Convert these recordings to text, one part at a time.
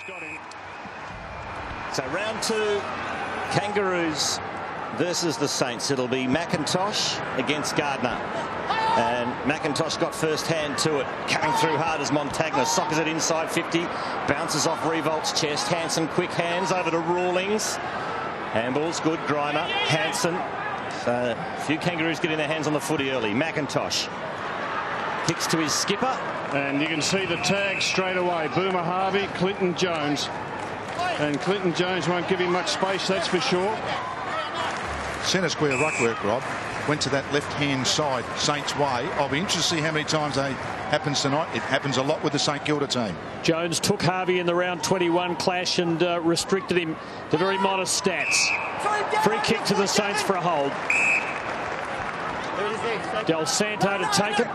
It's got him. So round 2, Kangaroos versus the Saints. It'll be McIntosh against Gardner. And McIntosh got first hand to it, coming through hard as Montagna soccers it inside 50, bounces off Riewoldt's chest. Hansen, quick hands over to Rawlings. Handball's good. Grimer, Hansen. So a few Kangaroos getting their hands on the footy early. McIntosh kicks to his skipper. And you can see the tag straight away. Boomer Harvey, Clinton Jones. And Clinton Jones won't give him much space, that's for sure. Centre square ruck work, Rob. Went to that left-hand side, Saints way. I'll be interested to see how many times that happens tonight. It happens a lot with the St Kilda team. Jones took Harvey in the round 21 clash and restricted him to very modest stats. Free kick to the Saints for a hold. Del Santo to take it.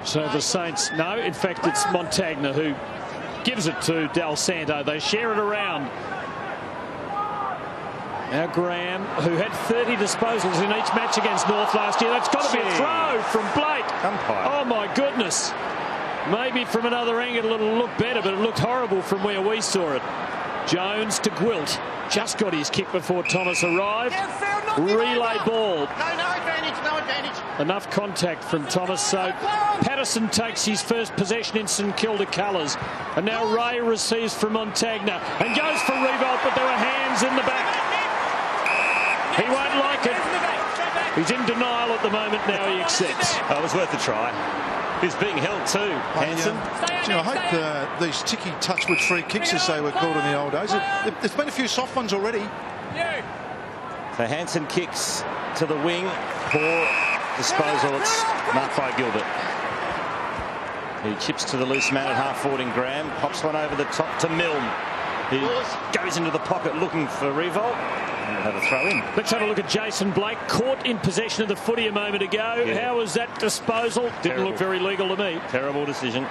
So the Saints, no, in fact it's Montagna who gives it to Del Santo. They share it around. Now Graham, who had 30 disposals in each match against North last year. That's got to be a throw from Blake. Oh my goodness. Maybe from another angle it'll look better, but it looked horrible from where we saw it. Jones to Gwilt. Just got his kick before Thomas arrived. Relay ball. No advantage, no advantage. Enough contact from Thomas, so Patterson takes his first possession in St Kilda colours. And now Ray receives from Montagna and goes for Riewoldt, but there were hands in the back. He won't like it. He's in denial at the moment. Now he accepts. Oh, it was worth a try. He's being held too, Hansen. I hope these ticky touchwood free kicks, as they were called in the old days, there's been a few soft ones already. So Hansen kicks to the wing. Poor disposal. It's marked by Gilbert. He chips to the loose man at half forward in Graham. Pops one over the top to Milne. He goes into the pocket looking for Riewoldt. And have a throw in. Let's have a look at Jason Blake, caught in possession of the footy a moment ago. Yeah. How was that disposal? Didn't look very legal to me. Terrible decision.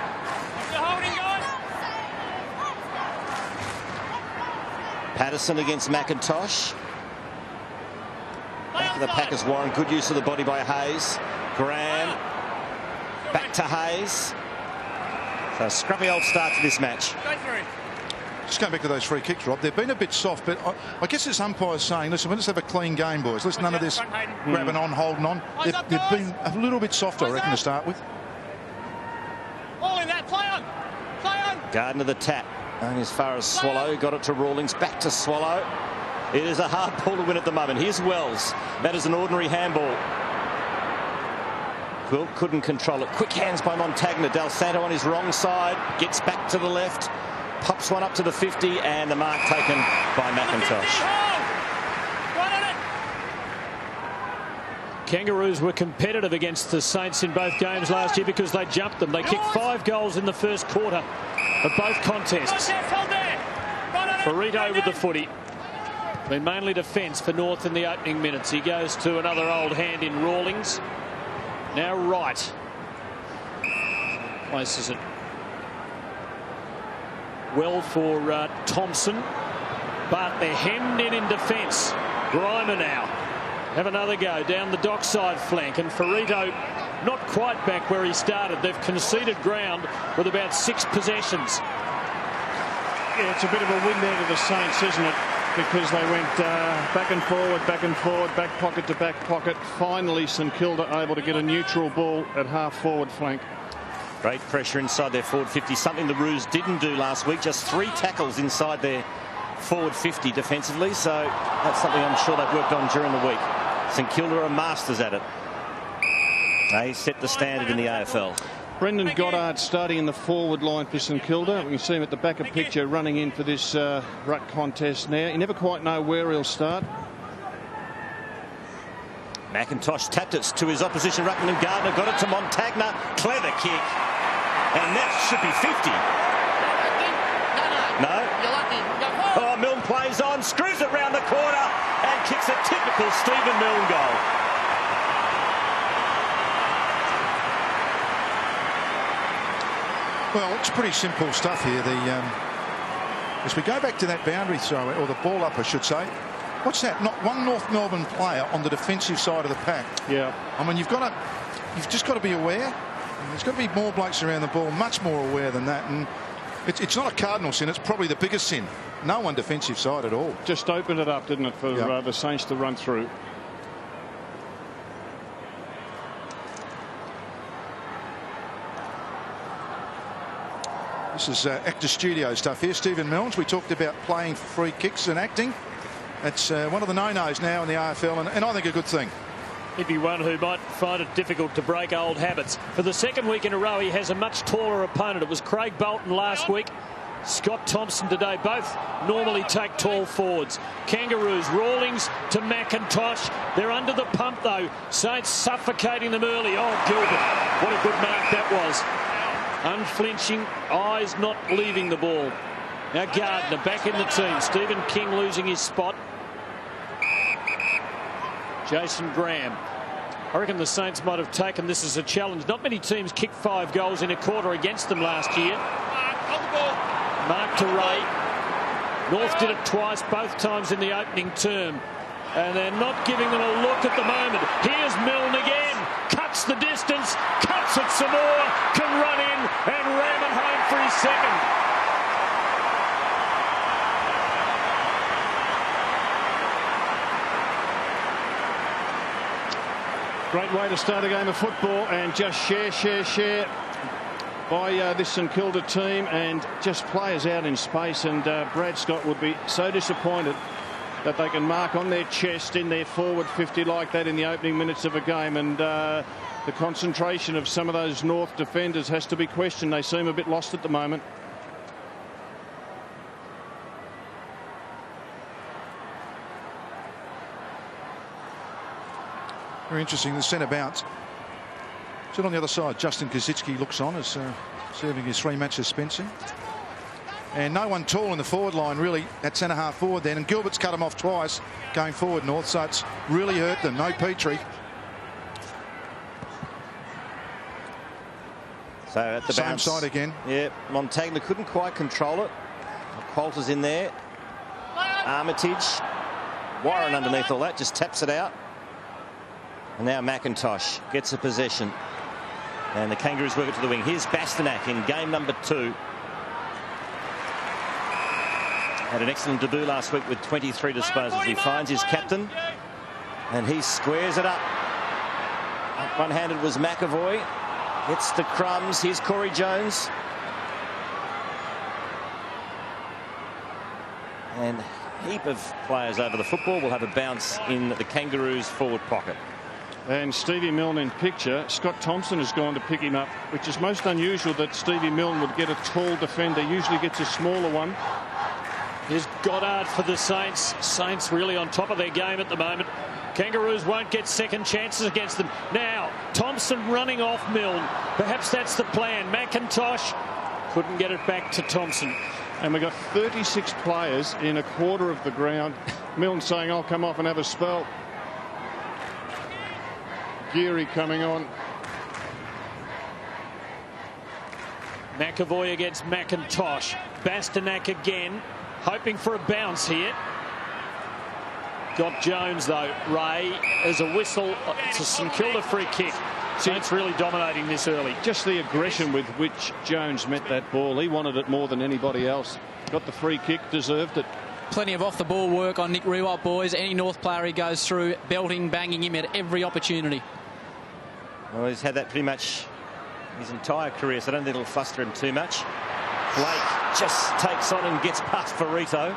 Patterson against McIntosh. Back to the Packers, Warren. Good use of the body by Hayes. Graham. Back to Hayes. So a scruffy old start to this match. Just going back to those free kicks, Rob, they've been a bit soft, but I guess it's umpires saying, listen, let's have a clean game, boys. Let's none of this grabbing on, holding on. They've been a little bit softer, I reckon, to start with. All in that, play on. Play on. Gardner the tap. Going as far as Swallow. Got it to Rawlings. Back to Swallow. It is a hard ball to win at the moment. Here's Wells. That is an ordinary handball. Gwilt couldn't control it. Quick hands by Montagna. Del Santo on his wrong side. Gets back to the left. Pops one up to the 50, and the mark taken by McIntosh. Kangaroos were competitive against the Saints in both games last year because they jumped them. They kicked 5 goals in the first quarter of both contests. Ferrito with the footy. Been mainly defence for North in the opening minutes. He goes to another old hand in Rawlings. Now Wright places it well for Thompson, but they're hemmed in defence. Grimer now have another go down the dockside flank, and Ferrito not quite back where he started. They've conceded ground with about 6 possessions. Yeah, it's a bit of a win there to the Saints, isn't it? Because they went back and forward, back pocket to back pocket. Finally, St Kilda able to get a neutral ball at half forward flank. Great pressure inside their forward 50, something the Roos didn't do last week. Just 3 tackles inside their forward 50 defensively, so that's something I'm sure they've worked on during the week. St Kilda are masters at it. They set the standard in the AFL. Brendan Goddard starting in the forward line for St Kilda. We can see him at the back of picture running in for this ruck contest now. You never quite know where he'll start. McIntosh tapped it to his opposition ruckman, and Gardner got it to Montagna. Clever kick. And that should be 50. No? Oh, Milne plays on, screws it round the corner and kicks a typical Stephen Milne goal. Well, it's pretty simple stuff here. As we go back to that boundary throw, or the ball up, I should say, what's that? Not one North Melbourne player on the defensive side of the pack. Yeah. I mean, you've just got to be aware. There's got to be more blokes around the ball, much more aware than that. And It's not a cardinal sin. It's probably the biggest sin. No one defensive side at all. Just opened it up, didn't it, for the Saints to run through. This is actor studio stuff here. Stephen Milnes, we talked about playing for free kicks and acting. It's one of the no-nos now in the AFL, and I think a good thing. He'd be one who might find it difficult to break old habits. For the second week in a row, he has a much taller opponent. It was Craig Bolton last week. Scott Thompson today. Both normally take tall forwards. Kangaroos, Rawlings to McIntosh. They're under the pump, though. Saints suffocating them early. Oh, Gilbert. What a good mark that was. Unflinching, eyes not leaving the ball. Now Gardner back in the team. Stephen King losing his spot. Jason Graham. I reckon the Saints might have taken this as a challenge. Not many teams kicked 5 goals in a quarter against them last year. Mark to Ray. North did it twice, both times in the opening term. And they're not giving them a look at the moment. Here's Milne again. Cuts the distance. Cuts it some more. Can run in and ram it home for his second. Great way to start a game of football, and just share by this St Kilda team, and just players out in space. And Brad Scott would be so disappointed that they can mark on their chest in their forward 50 like that in the opening minutes of a game. And the concentration of some of those North defenders has to be questioned. They seem a bit lost at the moment. Very interesting. The centre bounce. Sit on the other side. Justin Kosicki looks on as serving his 3-match suspension. And no one tall in the forward line really at centre half forward then. And Gilbert's cut him off twice going forward North. So it's really hurt them. No Petrie. So at the same bounce, side again. Yeah, Montagna couldn't quite control it. Coulter's in there. Armitage. Warren underneath all that just taps it out. And now McIntosh gets a possession. And the Kangaroos work it to the wing. Here's Bastanak in game number 2. Had an excellent debut last week with 23 disposals. He finds his captain and he squares it up. One-handed was McAvoy. Gets the crumbs. Here's Corey Jones. And a heap of players over the football will have a bounce in the Kangaroos forward pocket. And Stevie Milne in picture. Scott Thompson has gone to pick him up, which is most unusual that Stevie Milne would get a tall defender. Usually gets a smaller one. Here's Goddard for the Saints. Saints really on top of their game at the moment. Kangaroos won't get second chances against them. Now Thompson running off Milne. Perhaps that's the plan. McIntosh couldn't get it back to Thompson. And we've got 36 players in a quarter of the ground. Milne saying, I'll come off and have a spell. Geary coming on. McAvoy against McIntosh. Bastanak again, hoping for a bounce here. Got Jones though. Ray as a whistle. It's a St Kilda free kick. Saints really dominating this early. Just the aggression with which Jones met that ball. He wanted it more than anybody else. Got the free kick, deserved it. Plenty of off-the-ball work on Nick Riewoldt, boys. Any North player he goes through, belting, banging him at every opportunity. Well, he's had that pretty much his entire career, so I don't think it'll fluster him too much. Blake just takes on and gets past Farito.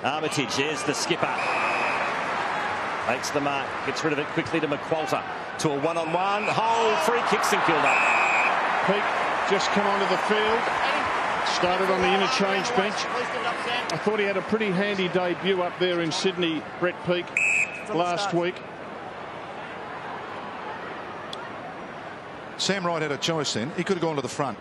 Armitage, there's the skipper. Makes the mark, gets rid of it quickly to McQualter. To a one-on-one. Whole free kick, St Kilda. Peake just come onto the field. Started on the interchange bench. I thought he had a pretty handy debut up there in Sydney, Brett Peake, last week. Sam Wright had a choice then. He could have gone to the front.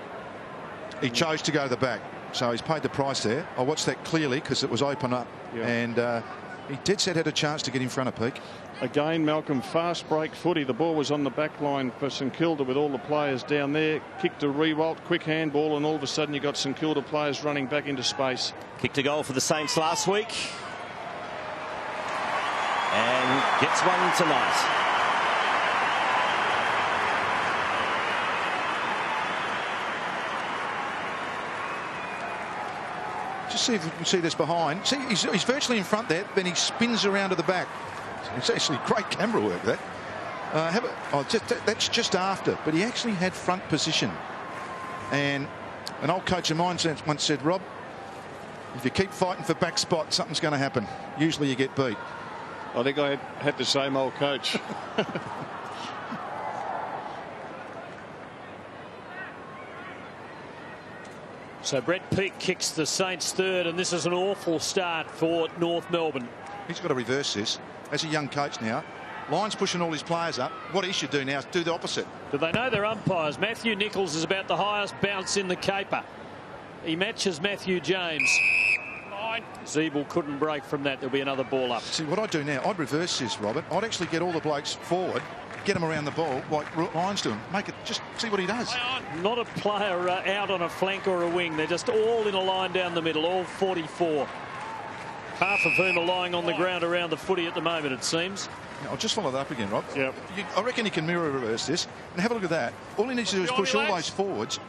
He chose to go to the back. So he's paid the price there. I watched that clearly because it was open up. Yeah. And he dead set had a chance to get in front of Peake. Again, Malcolm, fast break footy. The ball was on the back line for St Kilda with all the players down there. Kick to Riewoldt, quick handball, and all of a sudden you got St Kilda players running back into space. Kicked a goal for the Saints last week. And gets one tonight. Just see if we can see this behind. See, he's virtually in front there, then he spins around to the back. It's actually great camera work, that. That's just after, but he actually had front position. And an old coach of mine once said, Rob, if you keep fighting for back spot, something's going to happen. Usually you get beat. I think I had the same old coach. So Brett Peake kicks the Saints third, and this is an awful start for North Melbourne. He's got to reverse this. As a young coach now, Lyons pushing all his players up. What he should do now is do the opposite. Do they know their umpires? Matthew Nichols is about the highest bounce in the caper. He matches Matthew James. Zeeble couldn't break from that. There'll be another ball up. See, what I'd do now, I'd reverse this, Robert. I'd actually get all the blokes forward, get them around the ball like Lyons doing. Make it, just see what he does. Not a player out on a flank or a wing. They're just all in a line down the middle, all 44. Half of whom are lying on the ground around the footy at the moment, it seems. I'll just follow that up again, Rob. Yep. I reckon he can mirror reverse this. And have a look at that. All he needs to do is push all those forwards,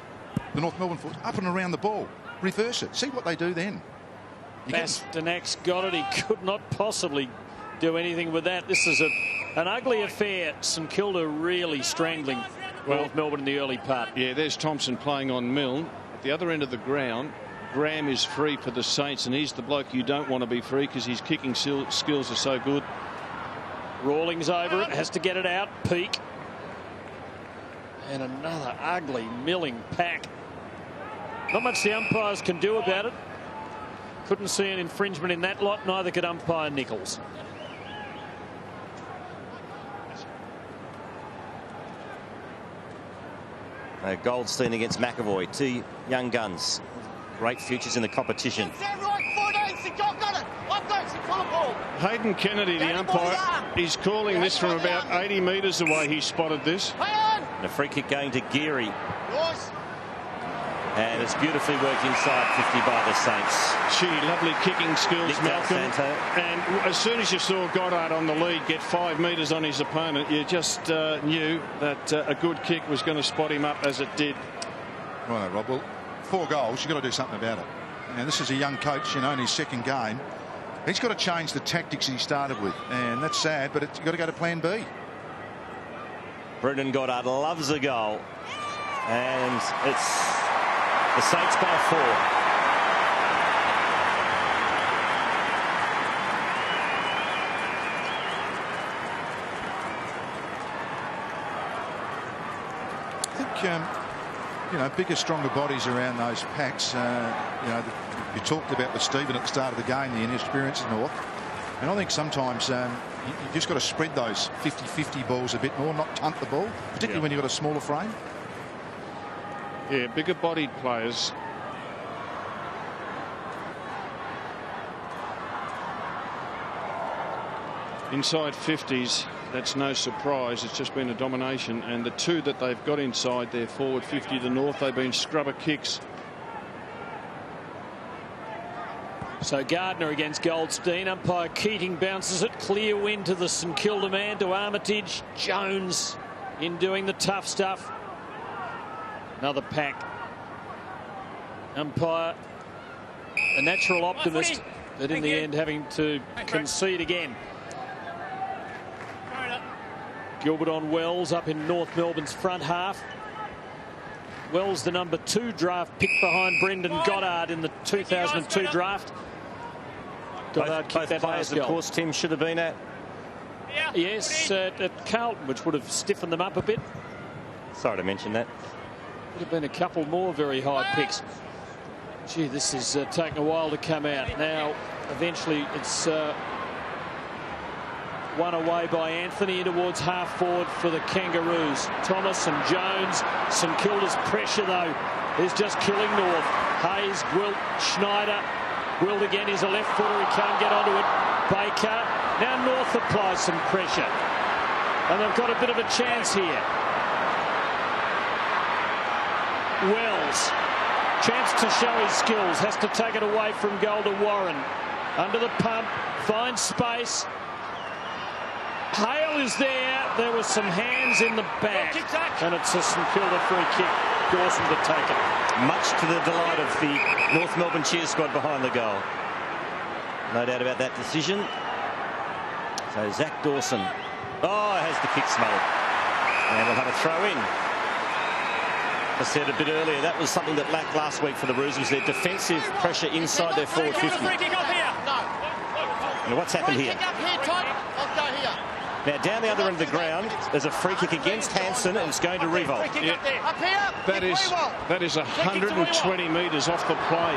the North Melbourne forwards, up and around the ball. Reverse it. See what they do then. Pasternak's got it. He could not possibly do anything with that. This is an ugly affair. St Kilda really strangling North Melbourne in the early part. Yeah, there's Thompson playing on Milne. At the other end of the ground, Graham is free for the Saints, and he's the bloke you don't want to be free because his kicking skills are so good. Rawlings over it, has to get it out. Peake. And another ugly milling pack. Not much the umpires can do about it. Couldn't see an infringement in that lot. Neither could umpire Nichols. Goldstein against McAvoy. Two young guns. Great futures in the competition. Hayden Kennedy, the umpire, he's calling this from about 80 metres away. He spotted this. And a free kick going to Geary. And it's beautifully worked inside 50 by the Saints. Gee, lovely kicking skills, Nick Malcolm. Riewoldt. And as soon as you saw Goddard on the lead get 5 metres on his opponent, you just knew that a good kick was going to spot him up as it did. Right, Rob. Well, 4 goals, you've got to do something about it. Now, this is a young coach, in his second game. He's got to change the tactics he started with, and that's sad, but you've got to go to plan B. Brendan Goddard loves a goal, and it's the Saints by 4. I think, bigger, stronger bodies around those packs. You talked about with Stephen at the start of the game, the inexperience of North. And I think sometimes you just got to spread those 50-50 balls a bit more, not punt the ball, particularly when you've got a smaller frame. Yeah, bigger bodied players. Inside 50s, that's no surprise. It's just been a domination. And the two that they've got inside their forward 50 to North, they've been scrubber kicks. So Gardner against Goldstein. Umpire Keating bounces it. Clear win to the St Kilda man, to Armitage. Jones in doing the tough stuff. Another pack. Umpire, a natural optimist, but in the end having to concede again. Gilbert on Wells up in North Melbourne's front half. Wells, the number 2 draft pick behind Brendan Goddard in the 2002 draft. Goddard kicked that last goal. Of course, Tim should have been at. Yes, at Carlton, which would have stiffened them up a bit. Sorry to mention that. Would have been a couple more very high picks. Gee, this is taking a while to come out. Now, eventually, it's won away by Anthony towards half forward for the Kangaroos. Thomas and Jones. St Kilda's pressure, though, is just killing North. Hayes, Gwilt, Schneider. Gwilt again, he's a left footer. He can't get onto it. Baker. Now North applies some pressure. And they've got a bit of a chance here. Wells. Chance to show his skills. Has to take it away from goal to Warren. Under the pump. Finds space. Hale is there. There were some hands in the back. And it's a St Kilda free kick. Dawson to take it. Much to the delight of the North Melbourne cheer squad behind the goal. No doubt about that decision. So Zach Dawson. Oh, has the kick smelled. And we'll have a throw in. I said a bit earlier, that was something that lacked last week for the Roos, was their defensive pressure inside their forward 50. Now what's happened here? Now down the other end of the ground, there's a free kick against Hansen, and it's going to Riewoldt. Yeah. That is 120 metres off the play.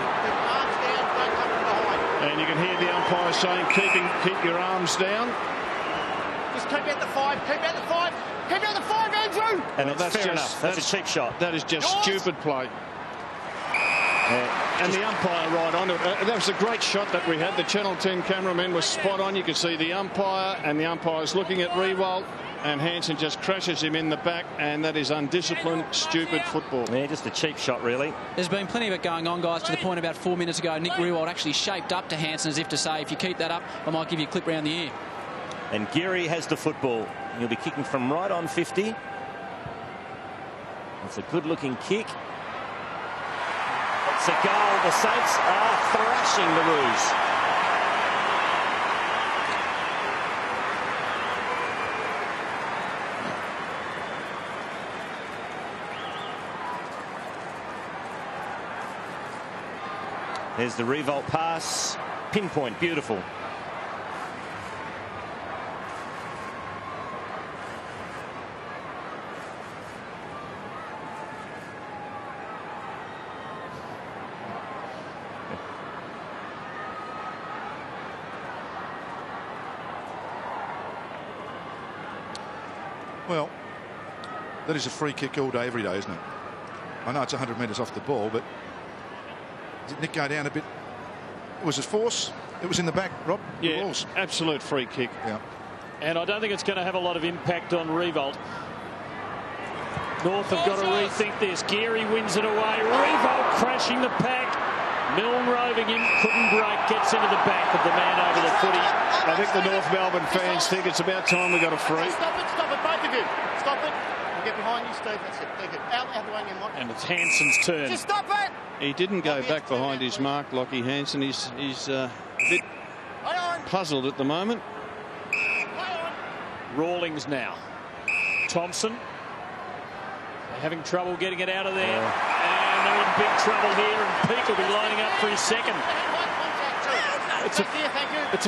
And you can hear the umpire saying, keep your arms down. Just keep out the 5, keep out the 5, keep out the 5, Andrew! And that's fair enough. That's a cheap shot. That is just stupid play. And the umpire right on it. That was a great shot that we had. The Channel 10 cameraman was spot on. You could see the umpire, and the umpire's looking at Riewoldt, and Hansen just crashes him in the back, and that is undisciplined, stupid football. Yeah, just a cheap shot, really. There's been plenty of it going on, guys, to the point about 4 minutes ago, Nick Riewoldt actually shaped up to Hansen as if to say, if you keep that up, I might give you a clip round the ear. And Geary has the football. He'll be kicking from right on 50. It's a good-looking kick. It's a goal. The Saints are thrashing the Roos. There's the Riewoldt pass. Pinpoint. Beautiful. Well, that is a free kick all day, every day, isn't it? I know it's 100 metres off the ball, but did Nick go down a bit? It was a force. It was in the back, Rob. Yeah, absolute free kick. Yeah. And I don't think it's going to have a lot of impact on Riewoldt. North have got to rethink this. Geary wins it away. Riewoldt crashing the pack. Milne roving in, couldn't break, gets into the back of the man over the footy. I think the North Melbourne fans think it's about time we got a free. Stop it, both of you. Stop it. We'll get behind you, Steve. That's it. Take it. Out the way you want. And it's Hansen's turn. Just stop it. He didn't go back behind his mark, Lockie Hansen. He's a bit puzzled at the moment. Rawlings now. Thompson. They're having trouble getting it out of there. And they're in big trouble here, and Peake will be lining up for his second. It's a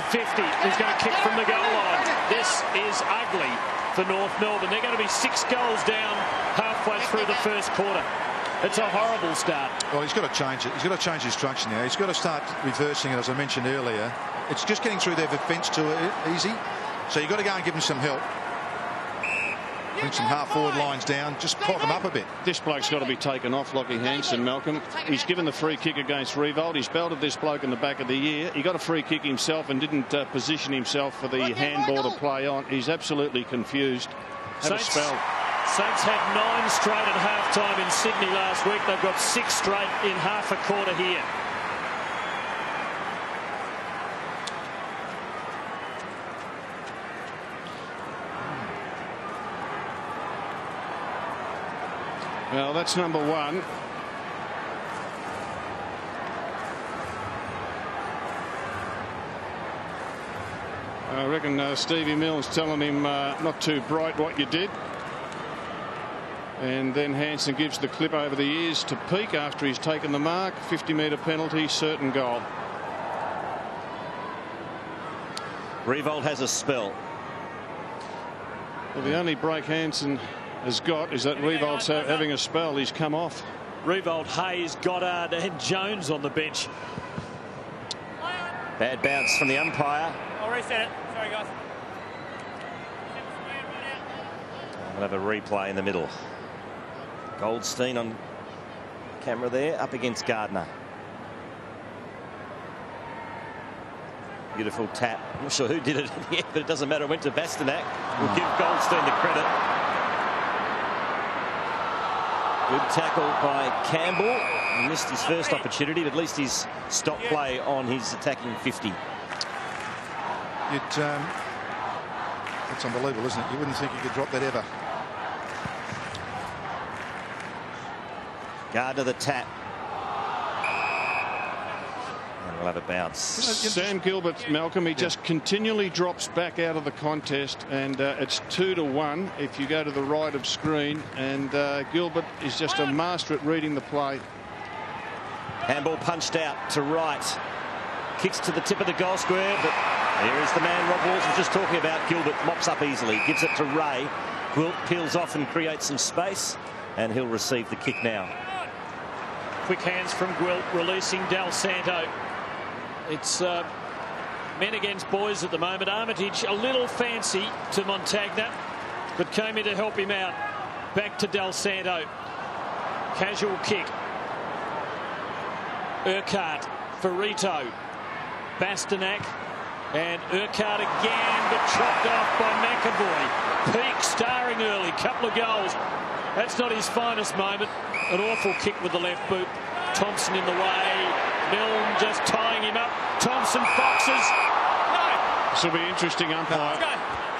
50. He's going to kick from the goal line. This is ugly for North Melbourne. They're going to be 6 goals down halfway through the first quarter. It's a horrible start. Well, he's got to change it. He's got to change his structure now. He's got to start reversing it, as I mentioned earlier. It's just getting through their defence too easy. So you've got to go and give him some help. Bring some half-forward lines down. Just pop them up a bit. This bloke's got to be taken off, Lockie Hansen, Malcolm. He's given the free kick against Riewoldt. He's belted this bloke in the back of the ear. He got a free kick himself and didn't position himself for the handball to play on. He's absolutely confused. Have a spell. Saints had 9 straight at half-time in Sydney last week. They've got 6 straight in half a quarter here. Well, that's number 1. I reckon Stevie Milne's telling him not too bright what you did. And then Hansen gives the clip over the ears to Peake after he's taken the mark. 50-metre penalty, certain goal. Riewoldt has a spell. Well, the only break Hansen has got is that Riewoldt's having a spell. He's come off. Riewoldt, Hayes, Goddard and Jones on the bench. Bad bounce from the umpire. I'll reset it. Sorry, guys. We'll have a replay in the middle. Goldstein on camera there, up against Gardner. Beautiful tap. I'm not sure who did it yet, but it doesn't matter. It went to Bastanak. We'll give Goldstein the credit. Good tackle by Campbell. He missed his first opportunity, but at least he's stopped play on his attacking 50. It's unbelievable, isn't it? You wouldn't think you could drop that ever. Gardner the tap. have a bounce. Sam Gilbert, Malcolm, he just continually drops back out of the contest, and it's 2-1 if you go to the right of screen, and Gilbert is just a master at reading the play. Handball punched out to right. Kicks to the tip of the goal square, but here is the man Rob Walls was just talking about. Gilbert mops up easily, gives it to Ray. Gwilt peels off and creates some space, and he'll receive the kick now. Quick hands from Gwilt, releasing Del Santo. It's men against boys at the moment. Armitage a little fancy to Montagna, but came in to help him out. Back to Del Santo. Casual kick. Urquhart, Ferrito, Bastanak, and Urquhart again, but chopped off by McAvoy. Peake starring early, couple of goals. That's not his finest moment. An awful kick with the left boot. Thompson in the way. Milne just tying him up. Thompson foxes. No. This will be interesting, umpire.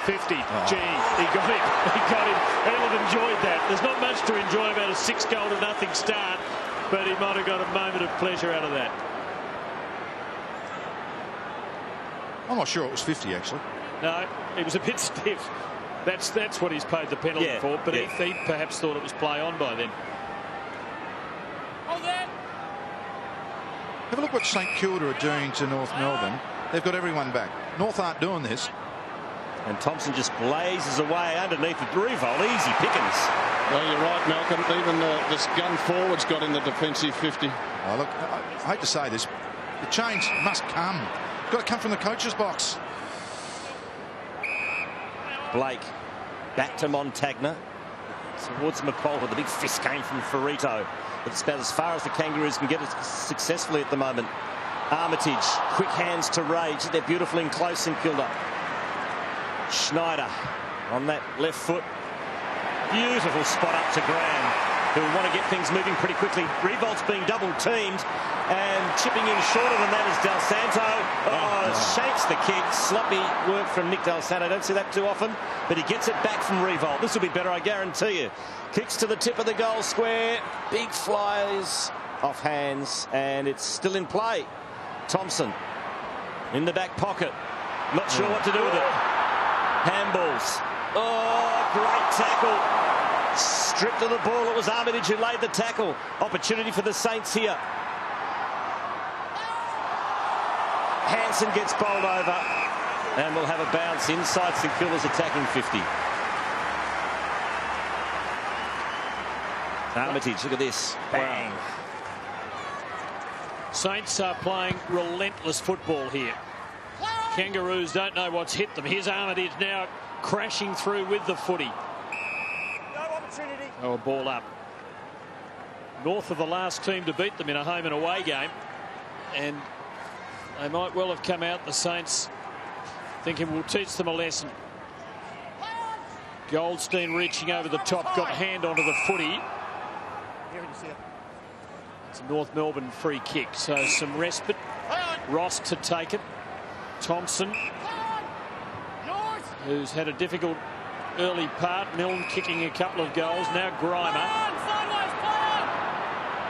50. Gee, he got him. He got him. He'll have enjoyed that. There's not much to enjoy about a 6-0 start, but he might have got a moment of pleasure out of that. I'm not sure it was 50, actually. No, he was a bit stiff. That's what he's paid the penalty for, but he perhaps thought it was play on by then. Have a look what St Kilda are doing to North Melbourne. They've got everyone back. North aren't doing this. And Thompson just blazes away underneath the Riewoldt. Easy pickings. Well, you're right, Malcolm. Even this gun forward's got in the defensive 50. Oh, look, I hate to say this. The change must come. Got to come from the coach's box. Blake back to Montagna towards McColter. The big fist came from Ferrito. It's about as far as the Kangaroos can get it successfully at the moment. Armitage, quick hands to Rage. They're beautiful in close in Kilda. Schneider on that left foot. Beautiful spot up to Graham, who will want to get things moving pretty quickly. Riewoldt's being double teamed, and chipping in shorter than that is Del Santo. Shakes the kick. Sloppy work from Nick Del Santo. Don't see that too often, but he gets it back from Riewoldt. This will be better, I guarantee you. Kicks to the tip of the goal square. Big flies off hands, and it's still in play. Thompson in the back pocket. Not sure what to do with it. Handballs. Oh, great tackle. Stripped of the ball. It was Armitage who laid the tackle. Opportunity for the Saints here. Hansen gets bowled over, and we'll have a bounce inside St Kilda's attacking 50. Armitage, look at this. Bang. Wow. Saints are playing relentless football here. Kangaroos don't know what's hit them. Here's Armitage now crashing through with the footy. No opportunity. Oh, ball up. North of the last team to beat them in a home and away game. And they might well have come out, the Saints, thinking we'll teach them a lesson. Goldstein reaching over the top, got hand onto the footy. It's a North Melbourne free kick, so some respite. Ross to take it. Thompson, who's had a difficult early part. Milne kicking a couple of goals. Now Grimer.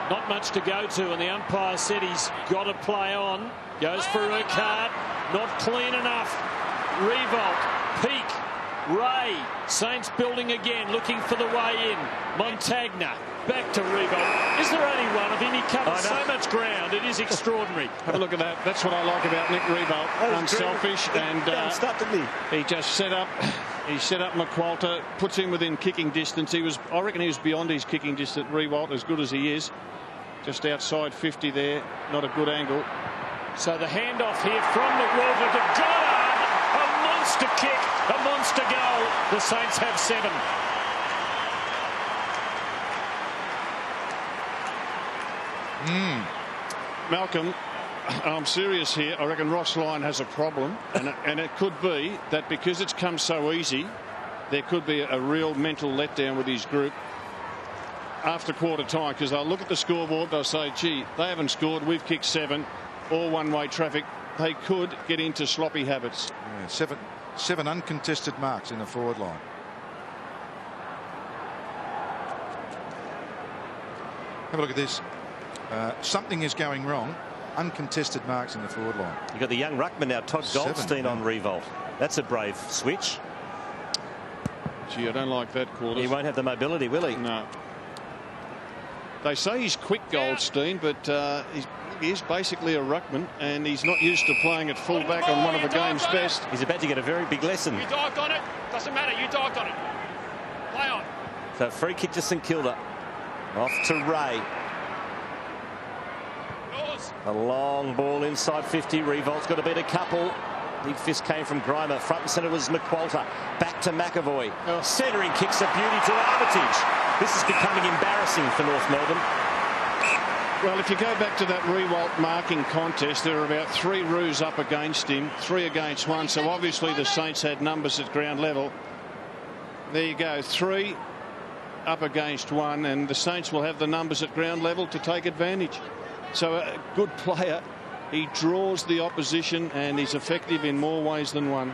Not much to go to, and the umpire said he's got to play on. Goes for Urquhart. Not clean enough. Riewoldt. Peake. Ray. Saints building again, looking for the way in. Montagna. Back to Riewoldt. Is there only one of him? He covers so much ground. It is extraordinary. Have a look at that. That's what I like about Nick Riewoldt. Unselfish, and he just set up. He set up McQualter, puts him within kicking distance. I reckon he was beyond his kicking distance. Riewoldt, as good as he is, just outside 50 there. Not a good angle. So the handoff here from McWalter to Goddard. A monster kick, a monster goal. The Saints have 7. Malcolm, I'm serious here. I reckon Ross Lyon has a problem, and it could be that because it's come so easy, there could be a real mental letdown with his group after quarter time, because they'll look at the scoreboard, they'll say, gee, they haven't scored, we've kicked 7, all one-way traffic. They could get into sloppy habits. Yeah, seven uncontested marks in the forward line. Have a look at this. Something is going wrong. uncontested marks in the forward line. You've got the young ruckman now, Todd Goldstein, on Riewoldt. That's a brave switch. Gee, I don't like that, Quarters. He won't have the mobility, will he? No. They say he's quick, Goldstein, but he is basically a ruckman, and he's not used to playing at full-back on one of the game's best. He's about to get a very big lesson. You dived on it. Doesn't matter. You dived on it. Play on. So free kick to St Kilda. Off to Ray. A long ball inside 50. Riewoldt's got to beat a couple. Big fist came from Grimer. Front and centre was McQualter. Back to McAvoy. Centering kicks a beauty to Armitage. This is becoming embarrassing for North Melbourne. Well, if you go back to that Riewoldt marking contest, there were about 3 Roos up against him, 3 against 1. So obviously the Saints had numbers at ground level. There you go, 3 up against 1, and the Saints will have the numbers at ground level to take advantage. So a good player. He draws the opposition, and he's effective in more ways than one.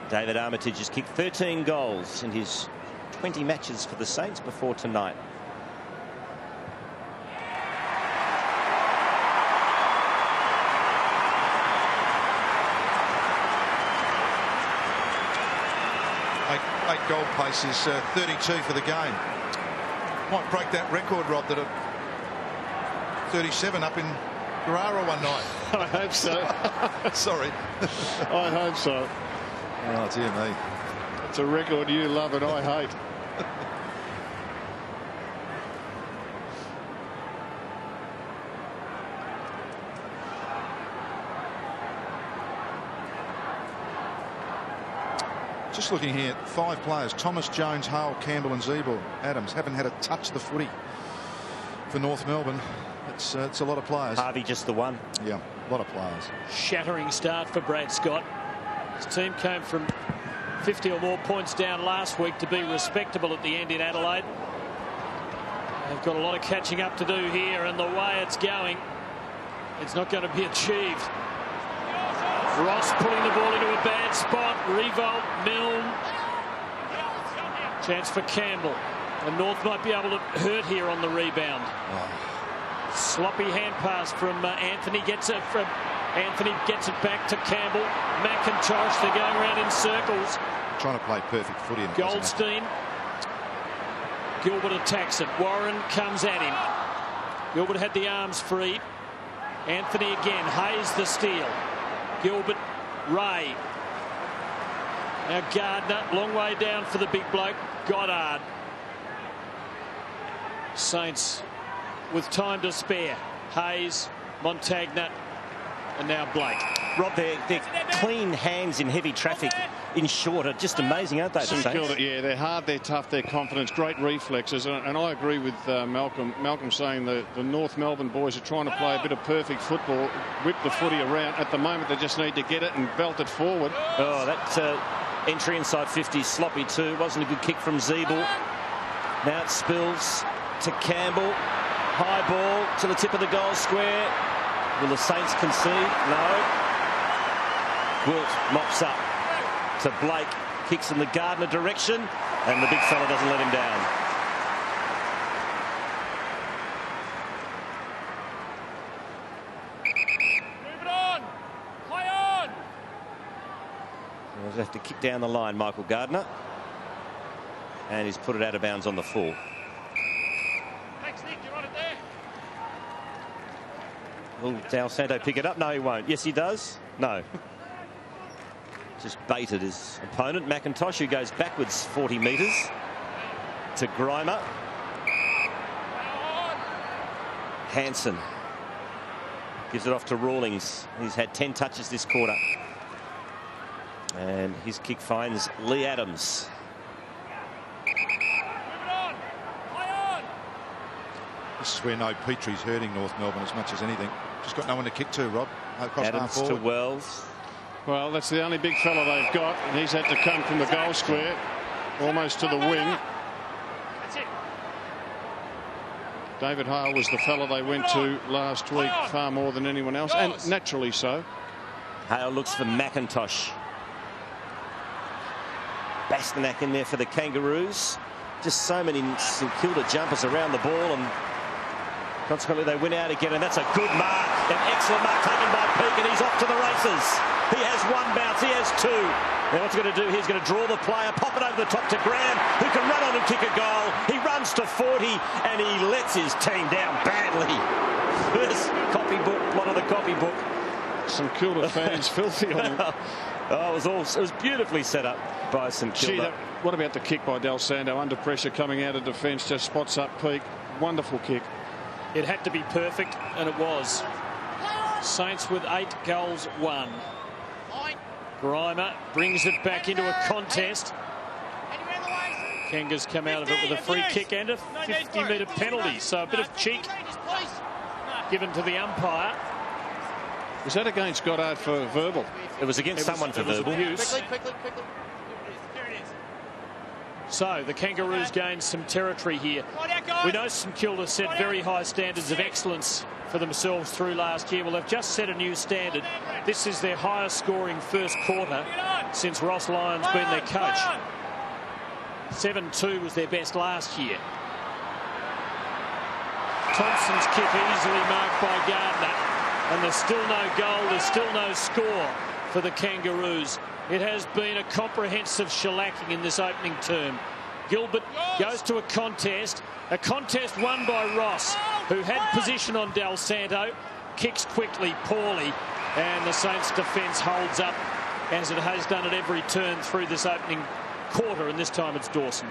David Armitage has kicked 13 goals in his 20 matches for the Saints before tonight. Eight goal pace is 32 for the game. Might break that record, Rob, that 37 up in Carrara one night. I hope so. Sorry. I hope so. Oh, dear me. It's a record you love and I hate. Just looking here, 5 players: Thomas, Jones, Hale, Campbell and Zeeble. Adams haven't had a touch of the footy for North Melbourne. It's a lot of players. Harvey just the one. Yeah, a lot of players. Shattering start for Brad Scott. His team came from 50 or more points down last week to be respectable at the end in Adelaide. They've got a lot of catching up to do here, and the way it's going, it's not going to be achieved. Ross putting the ball into a bad spot. Riewoldt, Milne. Chance for Campbell. And North might be able to hurt here on the rebound. Oh. Sloppy hand pass from Anthony. Gets it back to Campbell. McIntosh. They're going around in circles. Trying to play perfect footy. In Goldstein. Gilbert attacks it. Warren comes at him. Gilbert had the arms free. Anthony again. Hayes the steal. Gilbert, Ray. Now Gardner, long way down for the big bloke. Goddard. Saints with time to spare. Hayes, Montagna, and now Blake. Rob, they're clean hands in heavy traffic in short are just amazing, aren't they? St Kilda, yeah, they're hard, they're tough, they're confident, great reflexes, and I agree with Malcolm. Malcolm saying the North Melbourne boys are trying to play a bit of perfect football, whip the footy around. At the moment, they just need to get it and belt it forward. Oh, that entry inside 50 sloppy too. Wasn't a good kick from Zeeble. Now it spills to Campbell. High ball to the tip of the goal square. Will the Saints concede? No. Wilt mops up to Blake. Kicks in the Gardner direction. And the big fella doesn't let him down. Move it on. Play on. He'll have to kick down the line, Michael Gardner. And he's put it out of bounds on the full. Thanks, Nick. You want it there? Will Dal Santo pick it up? No, he won't. Yes, he does. No. Just baited his opponent. McIntosh, who goes backwards 40 metres to Grimer. Hansen gives it off to Rawlings. He's had 10 touches this quarter. And his kick finds Lee Adams. This is where no Petrie's hurting North Melbourne as much as anything. Just got no one to kick to, Rob. Across Adams to Wells. Well, that's the only big fella they've got, and he's had to come from the goal square, almost to the wing. That's it. David Hale was the fella they went to last week far more than anyone else, and naturally so. Hale looks for McIntosh. Bastanak in there for the Kangaroos. Just so many St Kilda jumpers around the ball, and Consequently, they win out again, and that's a good mark. An excellent mark taken by Peake, and he's off to the races. He has one bounce, he has two. Now what's he going to do? He's going to draw the player, pop it over the top to Graham, who can run on and kick a goal. He runs to 40, and he lets his team down badly. First copybook, lot of the copybook. St Kilda fans filthy on him. Oh, it was beautifully set up by St Kilda. What about the kick by Del Santo under pressure coming out of defence, just spots up Peake. Wonderful kick. It had to be perfect, and it was. Saints with 8 goals won. Grimer brings it back into a contest. Kangas come out of it with a free kick and a 50-metre penalty. So a bit of cheek given to the umpire. Was that against Goddard for verbal? It was against someone for verbal. Abuse. So the Kangaroos gain some territory here. We know St Kilda set very high standards of excellence for themselves through last year. Well, they've just set a new standard. This is their highest scoring first quarter since Ross Lyon's been their coach. 7-2 was their best last year. Thompson's kick easily marked by Gardner, and there's still no goal, there's still no score for the Kangaroos. It has been a comprehensive shellacking in this opening term. Gilbert goes to a contest won by Ross, who had position on Del Santo, kicks quickly, poorly, and the Saints defence holds up as it has done at every turn through this opening quarter, and this time it's Dawson.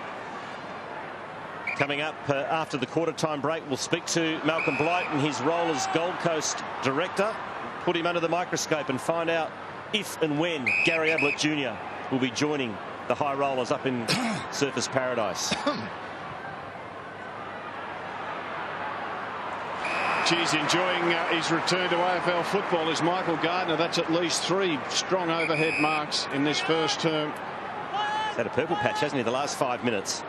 Coming up after the quarter-time break, we'll speak to Malcolm Blight in his role as Gold Coast director. Put him under the microscope and find out if and when Gary Ablett Jr. will be joining the high rollers up in Surfers Paradise. Geez, enjoying his return to AFL football is Michael Gardner. That's at least 3 strong overhead marks in this first term. He's had a purple patch, hasn't he, the last 5 minutes?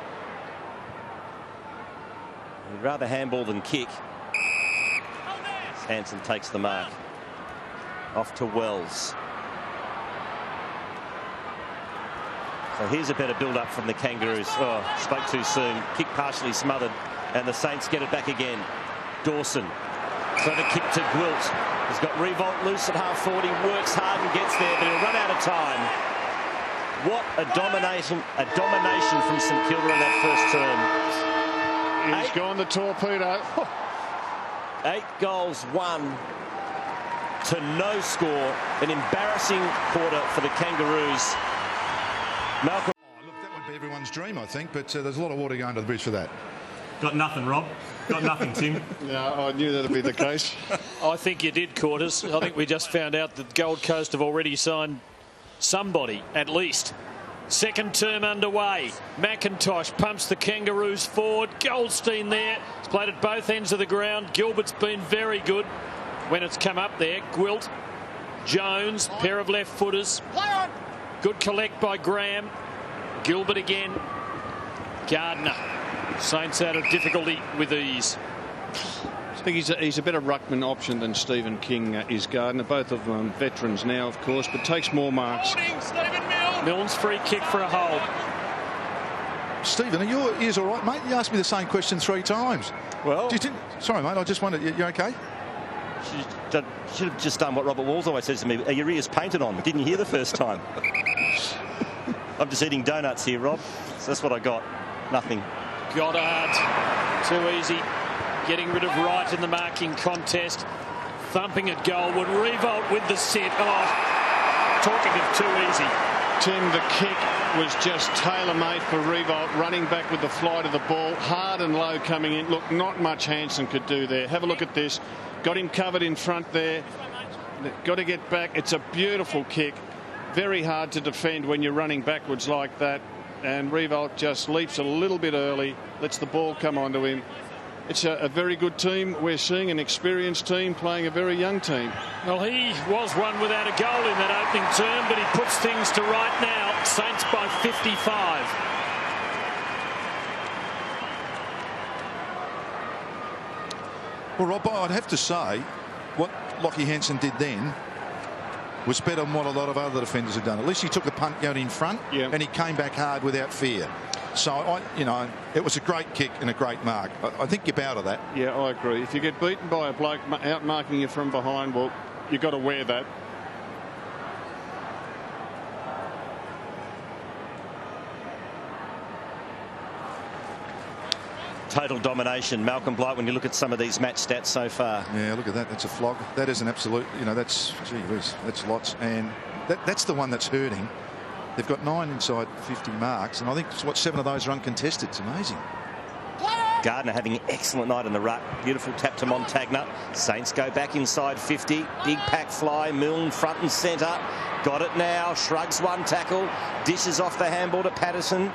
He'd rather handball than kick. Hanson takes the mark. Off to Wells. So here's a better build-up from the Kangaroos. Oh, spoke too soon. Kick partially smothered, and the Saints get it back again. Dawson. So the kick to Gwilt. He's got Riewoldt loose at half 40, works hard and gets there, but he'll run out of time. What a domination from St Kilda in that first term. He's gone the torpedo. 8 goals won to no score. An embarrassing quarter for the Kangaroos. Malcolm. Oh, look, that would be everyone's dream, I think, but there's a lot of water going to the bridge for that. Got nothing, Rob. Got nothing, Tim. Yeah, I knew that'd be the case. I think you did, Quarters. I think we just found out that Gold Coast have already signed somebody, at least. Second term underway. McIntosh pumps the Kangaroos forward. Goldstein there. He's played at both ends of the ground. Gilbert's been very good when it's come up there. Gwilt, Jones, pair of left footers. Good collect by Graham. Gilbert again. Gardner. Saints out of difficulty with ease. I think he's a better ruckman option than Stephen King is Gardner. Both of them veterans now, of course, but takes more marks. Milne's free kick for a hold. Stephen, are your ears all right, mate? You asked me the same question 3 times. Well, sorry, mate. I just wondered. You okay? Should have just done what Robert Walls always says to me. Are your ears painted on? Didn't you hear the first time? I'm just eating donuts here, Rob. So that's what I got. Nothing. Goddard, too easy. Getting rid of Wright in the marking contest. Thumping at Goldwood. Riewoldt with the sit. Oh, talking of too easy. Tim, the kick was just tailor-made for Riewoldt, running back with the flight of the ball, hard and low coming in. Look, not much Hanson could do there. Have a look at this. Got him covered in front there. Got to get back. It's a beautiful kick. Very hard to defend when you're running backwards like that. And Riewoldt just leaps a little bit early, lets the ball come onto him. It's a very good team. We're seeing an experienced team playing a very young team. Well, he was one without a goal in that opening term, but he puts things to right now. Saints by 55. Well, Rob, I'd have to say what Lockie Hansen did then was better than what a lot of other defenders have done. At least he took the punt out in front, and he came back hard without fear. So, it was a great kick and a great mark. I think you're out of that. Yeah, I agree. If you get beaten by a bloke out-marking you from behind, well, you've got to wear that. Total domination. Malcolm Blight, when you look at some of these match stats so far. Yeah, look at that. That's a flog. That is an absolute, that's, gee whiz, that's lots. And that's the one that's hurting. They've got 9 inside 50 marks, and I think, 7 of those are uncontested. It's amazing. Gardner having an excellent night in the ruck. Beautiful tap to Montagna. Saints go back inside 50. Big pack fly. Milne front and centre. Got it now. Shrugs one tackle. Dishes off the handball to Patterson.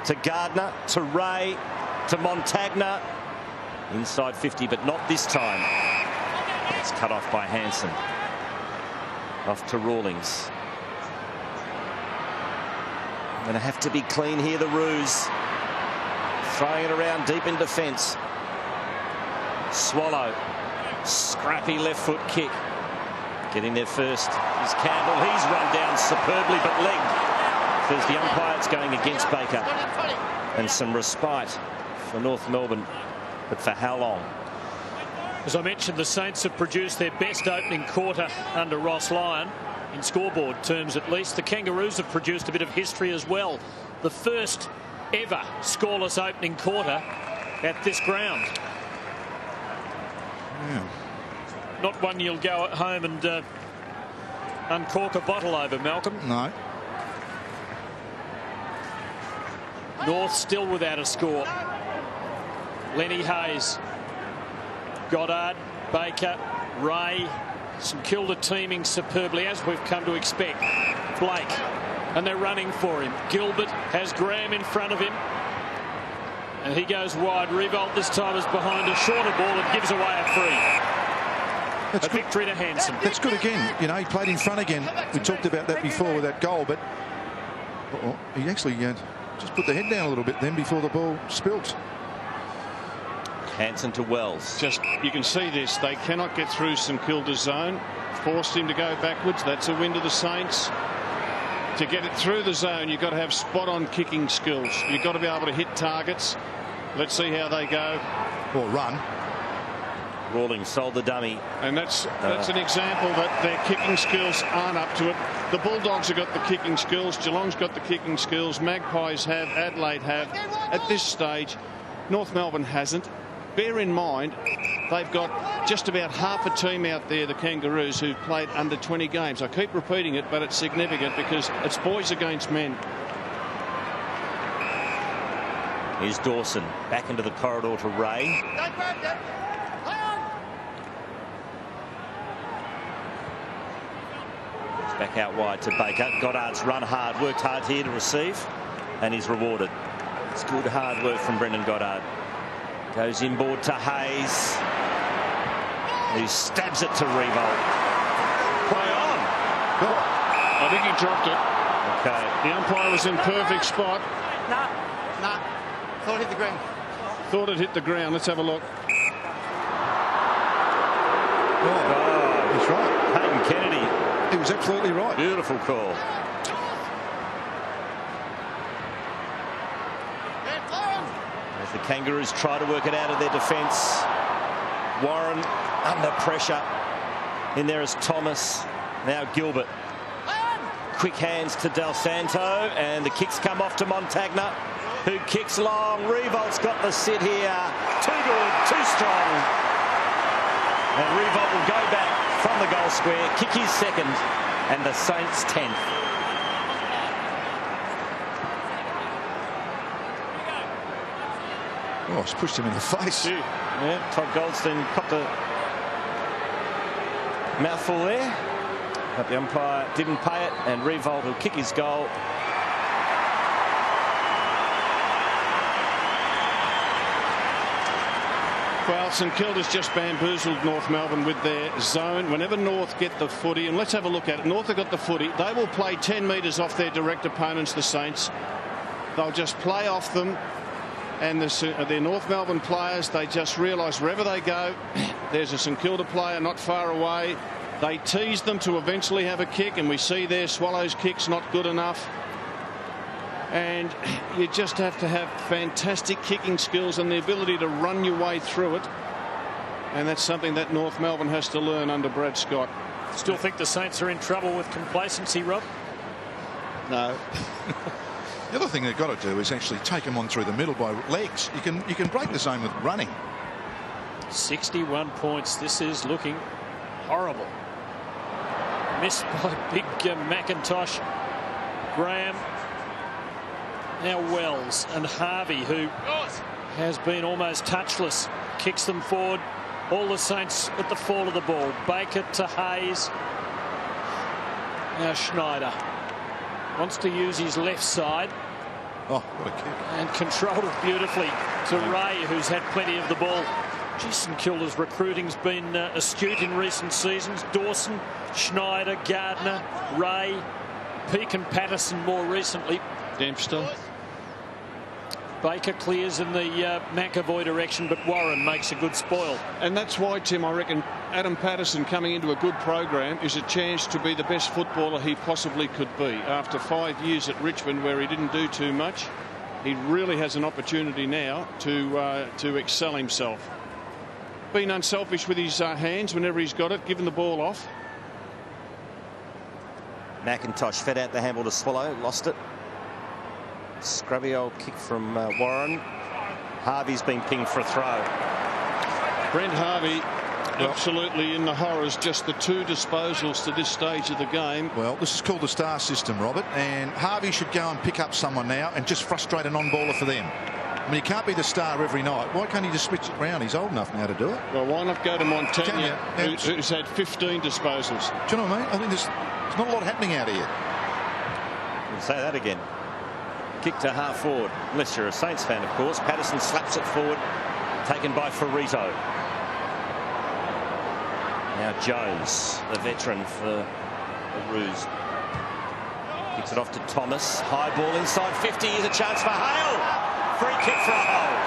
To Gardner. To Ray. To Montagna. Inside 50, but not this time. It's cut off by Hansen. Off to Rawlings. Going to have to be clean here, the Roos. Throwing it around deep in defence. Swallow. Scrappy left foot kick. Getting there first is Campbell. He's run down superbly, but legged. Says the umpire it's going against Baker. And some respite for North Melbourne, but for how long? As I mentioned, the Saints have produced their best opening quarter under Ross Lyon, in scoreboard terms at least. The Kangaroos have produced a bit of history as well. The first ever scoreless opening quarter at this ground. Yeah. Not one you'll go at home and uncork a bottle over, Malcolm. No. North still without a score. Lenny Hayes, Goddard, Baker, Ray, St Kilda teaming superbly, as we've come to expect. Blake, and they're running for him. Gilbert has Graham in front of him, and he goes wide. Riewoldt this time is behind a shorter ball and gives away a free. That's a good. Victory to Hansen. That's good again. He played in front again. We talked about that before with that goal, but he actually just put the head down a little bit then before the ball spilt. Hansen to Wells. You can see this. They cannot get through St Kilda's zone. Forced him to go backwards. That's a win to the Saints. To get it through the zone, you've got to have spot-on kicking skills. You've got to be able to hit targets. Let's see how they go. Or run. Rawlings sold the dummy. And that's an example that their kicking skills aren't up to it. The Bulldogs have got the kicking skills. Geelong's got the kicking skills. Magpies have. Adelaide have. At this stage, North Melbourne hasn't. Bear in mind, they've got just about half a team out there, the Kangaroos, who've played under 20 games. I keep repeating it, but it's significant because it's boys against men. Here's Dawson back into the corridor to Ray. Back out wide to Baker. Goddard's run hard, worked hard here to receive, and he's rewarded. It's good hard work from Brendan Goddard. Goes inboard to Hayes, who stabs it to Riewoldt. Play on. I think he dropped it. Okay. The umpire was in perfect spot. Nah. Thought it hit the ground. Thought it hit the ground. Let's have a look. Oh, he's right. Hayden Kennedy. He was absolutely right. Beautiful call. As the Kangaroos try to work it out of their defence. Warren under pressure. In there is Thomas. Now Gilbert. Quick hands to Del Santo, and the kicks come off to Montagna, who kicks long. Riewoldt's got the sit here. Too good, too strong. And Riewoldt will go back from the goal square, kick his second, and the Saints' 10th. Oh, it's pushed him in the face. Yeah, Todd Goldstein copped a mouthful there, but the umpire didn't pay it, and Riewoldt will kick his goal. Well, St Kilda's just bamboozled North Melbourne with their zone. Whenever North get the footy, and let's have a look at it. North have got the footy. They will play 10 metres off their direct opponents, the Saints. They'll just play off them. And the North Melbourne players, they just realise wherever they go, there's a St Kilda player not far away. They tease them to eventually have a kick, and we see there Swallows' kick's not good enough. And you just have to have fantastic kicking skills and the ability to run your way through it. And that's something that North Melbourne has to learn under Brad Scott. Still think the Saints are in trouble with complacency, Rob? No. The other thing they've got to do is actually take them on through the middle by legs. You can break the zone with running. 61 points. This is looking horrible. Missed by big McIntosh, Graham, now Wells and Harvey, who has been almost touchless, kicks them forward. All the Saints at the fall of the ball. Baker to Hayes. Now Schneider wants to use his left side. Oh, what a kick. And controlled it beautifully to Ray, who's had plenty of the ball. St. Kilda's recruiting's been astute in recent seasons. Dawson, Schneider, Gardner, Ray, Peake and Patterson more recently. Dempster. Baker clears in the McAvoy direction, but Warren makes a good spoil. And that's why, Tim, I reckon Adam Patterson coming into a good program is a chance to be the best footballer he possibly could be. After 5 years at Richmond where he didn't do too much, he really has an opportunity now to excel himself. Been unselfish with his hands whenever he's got it, given the ball off. McIntosh fed out the handball to Swallow, lost it. Scrubby old kick from Warren. Harvey's been pinged for a throw. Brent Harvey absolutely in the horrors. Just the 2 disposals to this stage of the game. Well, this is called the star system, Robert, and Harvey should go and pick up someone now and just frustrate a non-baller for them. I mean, he can't be the star every night. Why can't he just switch it around? He's old enough now to do it. Well, why not go to Montagna, who's had 15 disposals? Do you know what I mean? I think there's not a lot happening out here. We'll say that again. Kick to half forward, unless you're a Saints fan, of course. Patterson slaps it forward, taken by Ferrito. Now Jones, the veteran for the Roos. Kicks it off to Thomas. High ball inside 50. Here's a chance for Hale. Free kick for a hold.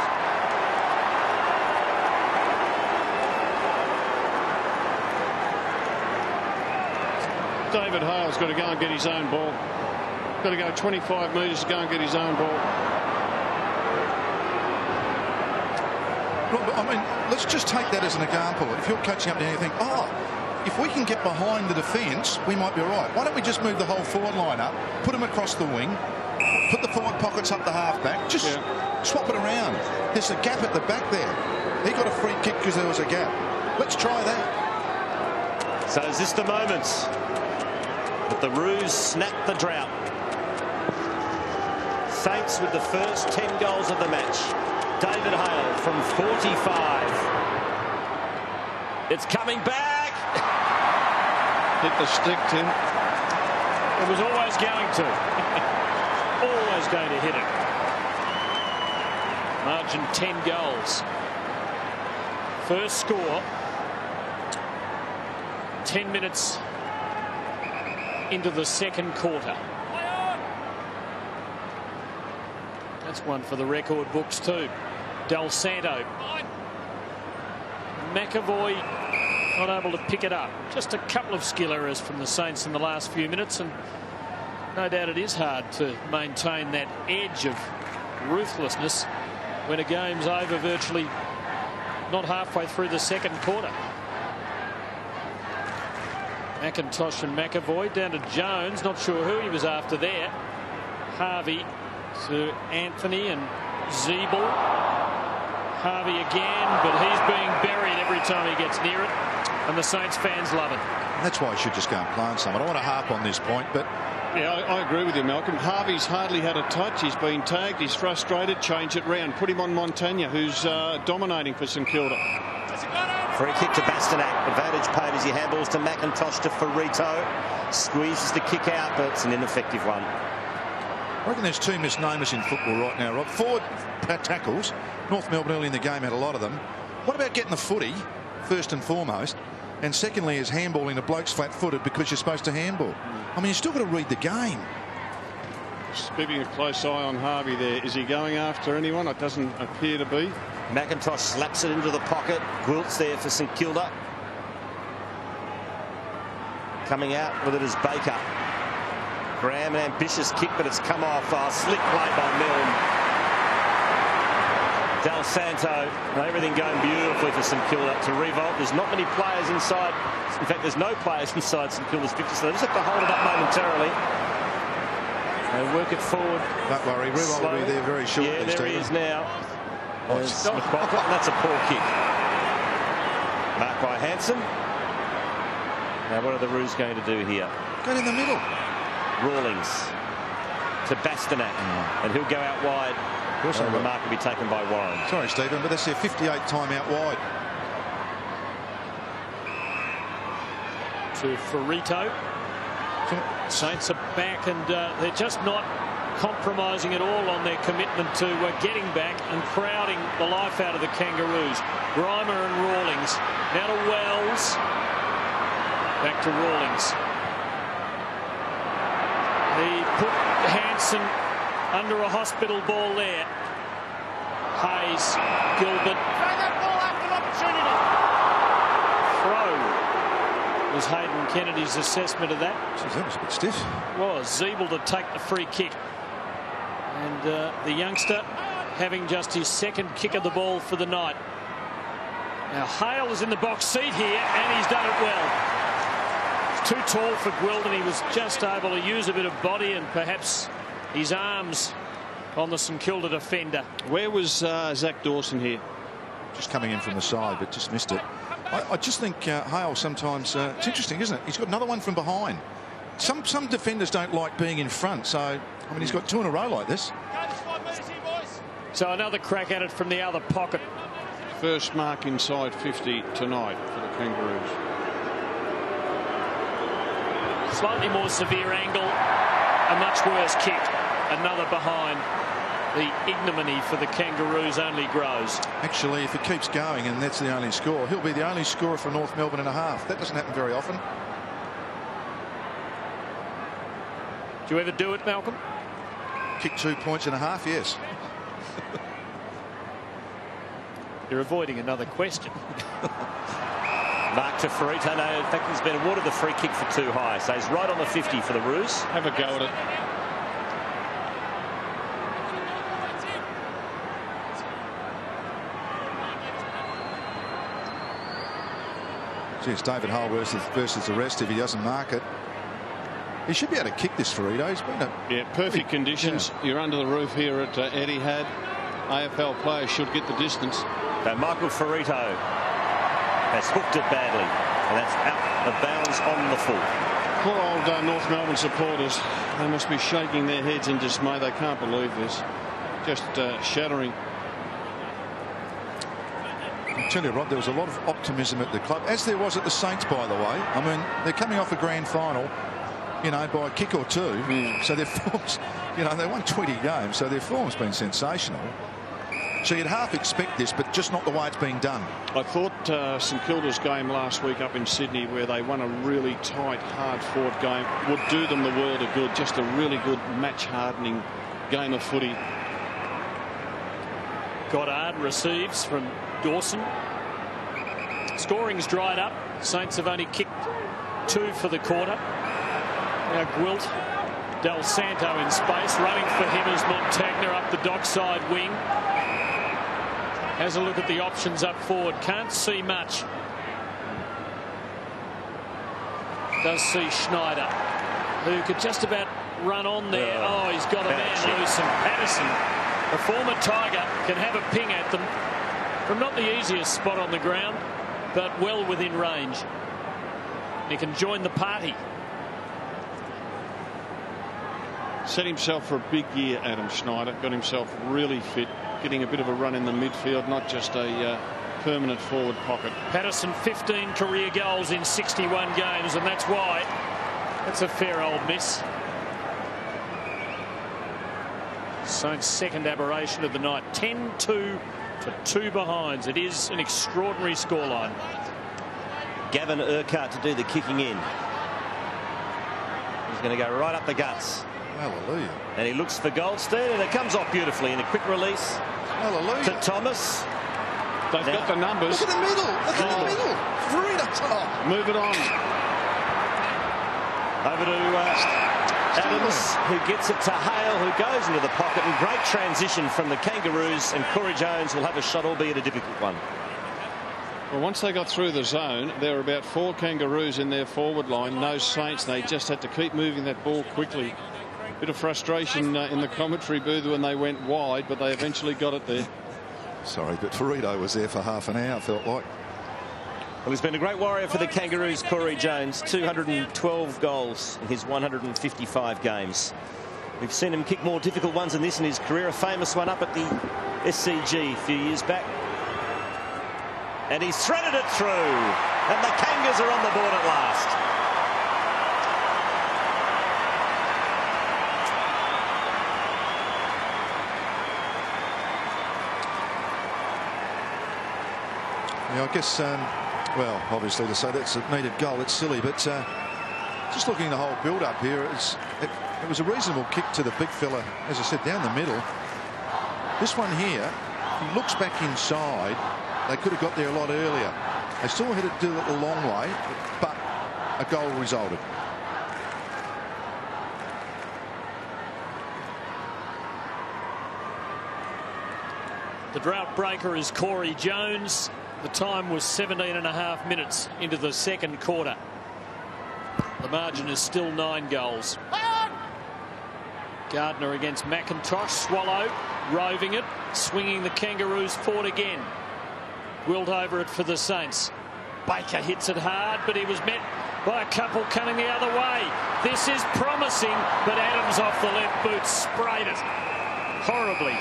David Hale's got to go and get his own ball. Got to go 25 metres to go and get his own ball. Rob, I mean, let's just take that as an example. If you're catching up now, you think, oh, if we can get behind the defence, we might be all right. Why don't we just move the whole forward line up, put them across the wing, put the forward pockets up the half-back, just swap it around. There's a gap at the back there. He got a free kick because there was a gap. Let's try that. So is this the moment that the Roos snap the drought? Saints with the first 10 goals of the match. David Hale from 45. It's coming back. Hit the stick, Tim. It was always going to. Always going to hit it. Margin 10 goals. First score. 10 minutes into the second quarter. That's one for the record books too. Del Santo. McAvoy not able to pick it up. Just a couple of skill errors from the Saints in the last few minutes, and no doubt it is hard to maintain that edge of ruthlessness when a game's over virtually not halfway through the second quarter. McIntosh and McAvoy down to Jones. Not sure who he was after there. Harvey to Anthony and Zeeble. Harvey again, but he's being buried every time he gets near it, and the Saints fans love it. That's why he should just go and play on someone. I want to harp on this point, but yeah, I agree with you, Malcolm. Harvey's hardly had a touch. He's been tagged. He's frustrated. Change it round. Put him on Montagna, who's dominating for St Kilda. Free kick to Bastanak. Advantage paid as he handballs to McIntosh to Ferrito. Squeezes the kick out, but it's an ineffective one. I reckon there's 2 misnomers in football right now, Rob. Forward tackles. North Melbourne early in the game had a lot of them. What about getting the footy, first and foremost? And secondly is handballing the blokes flat-footed because you're supposed to handball. I mean, you've still got to read the game. Just keeping a close eye on Harvey there. Is he going after anyone? It doesn't appear to be. McIntosh slaps it into the pocket. Gwilt's there for St Kilda. Coming out with it is Baker. Graham, an ambitious kick, but it's come off. Slick play by Milne. Del Santo, everything going beautifully for St Kilda. To Riewoldt, there's not many players inside. In fact, there's no players inside St Kilda's 50, so they just have to hold it up momentarily. They work it forward. Don't worry, Riewoldt will be there very shortly. Yeah, there he is now. Oh, that's a poor kick. Marked by Hansen. Now, what are the Roos going to do here? Get in the middle. Rawlings to Bastanak, and he'll go out wide. And the mark will be taken by Warren. Sorry, Stephen, but that's their 58th time out wide. To Ferrito. Saints are back, and they're just not compromising at all on their commitment to getting back and crowding the life out of the Kangaroos. Grimer and Rawlings. Now to Wells. Back to Rawlings. He put Hansen under a hospital ball there. Hayes, Gilbert. Throw was Hayden Kennedy's assessment of that. Jeez, that was a bit stiff. Was Zeeble to take the free kick. And the youngster having just his second kick of the ball for the night. Now Hale is in the box seat here, and he's done it well. He's too tall for Gwilt, and he was just able to use a bit of body and perhaps his arms on the St Kilda defender. Where was Zach Dawson here? Just coming in from the side, but just missed it. I just think Hale sometimes, it's interesting, isn't it? He's got another one from behind. Some defenders don't like being in front, so, I mean, he's got two in a row like this. So another crack at it from the other pocket. First mark inside 50 tonight for the Kangaroos. Slightly more severe angle, a much worse kick. Another behind. The ignominy for the Kangaroos only grows. Actually, if it keeps going and that's the only score, he'll be the only scorer for North Melbourne in a half. That doesn't happen very often. Do you ever do it, Malcolm? Kick 2 points in a half, yes. You're avoiding another question. Mark to Ferrito. No, in fact, he's been awarded the free kick for too high, so he's right on the 50 for the Roos. Have a go at it. Geez, David Hull versus the rest if he doesn't mark it. He should be able to kick this, Ferrito. He's been perfect conditions. Yeah. You're under the roof here at Etihad. AFL players should get the distance. Now Michael Ferrito has hooked it badly, and that's out of bounds on the full. Poor old North Melbourne supporters. They must be shaking their heads in dismay. They can't believe this. Just shattering. I tell you, Rod, there was a lot of optimism at the club, as there was at the Saints, by the way. I mean, they're coming off a grand final, you know, by a kick or two. So their form's, you know, they won 20 games, so their form's been sensational. So you'd half expect this, but just not the way it's being done. I thought St Kilda's game last week up in Sydney, where they won a really tight, hard-fought game, would do them the world of good. Just a really good match-hardening game of footy. Goddard receives from Dawson. Scoring's dried up. Saints have only kicked 2 for the quarter. Now Gwilt, Del Santo in space, running for him as Montagna up the dockside wing. Has a look at the options up forward. Can't see much. Does see Schneider, who could just about run on there. Oh, he's got a man loose, and Patterson, a former Tiger, can have a ping at them from not the easiest spot on the ground, but well within range. He can join the party. Set himself for a big year, Adam Schneider. Got himself really fit, getting a bit of a run in the midfield, not just a permanent forward pocket. Patterson 15 career goals in 61 games, and that's why. That's a fair old miss. Saints' second aberration of the night. 10-2 to 2 behinds. It is an extraordinary scoreline. Gavin Urquhart to do the kicking in. He's going to go right up the guts. Hallelujah. And he looks for Goldstein, and it comes off beautifully in a quick release. Hallelujah. To Thomas. They've got the numbers. Look at the middle. Look at the middle. Frida top. Move it on. Over to Adams, who gets it to Hale, who goes into the pocket, and great transition from the Kangaroos, and Corey Jones will have a shot, albeit a difficult one. Well, once they got through the zone, there were about 4 Kangaroos in their forward line, no Saints. They just had to keep moving that ball quickly. Bit of frustration in the commentary booth when they went wide, but they eventually got it there. Sorry, but Ferrito was there for half an hour, felt like. Well, he's been a great warrior for the Kangaroos, Corey Jones. 212 goals in his 155 games. We've seen him kick more difficult ones than this in his career. A famous one up at the SCG a few years back. And he's threaded it through. And the Kangas are on the board at last. Yeah, I guess, well, obviously to say that's a needed goal, it's silly, but just looking at the whole build-up here, it was a reasonable kick to the big fella, as I said, down the middle. This one here, if he looks back inside, they could have got there a lot earlier. They still had to do it a long way, but a goal resulted. The drought breaker is Corey Jones. The time was 17.5 minutes into the second quarter. The margin is still 9 goals. Gardner against McIntosh. Swallow roving it, swinging the Kangaroos forward again. Wilt over it for the Saints. Baker hits it hard, but he was met by a couple coming the other way. This is promising, but Adams off the left boot sprayed it horribly.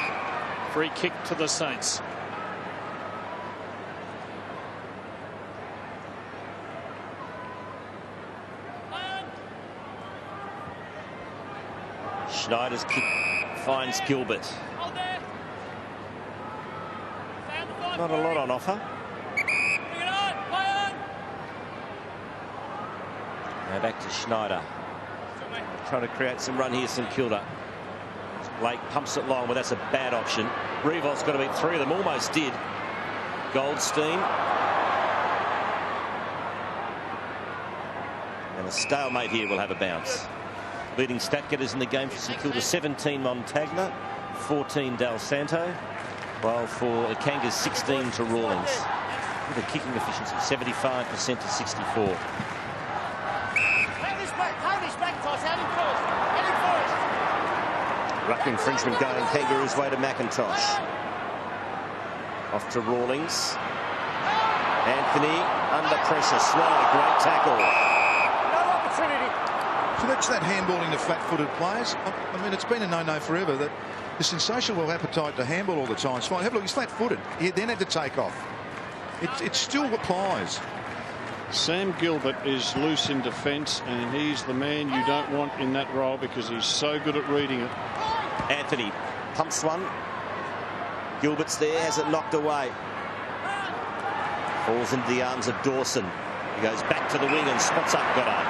Free kick to the Saints. Schneider's kick finds Gilbert. Not a lot on offer. Now back to Schneider. Trying to create some run here, St Kilda. Blake pumps it long, but that's a bad option. Riewoldt's got to beat 3 of them, almost did. Goldstein. And a stalemate here will have a bounce. Leading stat getters in the game for St Kilda, 17 Montagna, 14 Dal Santo, while for the Kangas 16 to Rawlings. With a kicking efficiency 75% to 64. Ruck infringement going Kangaroos way to McIntosh. Off to Rawlings. Anthony under pressure. Swallow, great tackle. No opportunity. So that's that handballing to flat-footed players. I mean, it's been a no-no forever that this insatiable appetite to handball all the time. It's fine. Have a look, he's flat-footed. He then had to take off. It still applies. Sam Gilbert is loose in defence, and he's the man you don't want in that role because he's so good at reading it. Anthony pumps one. Gilbert's there, has it knocked away. Falls into the arms of Dawson. He goes back to the wing and spots up Goddard.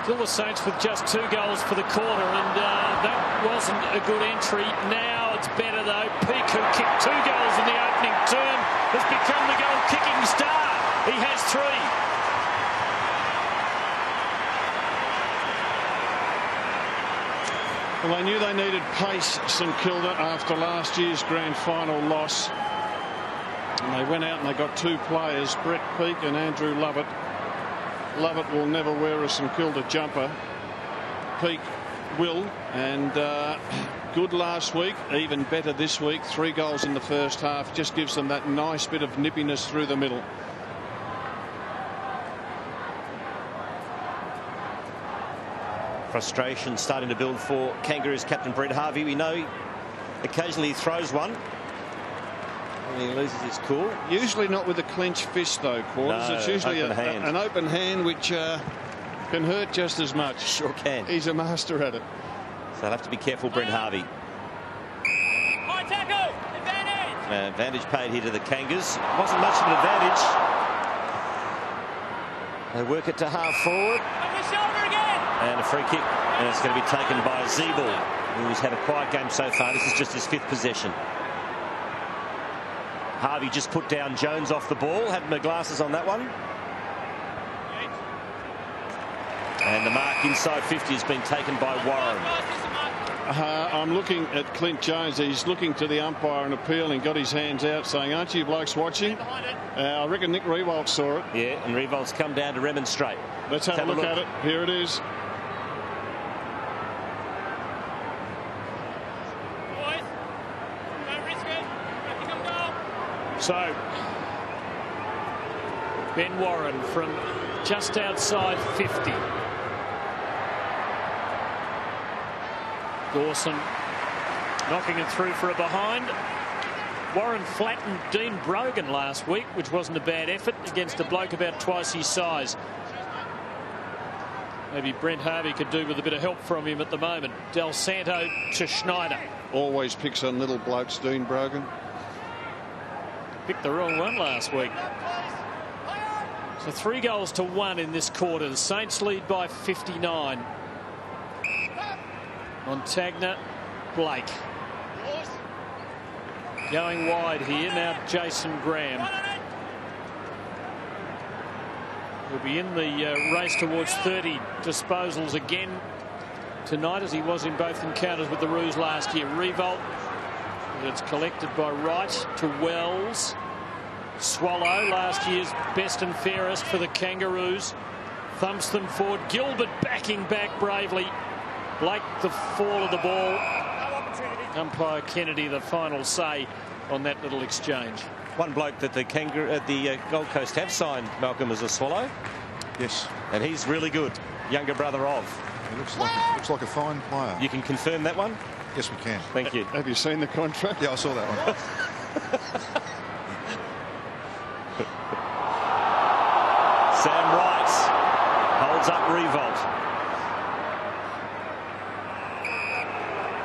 Still the Saints with just 2 goals for the quarter, and that wasn't a good entry. Now it's better though. Peake, who kicked 2 goals in the opening term, has become the goal-kicking star. He has 3. Well, they knew they needed pace, St Kilda, after last year's grand final loss. And they went out and they got 2 players, Brett Peake and Andrew Lovett. Lovett will never wear a St Kilda jumper. Peake will, and good last week, even better this week. 3 goals in the first half, just gives them that nice bit of nippiness through the middle. Frustration starting to build for Kangaroos captain Brett Harvey. We know occasionally he throws one and he loses his cool. Usually not with a clenched fist though, Quarters. No, it's usually an open hand which can hurt just as much. Sure can. He's a master at it. So they'll have to be careful, Brett Harvey. High tackle, advantage. Advantage paid here to the Kangas. Wasn't much of an advantage. They work it to half forward. And a free kick, and it's going to be taken by Zeeble, who's had a quiet game so far. This is just his 5th possession. Harvey just put down Jones off the ball. Had my glasses on that one. And And the mark inside 50 has been taken by Warren. I'm looking at Clint Jones. He's looking to the umpire and appealing, got his hands out saying, aren't you blokes watching? I reckon Nick Riewoldt saw it. Yeah, and Riewoldt's come down to remonstrate. Let's have a look at it. Here it is. So, Ben Warren from just outside 50. Dawson knocking it through for a behind. Warren flattened Dean Brogan last week, which wasn't a bad effort against a bloke about twice his size. Maybe Brent Harvey could do with a bit of help from him at the moment. Del Santo to Schneider. Always picks on little blokes, Dean Brogan. Picked the wrong one last week. So 3 goals to 1 in this quarter. The Saints lead by 59. Montagna, Blake. Going wide here now, Jason Graham. He'll be in the race towards 30 disposals again tonight, as he was in both encounters with the Roos last year. Riewoldt. It's collected by Wright to Wells. Swallow, last year's best and fairest for the Kangaroos, thumps them forward. Gilbert backing back bravely. Blake, the fall of the ball. Umpire Kennedy, the final say on that little exchange. One bloke that the Gold Coast have signed, Malcolm, as a Swallow. Yes. And he's really good. Younger brother of. He looks like a fine player. You can confirm that one? Yes, we can. Thank you. Have you seen the contract? Yeah, I saw that one. Sam Wright holds up Riewoldt.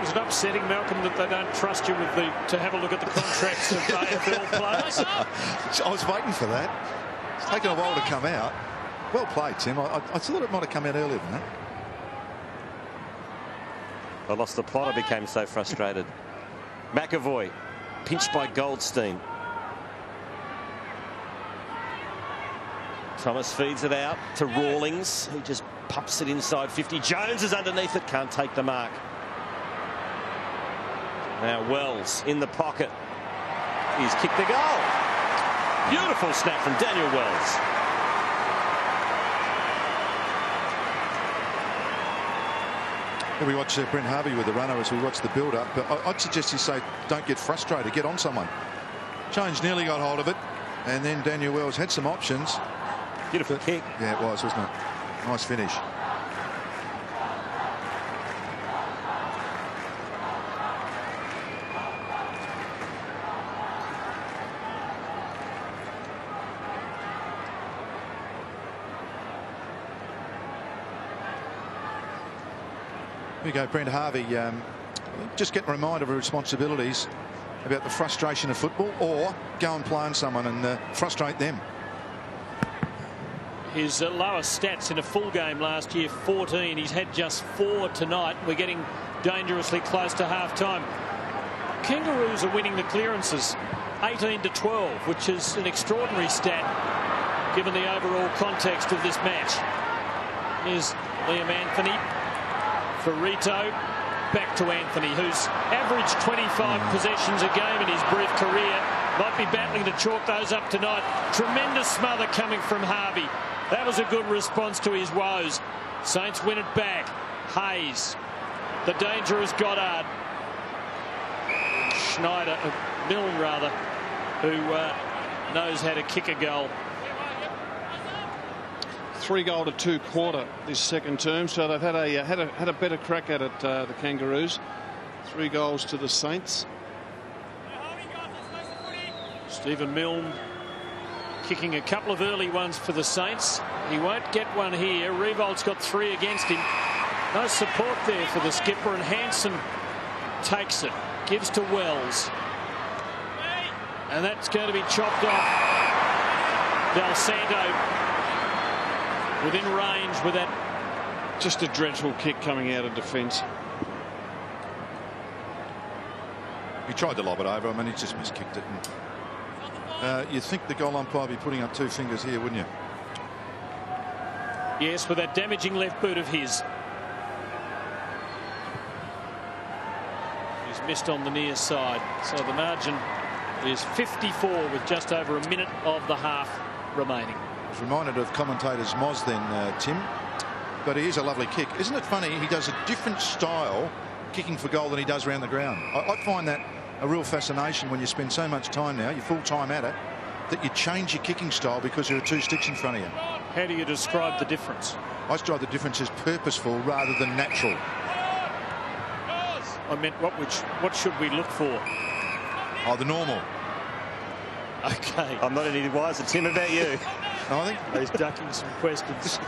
Is it upsetting, Malcolm, that they don't trust you with to have a look at the contracts of AFL players? I was waiting for that. It's taken a while to come out. Well played, Tim. I thought it might have come out earlier than that. I lost the plot. I became so frustrated. McAvoy pinched by Goldstein. Thomas feeds it out to Rawlings, who just pumps it inside 50. Jones is underneath it, can't take the mark. Now Wells in the pocket. He's kicked the goal. Beautiful snap from Daniel Wells. We watch Brent Harvey with the runner as we watch the build-up, but I'd suggest you say don't get frustrated, get on someone. Jones nearly got hold of it, and then Daniel Wells had some options. Beautiful kick. Yeah, it was, wasn't it? Nice finish. Here we go, Brent Harvey. Just get a reminder of responsibilities about the frustration of football, or go and play on someone and frustrate them. His lowest stats in a full game last year, 14. He's had just 4 tonight. We're getting dangerously close to half-time. Kangaroos are winning the clearances 18-12, which is an extraordinary stat given the overall context of this match. Here's Liam Anthony for Rito. Back to Anthony, who's averaged 25 possessions a game in his brief career. Might be battling to chalk those up tonight. Tremendous smother coming from Harvey. That was a good response to his woes. Saints win it back. Hayes. The dangerous Goddard. Schneider, Milne rather, who knows how to kick a goal. 3-2 quarter this second term, so they've had a better crack at it, the Kangaroos. 3 goals to the Saints. Stephen Milne kicking a couple of early ones for the Saints. He won't get one here. Riewoldt's got 3 against him. No support there for the skipper, and Hansen takes it, gives to Wells, and that's going to be chopped off. Del Santo within range with that. Just a dreadful kick coming out of defence. He tried to lob it over. I mean, he just miskicked it. And, you'd think the goal umpire would be putting up 2 fingers here, wouldn't you? Yes, with that damaging left boot of his. He's missed on the near side. So the margin is 54 with just over a minute of the half remaining. I was reminded of commentators Moz then, Tim. But he is a lovely kick. Isn't it funny? He does a different style kicking for goal than he does around the ground. I find that a real fascination when you spend so much time now, you're full time at it, that you change your kicking style because there are two sticks in front of you. How do you describe the difference? I describe the difference as purposeful rather than natural. I meant what should we look for? Oh, the normal. Okay. I'm not any wiser, Tim, about you. No, I think he's ducking some questions.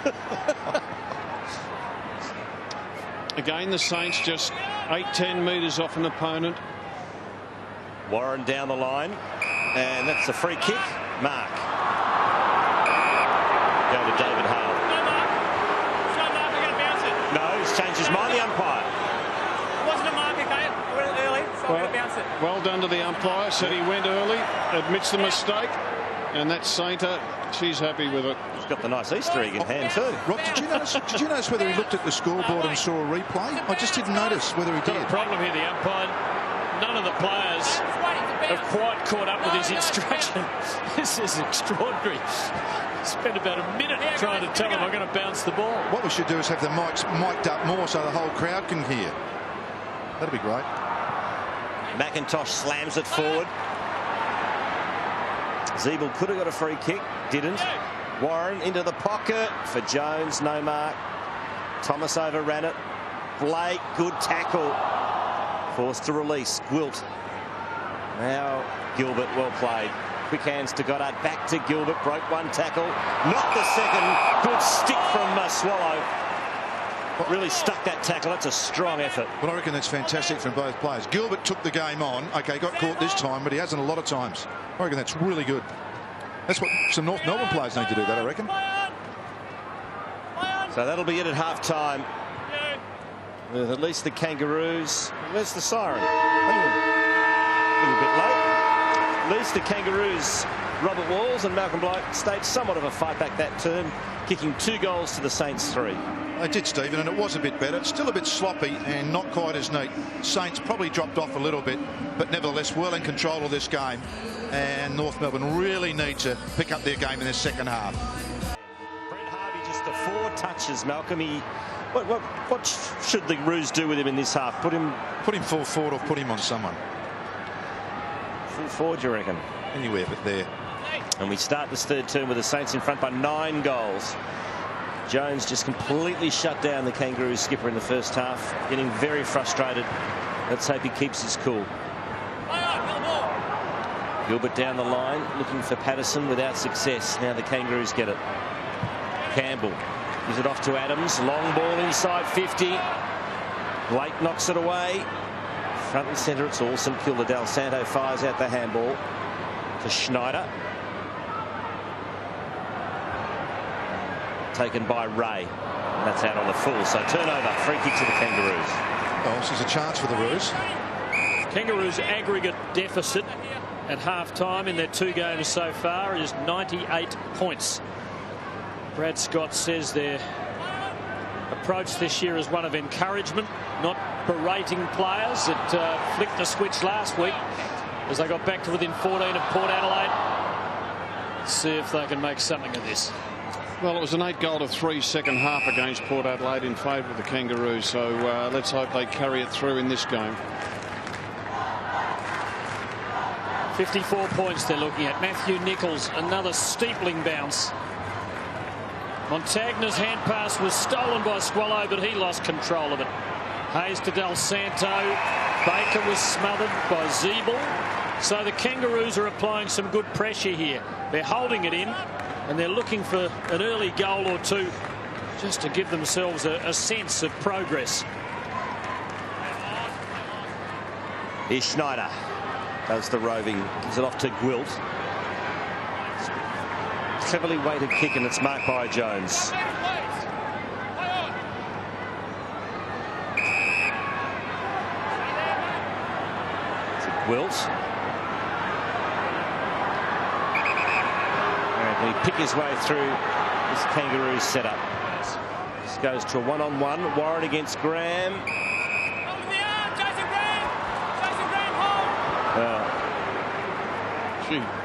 Again, the Saints just 8-10 metres off an opponent. Warren down the line, and that's a free kick. Mark. Go to David Hale. No, Mark. It's not Mark. We're going to bounce it. No, he's changed his mind, the umpire. It wasn't a mark, okay? We're early, so we're going to bounce it. Well done to the umpire. Said he went early, admits the mistake, and that's Sainter. She's happy with it. He's got the nice Easter egg in hand too. Rob, did you notice whether he looked at the scoreboard and saw a replay? I just didn't notice whether he did. Got a problem here, the umpire. None of the players have quite caught up with his instruction. This is extraordinary. Spent about a minute trying to tell him I'm going to bounce the ball. What we should do is have the mics mic'd up more so the whole crowd can hear. That'd be great. McIntosh slams it forward. Zeeble could have got a free kick, didn't. Warren into the pocket for Jones, no mark. Thomas overran it. Blake, good tackle. Forced to release. Gwilt. Now Gilbert, well played. Quick hands to Goddard. Back to Gilbert. Broke one tackle. Not the second. Good stick from Swallow. Really stuck that tackle. That's a strong effort. But I reckon that's fantastic from both players. Gilbert took the game on. OK, got caught this time, but he hasn't a lot of times. I reckon that's really good. That's what some North Melbourne players need to do, that I reckon. So that'll be it at half-time. With at least the Kangaroos. Where's the siren? A little bit late. At least the Kangaroos, Robert Walls and Malcolm Blight, stayed somewhat of a fight back that term, kicking 2 goals to the Saints 3. They did, Stephen, and it was a bit better. It's still a bit sloppy and not quite as neat. Saints probably dropped off a little bit, but nevertheless well in control of this game. And North Melbourne really need to pick up their game in the second half. Brett Harvey just the 4 touches, Malcolm. What should the Roos do with him in this half? Put him full forward or put him on someone? Full forward, you reckon? Anywhere but there. And we start this third term with the Saints in front by 9 goals. Jones just completely shut down the Kangaroos skipper in the first half, getting very frustrated. Let's hope he keeps his cool. Gilbert down the line, looking for Patterson without success. Now the Kangaroos get it. Campbell gives it off to Adams. Long ball inside 50. Blake knocks it away. Front and centre, it's all St Kilda. Del Santo fires out the handball to Schneider. Taken by Ray. And that's out on the full. So turnover, free kick to the Kangaroos. Oh, this is a chance for the Roos. Kangaroos' aggregate deficit at half-time in their 2 games so far is 98 points. Brad Scott says their approach this year is one of encouragement, not berating players. It flicked the switch last week as they got back to within 14 of Port Adelaide. Let's see if they can make something of this. Well, it was an 8-3 second half against Port Adelaide in favour of the Kangaroos, so let's hope they carry it through in this game. 54 points they're looking at. Matthew Nichols, another steepling bounce. Montagna's hand pass was stolen by Swallow, but he lost control of it. Hayes to Del Santo. Baker was smothered by Zeeble. So the Kangaroos are applying some good pressure here. They're holding it in, and they're looking for an early goal or 2 just to give themselves a sense of progress. Here's Schneider. Does the roving. Gives it off to Gwilt. Cleverly weighted kick, and it's marked by Jones. To Gwilt. And he pick his way through this Kangaroos setup. goes to a one-on-one. Warren against Graham.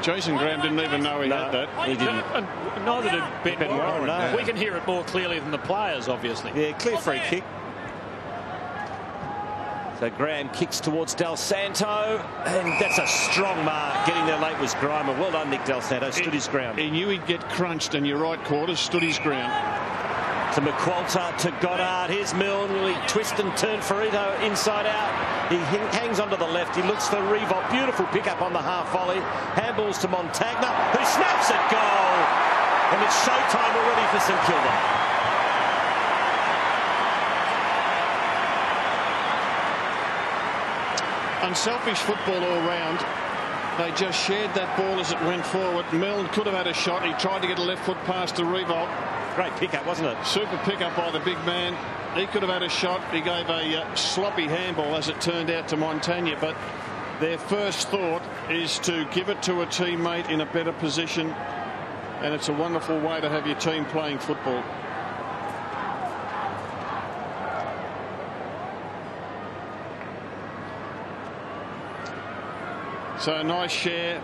Jason Graham didn't even know he had that. He didn't. And neither did Ben Warren. No. We can hear it more clearly than the players, obviously. Yeah, clear free kick. So Graham kicks towards Del Santo, and that's a strong mark. Getting there late was Grimer. Well done, Nick Del Santo. Stood his ground. He knew he'd get crunched, and your right quarters stood his ground. To McQualter, to Goddard. Here's Milne. Really twist and turn Ferrito inside out. He hangs onto the left. He looks for Riewoldt. Beautiful pick-up on the half volley. Handballs to Montagna, who snaps it goal. And it's showtime already for St Kilda. Unselfish football all round. They just shared that ball as it went forward. Milne could have had a shot. He tried to get a left foot pass to Riewoldt. Great pick-up, wasn't it? Super pick-up by the big man. He could have had a shot. He gave a sloppy handball, as it turned out, to Montagna. But their first thought is to give it to a teammate in a better position. And it's a wonderful way to have your team playing football. So nice share.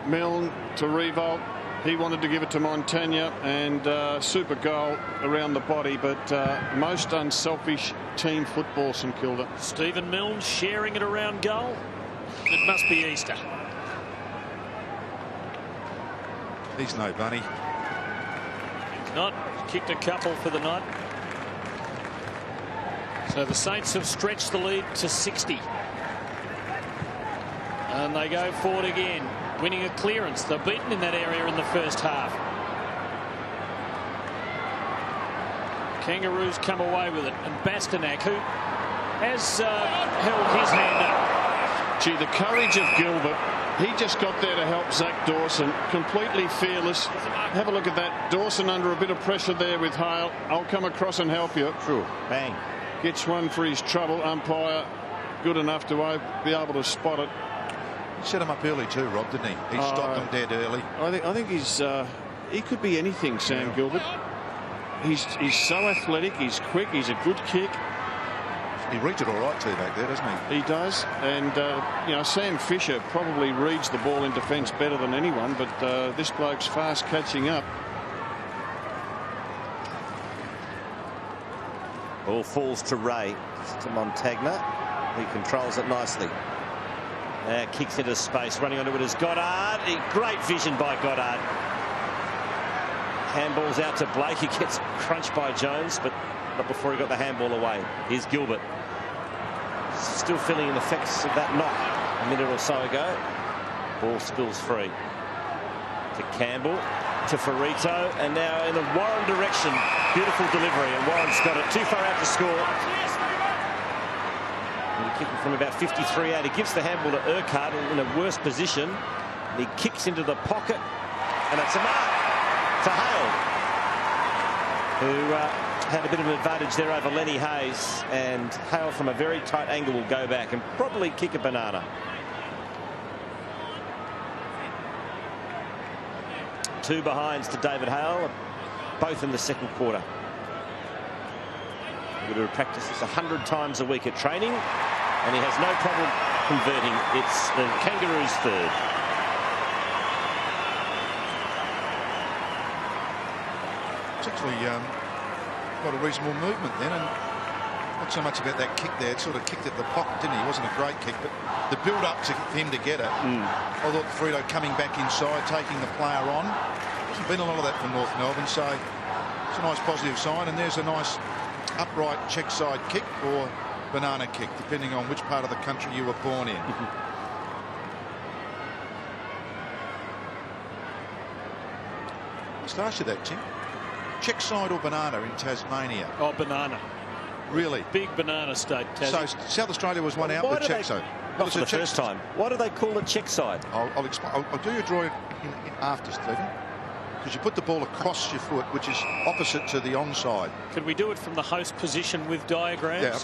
Milne to Riewoldt. He wanted to give it to Montagna, and super goal around the body, but most unselfish team football, St Kilda. Stephen Milne sharing it around goal. It must be Easter. He's no bunny. He's not. Kicked a couple for the night. So the Saints have stretched the lead to 60. And they go forward again, winning a clearance. They're beaten in that area in the first half. Kangaroos come away with it, and Bastanak, who has held his hand up. Gee, the courage of Gilbert. He just got there to help Zach Dawson, completely fearless. Have a look at that. Dawson under a bit of pressure there with Hale. I'll come across and help you. True. Bang. Gets one for his trouble. Umpire good enough to be able to spot it. He set him up early too, Rob, didn't he? He stopped him dead early. I think he's he could be anything, Sam Gilbert. He's so athletic. He's quick. He's a good kick. He reads it all right too back there, doesn't he? He does. And you know, Sam Fisher probably reads the ball in defence better than anyone, but this bloke's fast catching up. Ball falls to Ray. It's to Montagna. He controls it nicely. Kicks into space, running onto it is Goddard. Great vision by Goddard. Handballs out to Blake. He gets crunched by Jones, but not before he got the handball away. Here's Gilbert. Still feeling the effects of that knock a minute or so ago. Ball spills free. To Campbell, to Ferrito, and now in the Warren direction. Beautiful delivery, and Warren's got it too far out to score. Kicking from about 53 out. He gives the handball to Urquhart in a worse position. And he kicks into the pocket, and it's a mark to Hale, who had a bit of an advantage there over Lenny Hayes, and Hale from a very tight angle will go back and probably kick a banana. Two behinds to David Hale, both in the second quarter. We're going to practice this 100 times a week at training, and he has no problem converting. It's the Kangaroos' third. It's actually got a reasonable movement then, and not so much about that kick there. It sort of kicked at the pocket, didn't he? It wasn't a great kick, but the build-up to him to get it. I thought Ferrito coming back inside, taking the player on. Hasn't been a lot of that from North Melbourne, so it's a nice positive sign. And there's a nice upright check side kick or banana kick, depending on which part of the country you were born in. Let's ask you that, Tim. Check side or banana in Tasmania? Oh, banana. Really? Big banana state, Tassie. So South Australia was one out with check side. Not for the first time. Why do they call it check side? I'll explain. I'll do your drawing after, Stephen. Because you put the ball across your foot, which is opposite to the onside. Could we do it from the host position with diagrams? Yeah.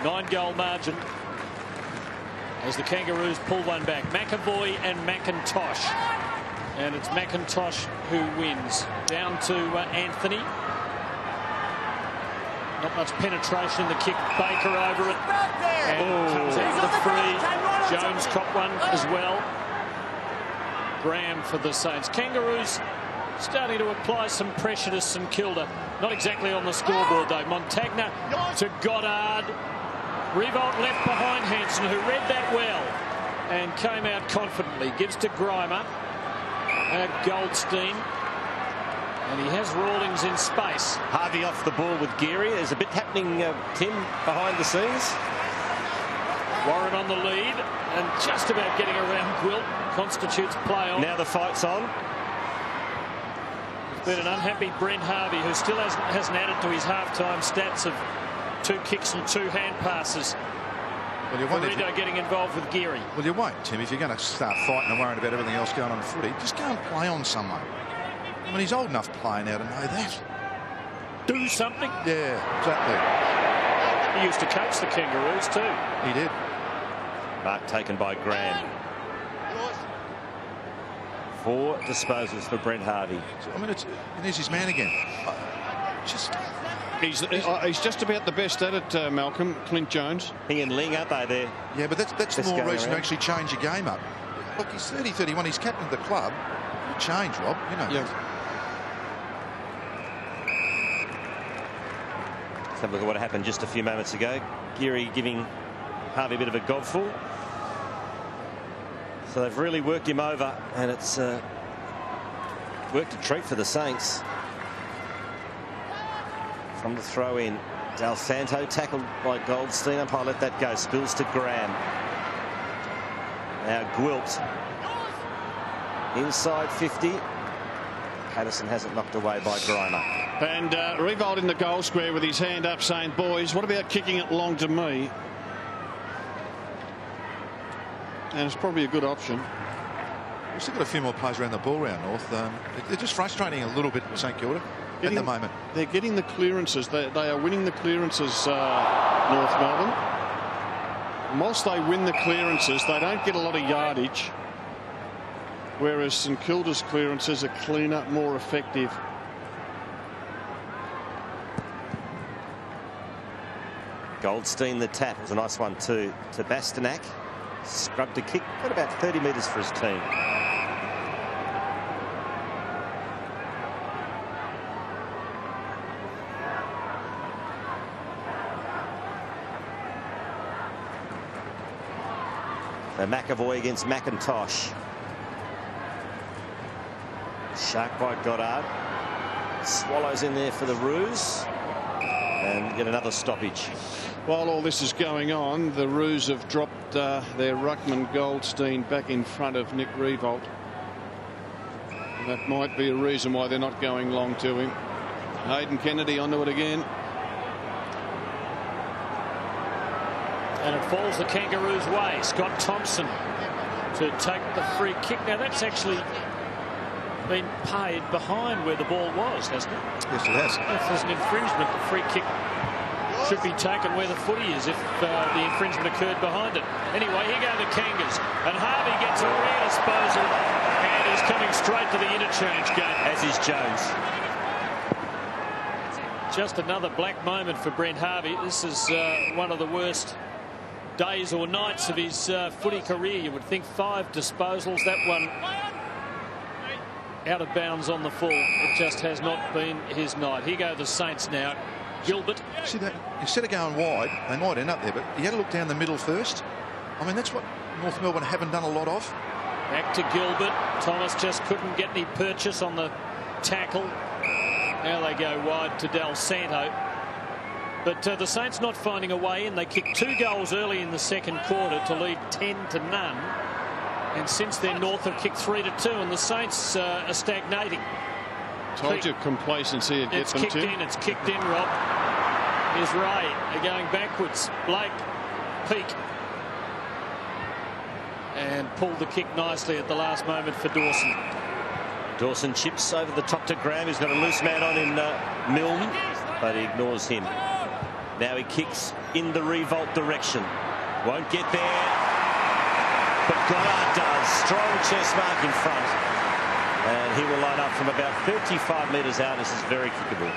9-goal margin as the Kangaroos pull one back. McAvoy and McIntosh. And it's McIntosh who wins. Down to Anthony. Not much penetration in the kick. Baker over it. And comes out with the free. Jones caught one as well. Graham for the Saints. Kangaroos starting to apply some pressure to St Kilda. Not exactly on the scoreboard though. Montagna to Goddard. Riewoldt left behind Hansen, who read that well and came out confidently. Gives to Grimer. Goldstein. And he has Rawlings in space. Harvey off the ball with Geary. There's a bit happening, Tim, behind the scenes. Warren on the lead and just about getting around Gwilt. Constitutes play on. Now the fight's on. It's been an unhappy Brent Harvey, who still hasn't added to his half-time stats of 2 kicks and 2 hand passes. Well, you won't getting involved with Geary. Well, you won't, Tim. If you're going to start fighting and worrying about everything else going on footy, just go and play on someone. I mean, he's old enough playing now to know that. Do something. Yeah, exactly. He used to coach the Kangaroos too. He did. Mark taken by Graham. 4 disposals for Brent Harvey. I mean, he's his man again. He's just about the best at it, Malcolm. Clint Jones. He and Ling, aren't they there? Yeah, but that's the more reason to actually change your game up. Look, he's 30, 31. He's captain of the club. You change, Rob. You know. Yeah. Let's have a look at what happened just a few moments ago. Geary giving Harvey a bit of a gobful. So they've really worked him over, and it's worked a treat for the Saints. From the throw in, Del Santo tackled by Goldstein. Umpire let that go. Spills to Graham. Now Gwilt. Inside 50. Patterson has it knocked away by Grimer. And Riewoldt in the goal square with his hand up saying, boys, what about kicking it long to me? And it's probably a good option. We've still got a few more players around the ball round North. They're just frustrating a little bit with St Kilda at the moment. They're getting the clearances. They are winning the clearances, North Melbourne. And whilst they win the clearances, they don't get a lot of yardage. Whereas St Kilda's clearances are cleaner, more effective. Goldstein the tap. It was a nice one too to Bastanak. Scrubbed a kick. Got about 30 metres for his team. So McAvoy against McIntosh. Shark by Goddard. Swallows in there for the Roos. And get another stoppage. While all this is going on, the Roos have dropped their ruckman Goldstein back in front of Nick Riewoldt. That might be a reason why they're not going long to him. Hayden Kennedy onto it again. And it falls the Kangaroos' way. Scott Thompson to take the free kick. Now that's actually been paid behind where the ball was, hasn't it? Yes, it has. If there's an infringement, the free kick should be taken where the footy is if the infringement occurred behind it. Anyway, here go the Kangas. And Harvey gets a rear disposal and is coming straight to the interchange gate. As is Jones. Just another black moment for Brent Harvey. This is one of the worst days or nights of his footy career. You would think 5 disposals. That one out of bounds on the full. It just has not been his night. Here go the Saints now. Gilbert. See that? Instead of going wide, they might end up there, but you had to look down the middle first. I mean, that's what North Melbourne haven't done a lot of. Back to Gilbert. Thomas just couldn't get any purchase on the tackle. Now they go wide to Del Santo. But the Saints not finding a way in. They kicked 2 goals early in the second quarter to lead 10-0. And since then, North have kicked 3-2, and the Saints are stagnating. Told you complacency would get them to. It's kicked in, Rob. Here's Ray. They're going backwards. Blake. Peak. And pulled the kick nicely at the last moment for Dawson. Dawson chips over the top to Graham. He's got a loose man on in Milne, but he ignores him. Now he kicks in the Riewoldt direction. Won't get there. But Goddard does. Strong chest mark in front. And he will line up from about 35 metres out. This is very kickable.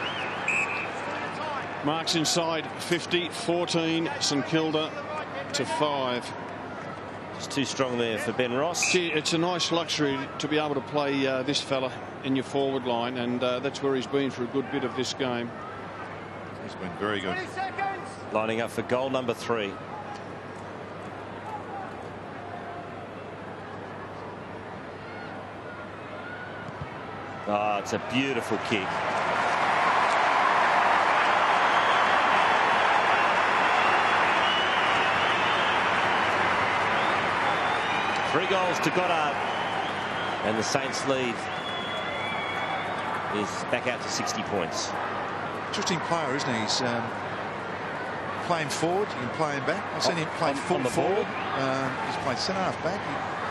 Marks inside 50, 14, St Kilda to 5. It's too strong there for Ben Ross. Gee, it's a nice luxury to be able to play this fella in your forward line, and that's where he's been for a good bit of this game. He's been very good. Lining up for goal number 3. Oh, it's a beautiful kick. Three goals to Goddard, and the Saints lead is back out to 60 points. Interesting player, isn't he? He's playing forward. You can play him back. I've seen him play full forward. He's played centre half back.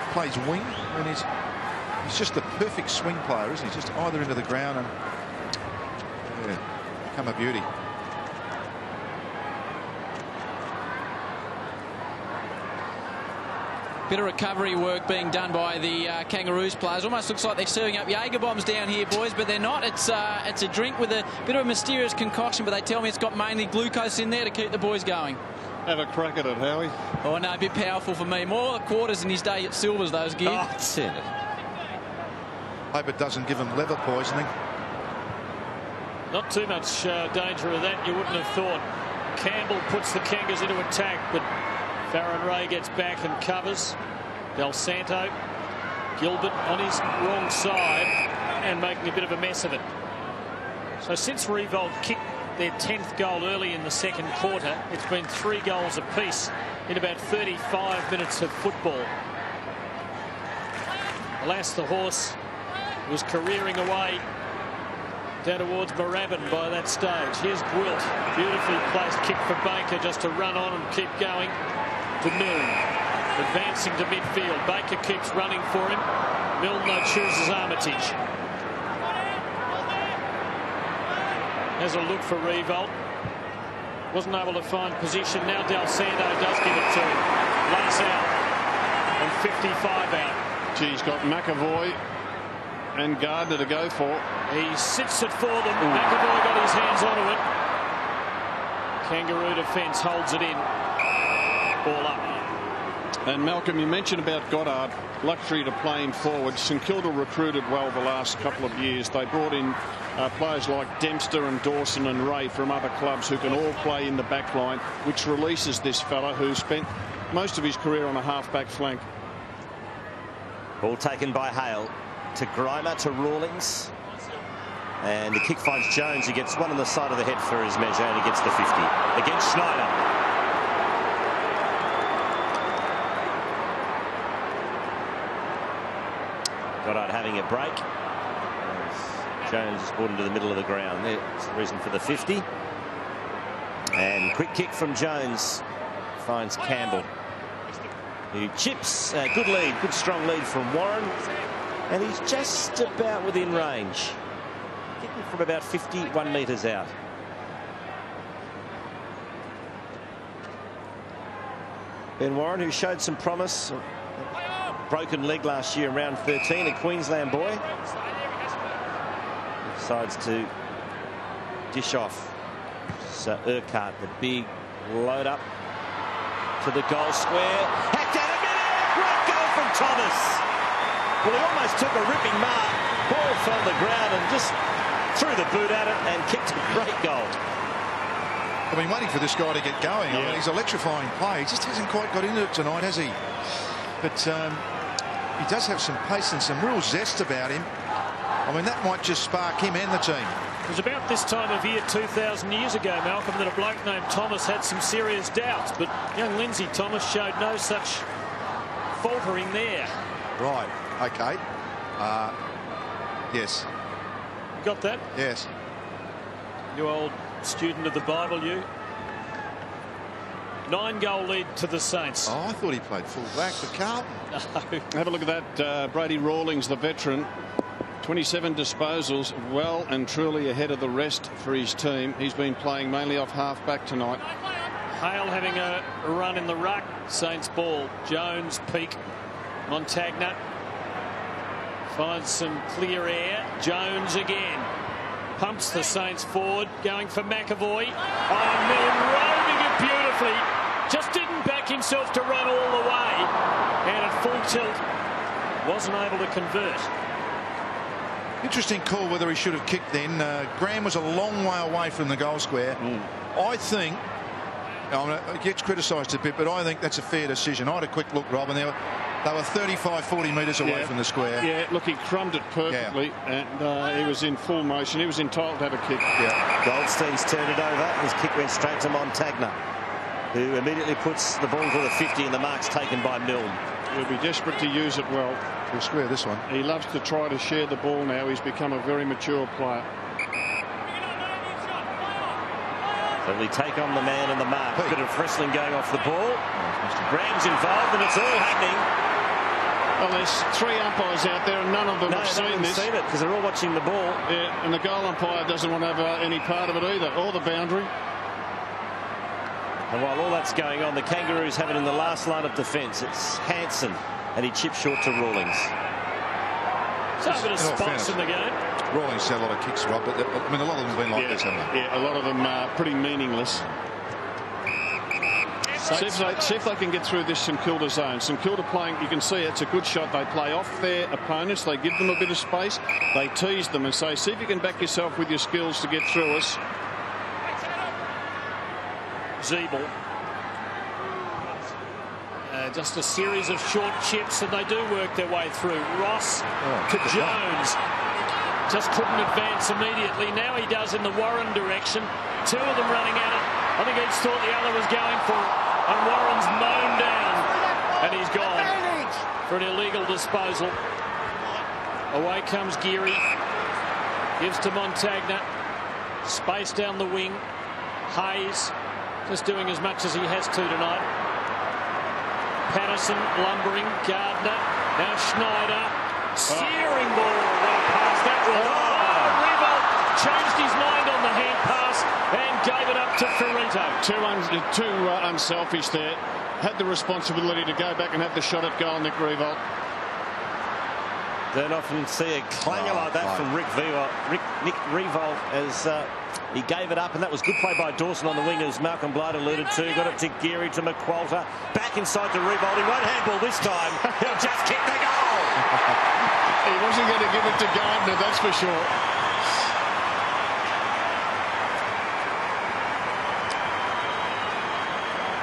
He plays wing, and he's just the perfect swing player, isn't he? Just either into the ground and become a beauty. Bit of recovery work being done by the Kangaroos players. Almost looks like they're serving up Jaeger bombs down here, boys, but they're not. It's a drink with a bit of a mysterious concoction, but they tell me it's got mainly glucose in there to keep the boys going. Have a crack at it, Howie. Oh, no, a bit powerful for me. More quarters in his day at Silvers, those gears. Oh, that's it. Hope it doesn't give him liver poisoning. Not too much danger of that, you wouldn't have thought. Campbell puts the Kangas into attack, but Farron Ray gets back and covers. Del Santo, Gilbert on his wrong side and making a bit of a mess of it. So since Riewoldt kicked their 10th goal early in the second quarter, it's been 3 goals apiece in about 35 minutes of football. Alas, the horse was careering away down towards Moorabbin by that stage. Here's Gwilt, beautifully placed kick for Baker just to run on and keep going. To Milne, advancing to midfield. Baker keeps running for him. Milne though chooses Armitage. Has a look for Riewoldt. Wasn't able to find position. Now Del Santo does give it to him. Lays out and 55 out. Gee, he's got McAvoy and Gardner to go for. He sits it for them. McAvoy got his hands onto it. Kangaroo defence holds it in. Ball up. And Malcolm, you mentioned about Goddard, luxury to play him forward. St Kilda recruited well the last couple of years. They brought in players like Dempster and Dawson and Ray from other clubs who can all play in the back line, which releases this fella who spent most of his career on a half-back flank. Ball taken by Hale to Grimer to Rawlings. And the kick finds Jones, who gets one on the side of the head for his measure, and he gets the 50 against Schneider. Goddard having a break. Jones is brought into the middle of the ground. That's the reason for the 50. And quick kick from Jones finds Campbell, who chips. Good lead, good strong lead from Warren. And he's just about within range. Kicking from about 51 metres out. Ben Warren, who showed some promise. Broken leg last year in round 13, a Queensland boy. Decides to dish off. So Urquhart, the big load up to the goal square. Hacked out a minute. Great goal from Thomas. Well, he almost took a ripping mark. Ball fell on the ground and just threw the boot at it and kicked a great goal. I've been waiting for this guy to get going. Yeah. I mean, he's electrifying play. He just hasn't quite got into it tonight, has he? But he does have some pace and some real zest about him. I mean, that might just spark him and the team. It was about this time of year 2,000 years ago, Malcolm, that a bloke named Thomas had some serious doubts, but young Lindsay Thomas showed no such faltering there. Right, okay. Yes. You got that? Yes. You old student of the Bible, you. 9-goal lead to the Saints. Oh, I thought he played full back for Carlton. No. Have a look at that. Brady Rawlings, the veteran. 27 disposals, well and truly ahead of the rest for his team. He's been playing mainly off half-back tonight. Hale having a run in the ruck. Saints ball. Jones, Peake, Montagna. Finds some clear air. Jones again. Pumps the Saints forward. Going for McAvoy. Oh, Milne roving it beautifully. Just didn't back himself to run all the way. And at full tilt, wasn't able to convert. Interesting call whether he should have kicked then. Graham was a long way away from the goal square. I think, it gets criticised a bit, but I think that's a fair decision. I had a quick look, Rob, and they were 35, 40 metres away from the square. Yeah, look, he crumbed it perfectly, and he was in full motion. He was entitled to have a kick. Yeah. Goldstein's turned it over. His kick went straight to Montagna, who immediately puts the ball to the 50, and the mark's taken by Milne. He'll be desperate to use it well. He'll square this one. He loves to try to share the ball now. He's become a very mature player. So we take on the man and the mark. A bit of wrestling going off the ball. Graham's involved, and it's all happening. Well, there's 3 umpires out there, and none of them have seen this. Seen it because they're all watching the ball. Yeah, and the goal umpire doesn't want to have any part of it either, or the boundary. And while all that's going on, the Kangaroos have it in the last line of defence. It's Hansen, and he chips short to Rawlings. So a bit of spots in the game. Rawlings had a lot of kicks, Rob, but I mean, a lot of them have been like this, haven't they? Yeah, a lot of them are pretty meaningless. See if they can get through this St Kilda zone. St Kilda playing, you can see it's a good shot. They play off their opponents. They give them a bit of space. They tease them and say, see if you can back yourself with your skills to get through us. Zeeble. Just a series of short chips, and they do work their way through. Ross to Jones. Just couldn't advance immediately. Now he does in the Warren direction. 2 of them running at it. I think each thought the other was going for it. And Warren's mown down. And he's gone for an illegal disposal. Away comes Geary. Gives to Montagna. Space down the wing. Hayes just doing as much as he has to tonight. Patterson lumbering. Gardner. Now Schneider. Searing ball. What a pass that was. Riewoldt changed his mind on the hand pass and gave it up to Ferrito. Too unselfish there. Had the responsibility to go back and have the shot at goal, Nick Riewoldt. Don't often see a clanger like that from Nick Riewoldt as he gave it up, and that was good play by Dawson on the wing, as Malcolm Blight alluded to. Got it to Geary, to McQualter. Back inside to Riewoldt. He won't handball this time. He'll just kick the goal. He wasn't going to give it to Gardner, that's for sure.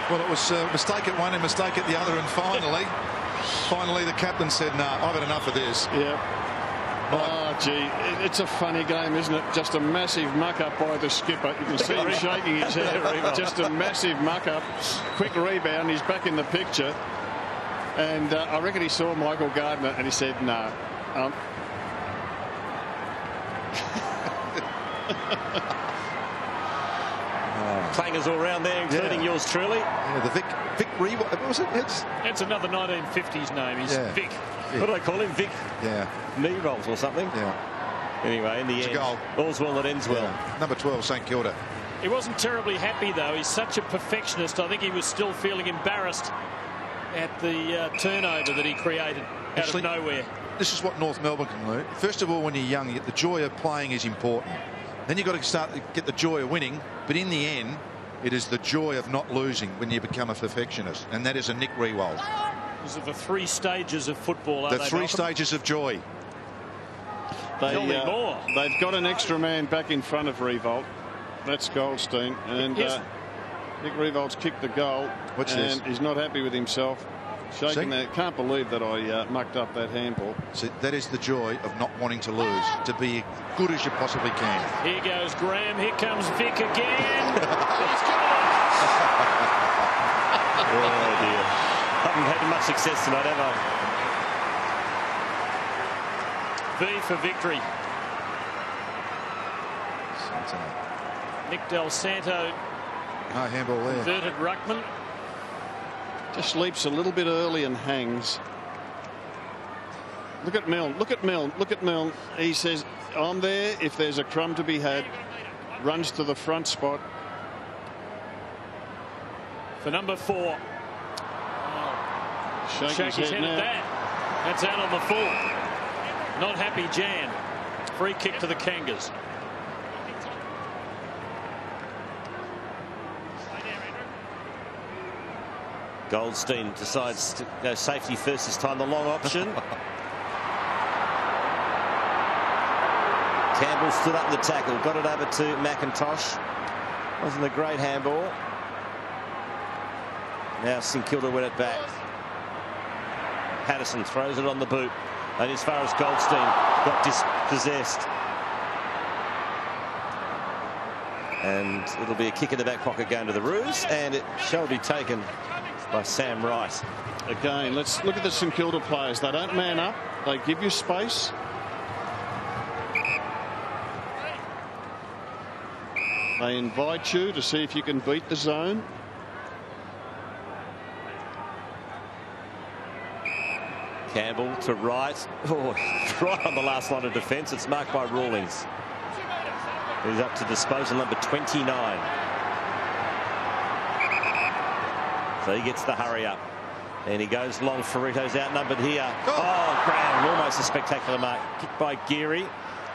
Well, it was a mistake at one and mistake at the other, and finally the captain said, no, I've had enough of this. Yeah. Oh, gee, it's a funny game, isn't it? Just a massive muck-up by the skipper. You can see him shaking his head. Just a massive muck-up. Quick rebound. He's back in the picture. And I reckon he saw Michael Gardner and he said, no. Clangers all round there, including yours truly. Yeah, the Vic Riewoldt. What was it? It's another 1950s name. He's Vic. What do they call him? Vic? Yeah. Riewoldt or something? Yeah. Anyway, in the end, goal. All's well that ends well. Number 12, St Kilda. He wasn't terribly happy, though. He's such a perfectionist. I think he was still feeling embarrassed at the turnover that he created out of nowhere. This is what North Melbourne can learn. First of all, when you're young, the joy of playing is important. Then you've got to start to get the joy of winning. But in the end, it is the joy of not losing when you become a perfectionist. And that is a Nick Riewoldt. These are the 3 stages of football, are the they, 3 Malcolm? stages of joy. They've got an extra man back in front of Riewoldt. That's Goldstein. And Nick Riewoldt's kicked the goal. And he's not happy with himself. Shaking that. Can't believe that I mucked up that handball. So that is the joy of not wanting to lose, to be as good as you possibly can. Here goes Graham. Here comes Vic again. He's gone. Oh dear. Haven't had much success tonight, have I? V for victory. Nick Del Santo. No handball there. Inverted ruckman. Just leaps a little bit early and hangs. Look at Milne. Look at Milne. Look at Milne. He says, I'm there if there's a crumb to be had. Runs to the front spot. For number 4. Shake his head at that. That's out on the full. Not happy Jan. Free kick to the Kangas. Goldstein decides to go safety first this time, the long option. Campbell stood up in the tackle, got it over to McIntosh. Wasn't a great handball. Now St Kilda win it back. Patterson throws it on the boot. And as far as Goldstein got dispossessed. And it'll be a kick in the back pocket going to the Roos, and it shall be taken by Sam Wright. Again, let's look at the St Kilda players. They don't man up. They give you space. They invite you to see if you can beat the zone. Campbell to Wright. Oh, right on the last line of defence. It's marked by Rawlings. He's up to disposal number 29. So he gets the hurry up. And he goes long. Ferrito's outnumbered here. Oh, Graham, almost a spectacular mark. Kicked by Geary.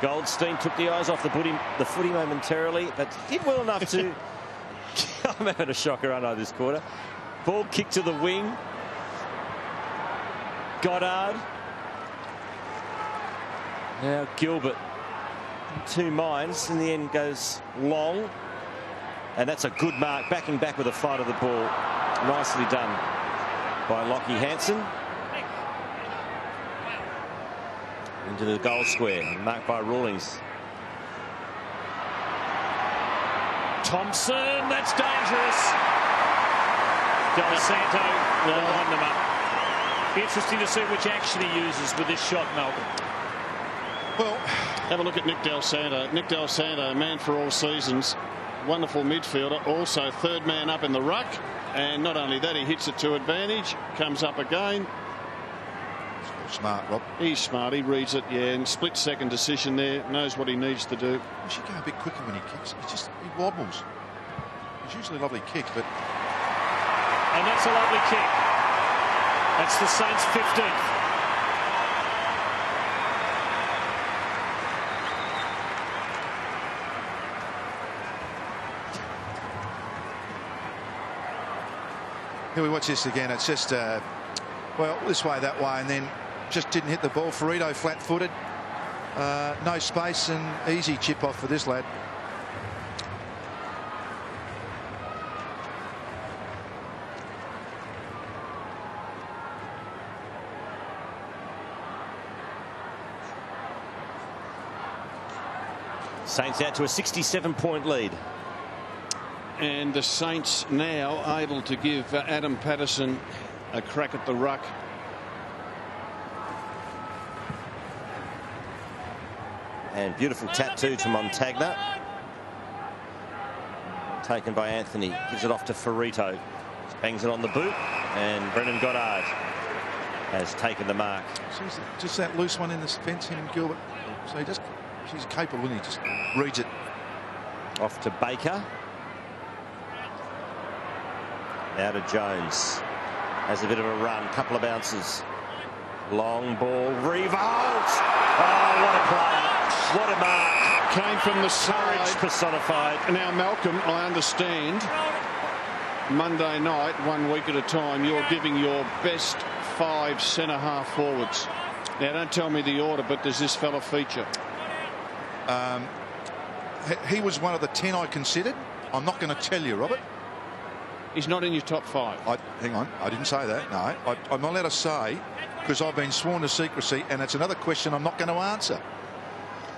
Goldstein took the eyes off the footy momentarily, but did well enough to... I'm having a shocker, aren't I, this quarter? Ball kicked to the wing. Goddard. Now Gilbert. Two minds. In the end goes long. And that's a good mark. Backing back with a fight of the ball. Nicely done by Lockie Hansen. Into the goal square. Marked by Rawlings. Thompson. That's dangerous. Del Santo will line them up. Be interesting to see which action he uses with this shot, Malcolm. Well, have a look at Nick Del Santo. Nick Del Santo, man for all seasons. Wonderful midfielder. Also third man up in the ruck. And not only that, he hits it to advantage. Comes up again. Smart, Rob. He's smart. He reads it, yeah. And split second decision there. Knows what he needs to do. He should go a bit quicker when he kicks. He wobbles. It's usually a lovely kick, but... And that's a lovely kick. That's the Saints' 15th. Here we watch this again. It's just, well, this way, that way, and then just didn't hit the ball. Ferrito flat-footed. No space and easy chip off for this lad. Saints out to a 67-point lead. And the Saints now able to give Adam Patterson a crack at the ruck. And beautiful tattoo to Montagna. Taken by Anthony. Gives it off to Ferrito. Bangs it on the boot. And Brendan Goddard has taken the mark. Just that loose one in the fence, him and Gilbert. So he just, he's capable, and he just reads it. Off to Baker. Now to Jones. Has a bit of a run. Couple of bounces. Long ball. Riewoldt. Oh, what a player. What a mark. Came from the side. Courage personified. Now, Malcolm, I understand Monday night, 1 week at a time, you're giving your best 5 centre-half forwards. Now, don't tell me the order, but does this fella feature? He was one of the 10 I considered. I'm not going to tell you, Robert. He's not in your top 5. Hang on, I didn't say that. No, I'm not allowed to say, because I've been sworn to secrecy, and it's another question I'm not going to answer.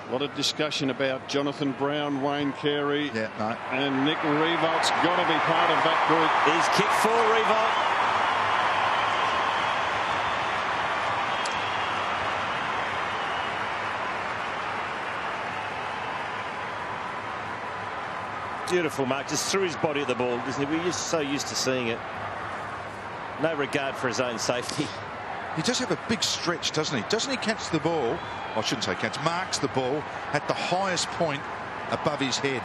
A lot of discussion about Jonathan Brown, Wayne Carey, no. And Nick Riewoldt's got to be part of that group. He's kicked for Riewoldt. Beautiful mark, just threw his body at the ball, isn't he? We're just so used to seeing it. No regard for his own safety. He does have a big stretch, doesn't he? Doesn't he catch the ball? I shouldn't say catch, marks the ball at the highest point above his head.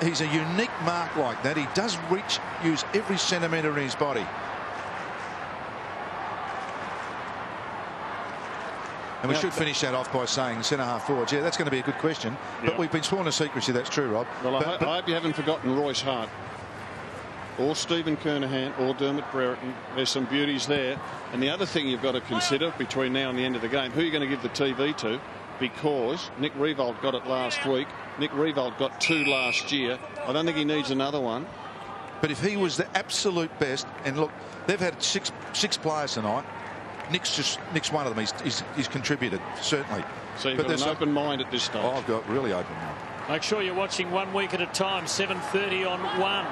He's a unique mark like that. He does use every centimetre in his body. And we should finish that off by saying centre-half forwards. Yeah, that's going to be a good question. Yeah. But we've been sworn to secrecy. That's true, Rob. Well, I hope you haven't forgotten Royce Hart or Stephen Kernahan or Dermot Brereton. There's some beauties there. And the other thing you've got to consider between now and the end of the game, who are you going to give the TV to? Because Nick Riewoldt got it last week. Nick Riewoldt got 2 last year. I don't think he needs another one. But if he was the absolute best, and look, they've had six players tonight. Nick's one of them. He's contributed, certainly. So you've got an open mind at this stage. Oh, I've got really open mind. Make sure you're watching 1 week at a time. 7:30 on 1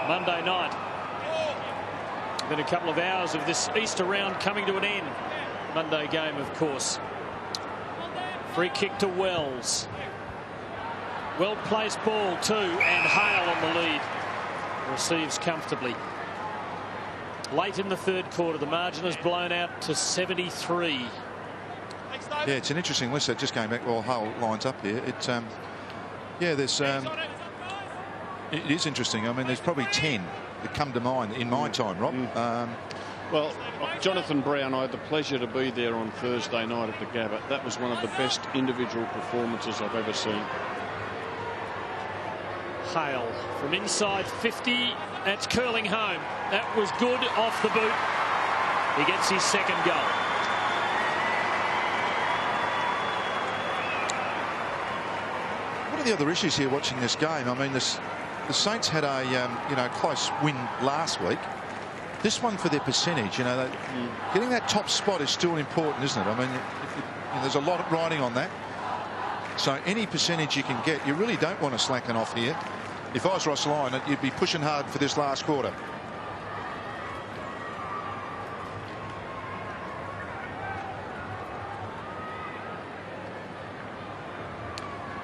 Monday night. Been a couple of hours of this Easter round coming to an end. Monday game, of course. Free kick to Wells. Well-placed ball too, and Hale on the lead. Receives comfortably. Late in the third quarter, the margin has blown out to 73. Yeah, it's an interesting list that just came back. Well, Hale lines up here. It, yeah, there's. It is interesting. I mean, there's probably 10 that come to mind in my time, Rob. Well, Jonathan Brown, I had the pleasure to be there on Thursday night at the Gabba. That was one of the best individual performances I've ever seen. Hale from inside 50. That's curling home. That was good off the boot. He gets his second goal. What are the other issues here watching this game? I mean, the Saints had a close win last week. This one for their percentage, getting that top spot is still important, isn't it? I mean, there's a lot riding on that. So any percentage you can get, you really don't want to slacken off here. If I was Ross Lyon, you'd be pushing hard for this last quarter.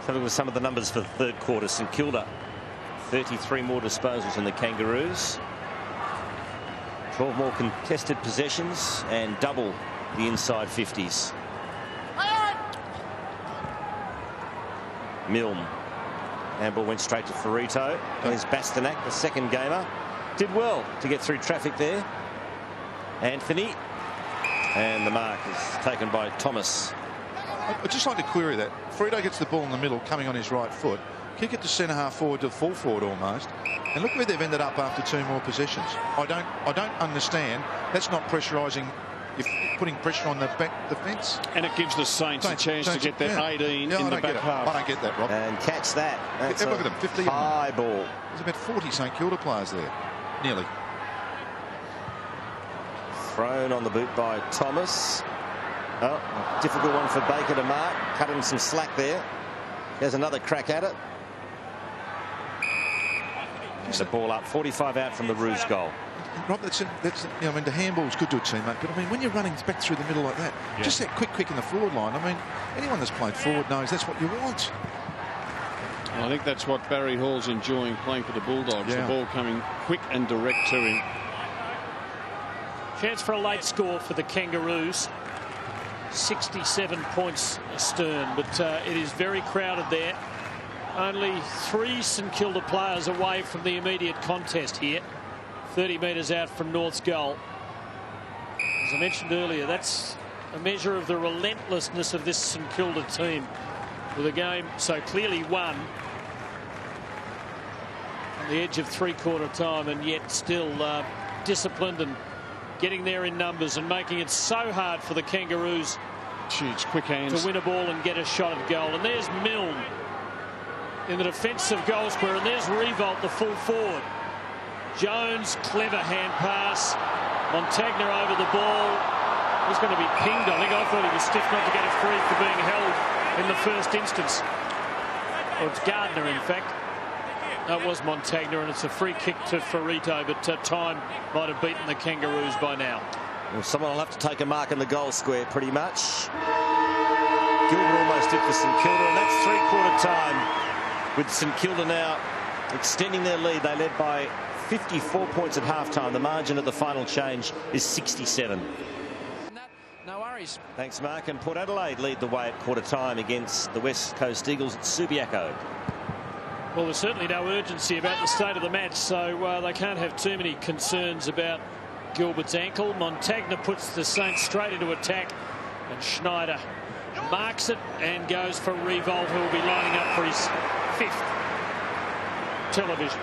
So look at some of the numbers for the third quarter. St Kilda, 33 more disposals than the Kangaroos. 12 more contested possessions and double the inside 50s. Milne. Handball went straight to Ferrito. There's Bastanak, the second gamer. Did well to get through traffic there. Anthony. And the mark is taken by Thomas. I'd just like to query that. Ferrito gets the ball in the middle, coming on his right foot. Kick it to centre-half forward, to full forward almost. And look where they've ended up after 2 more possessions. I don't understand. That's not pressurising, putting pressure on the back defence. And it gives the Saints a chance to get that 18 in the back half. I don't get that, Rob. And catch that. That's look at them, 50 high ball. There's about 40 St Kilda players there, nearly. Thrown on the boot by Thomas. Oh, difficult one for Baker to mark. Cut him some slack there. There's another crack at it. The ball up, 45 out from the Roos goal. Rob, I mean, the handball's good to a teammate, but I mean, when you're running back through the middle like that, just that quick in the forward line. I mean, anyone that's played forward knows that's what you want. Well, I think that's what Barry Hall's enjoying playing for the Bulldogs. Yeah. The ball coming quick and direct to him. Chance for a late score for the Kangaroos. 67 points astern, but it is very crowded there. Only 3 St Kilda players away from the immediate contest here. 30 metres out from North's goal. As I mentioned earlier, that's a measure of the relentlessness of this St Kilda team, with a game so clearly won on the edge of three-quarter time, and yet still disciplined and getting there in numbers and making it so hard for the Kangaroos quick hands to win a ball and get a shot at goal. And there's Milne in the defensive goal square, and there's Riewoldt, the full forward. Jones, clever hand pass. Montagna over the ball. He's going to be pinged, I think. I thought he was stiff not to get a free for being held in the first instance. Or it's Gardner, in fact. That was Montagna, and it's a free kick to Ferrito, but time might have beaten the Kangaroos by now. Well, someone will have to take a mark in the goal square pretty much. Gilbert almost did for St Kilda, and that's three-quarter time. With St Kilda now extending their lead. They led by 54 points at halftime. The margin at the final change is 67. No worries. Thanks, Mark. And Port Adelaide lead the way at quarter time against the West Coast Eagles at Subiaco. Well, there's certainly no urgency about the state of the match, so they can't have too many concerns about Gilbert's ankle. Montagna puts the Saints straight into attack And Schneider marks it and goes for Riewoldt, who will be lining up for his 5th television.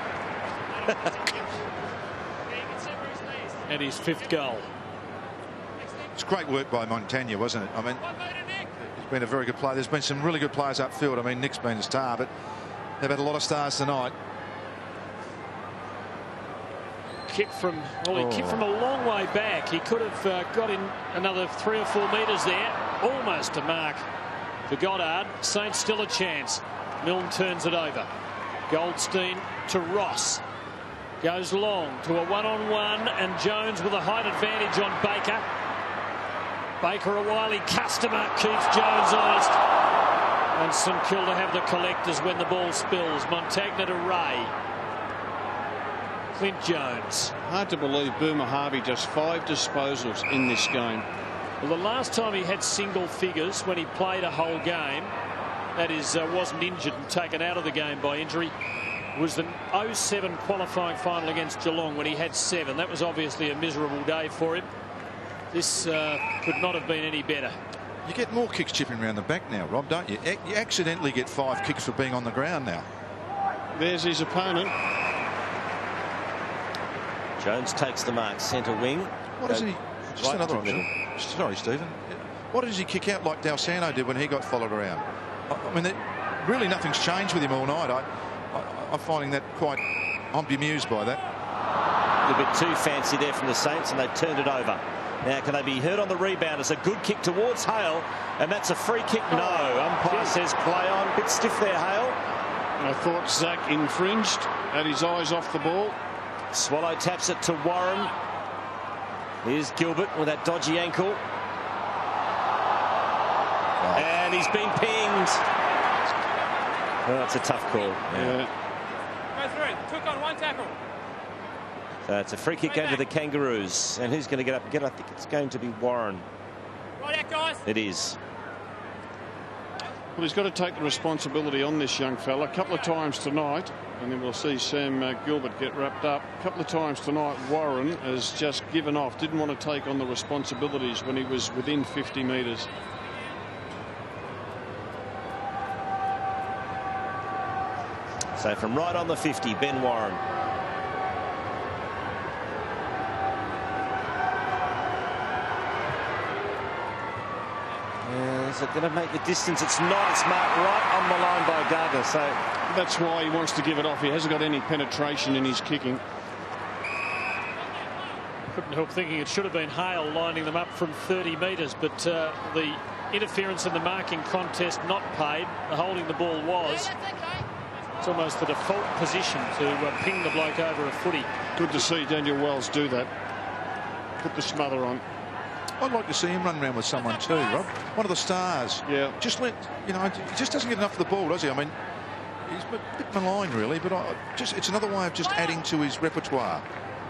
And his 5th goal. It's great work by Montagna, wasn't it? I mean, he's been a very good player. There's been some really good players upfield. I mean, Nick's been a star, but they've had a lot of stars tonight. Kick from, well, he kicked from a long way back. He could have got in another 3 or 4 metres there. Almost a mark for Goddard. Saints still a chance. Milne turns it over. Goldstein to Ross. Goes long to a one-on-one, and Jones with a height advantage on Baker. Baker, a wily customer, keeps Jones honest. And St Kilda have the collectors when the ball spills. Montagna to Ray. Clint Jones. Hard to believe Boomer Harvey just 5 disposals in this game. Well, the last time he had single figures when he played a whole game, that is, wasn't injured and taken out of the game by injury, was the 07 qualifying final against Geelong when he had 7. That was obviously a miserable day for him. This could not have been any better. You get more kicks chipping around the back now, Rob, don't you? You accidentally get 5 kicks for being on the ground now. There's his opponent. Jones takes the mark, centre wing. What is he? Just right another option. Sorry, Stephen. What does he kick out like Dalsano did when he got followed around? I mean, really nothing's changed with him all night. I'm finding that quite... I'm bemused by that. A little bit too fancy there from the Saints, and they've turned it over. Now, can they be heard on the rebound? It's a good kick towards Hale, and that's a free kick. No, umpire says play on. Bit stiff there, Hale. I thought Zach infringed, had his eyes off the ball. Swallow taps it to Warren. Here's Gilbert with that dodgy ankle. And he's been pinged. Oh, that's a tough call. Go through. Took on 1 tackle. So it's a free kick over to the Kangaroos. And who's going to get up and get it? I think it's going to be Warren. Right out, guys. It is. Well, he's got to take the responsibility on this young fella. A couple of times tonight, and then we'll see Sam Gilbert get wrapped up. A couple of times tonight, Warren has just given off, didn't want to take on the responsibilities when he was within 50 metres. So from right on the 50, Ben Warren. Is it going to make the distance? It's not. It's marked right on the line by Gardner. So that's why he wants to give it off. He hasn't got any penetration in his kicking. Couldn't help thinking it should have been Hale lining them up from 30 metres, but the interference in the marking contest not paid. The holding the ball was. It's almost the default position to ping the bloke over a footy. Good to see Daniel Wells do that. Put the smother on. I'd like to see him run around with someone too, Rob. One of the stars. Yeah. Just let, you know, he just doesn't get enough of the ball, does he? I mean, he's a bit maligned, really, but it's another way of just adding to his repertoire.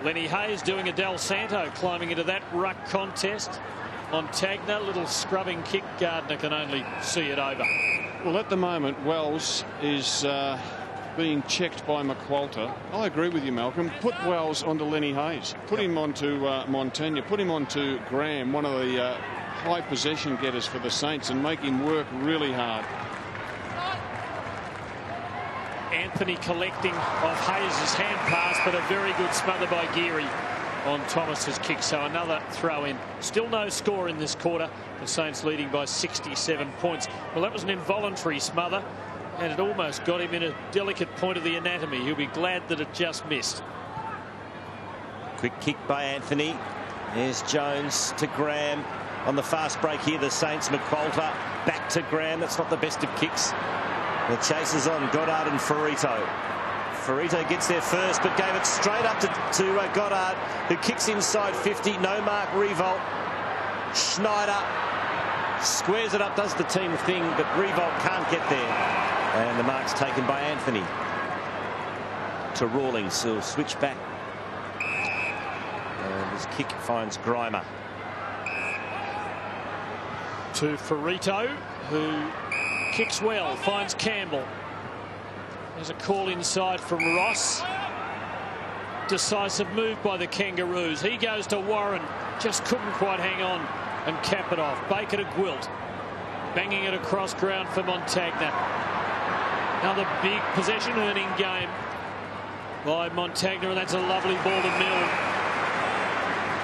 Lenny Hayes doing a Del Santo, climbing into that ruck contest. Montagna, little scrubbing kick. Gardner can only see it over. Well, at the moment, Wells is being checked by McQualter. I agree with you, Malcolm. Put Wells onto Lenny Hayes. Put him onto Montagna. Put him onto Graham, one of the high possession getters for the Saints, and make him work really hard. Anthony collecting off Hayes' hand pass, but a very good smother by Geary on Thomas's kick. So another throw in. Still no score in this quarter. The Saints leading by 67 points. Well, that was an involuntary smother, and it almost got him in a delicate point of the anatomy. He'll be glad that it just missed. Quick kick by Anthony. There's Jones to Graham. On the fast break here, the Saints. McQualter back to Graham. That's not the best of kicks. The chase is on Goddard and Ferrito. Ferrito gets there first, but gave it straight up to Goddard, who kicks inside 50. No mark, Riewoldt. Schneider squares it up, does the team thing, but Riewoldt can't get there. And the mark's taken by Anthony. To Rawlings, who'll switch back. And his kick finds Grimer. To Ferrito, who kicks well, finds Campbell. There's a call inside from Ross. Decisive move by the Kangaroos. He goes to Warren. Just couldn't quite hang on and cap it off. Baker to Gwilt. Banging it across ground for Montagna. Another big possession-earning game by Montagna, and that's a lovely ball to Mill.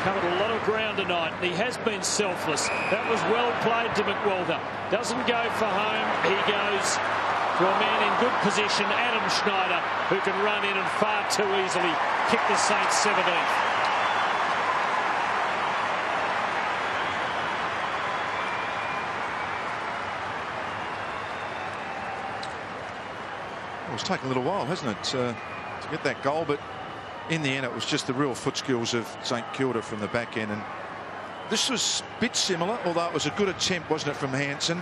Covered a lot of ground tonight. He has been selfless. That was well played to McWalter. Doesn't go for home. He goes to a man in good position, Adam Schneider, who can run in and far too easily kick the Saints 17th. Well, it's taken a little while, hasn't it, to get that goal, but in the end it was just the real foot skills of St Kilda from the back end. And this was a bit similar, although it was a good attempt, wasn't it, from Hansen,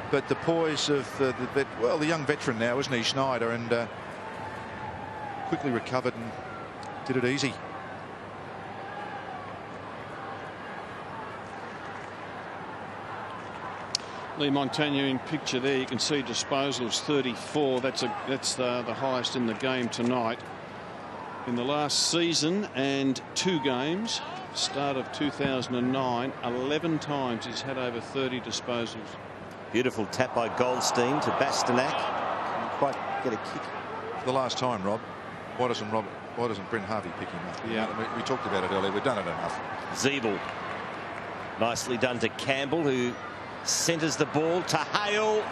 but the poise of the young veteran now, isn't he, Schneider, and quickly recovered and did it easy. Lee Montagna in picture there. You can see disposals 34. That's the highest in the game tonight. In the last season and 2 games, start of 2009, 11 times he's had over 30 disposals. Beautiful tap by Goldstein to Bastanak. Couldn't quite get a kick. The last time, Rob, why doesn't Brent Harvey pick him up? Yeah, we talked about it earlier. We've done it enough. Zeeble. Nicely done to Campbell, who centres the ball to Hale.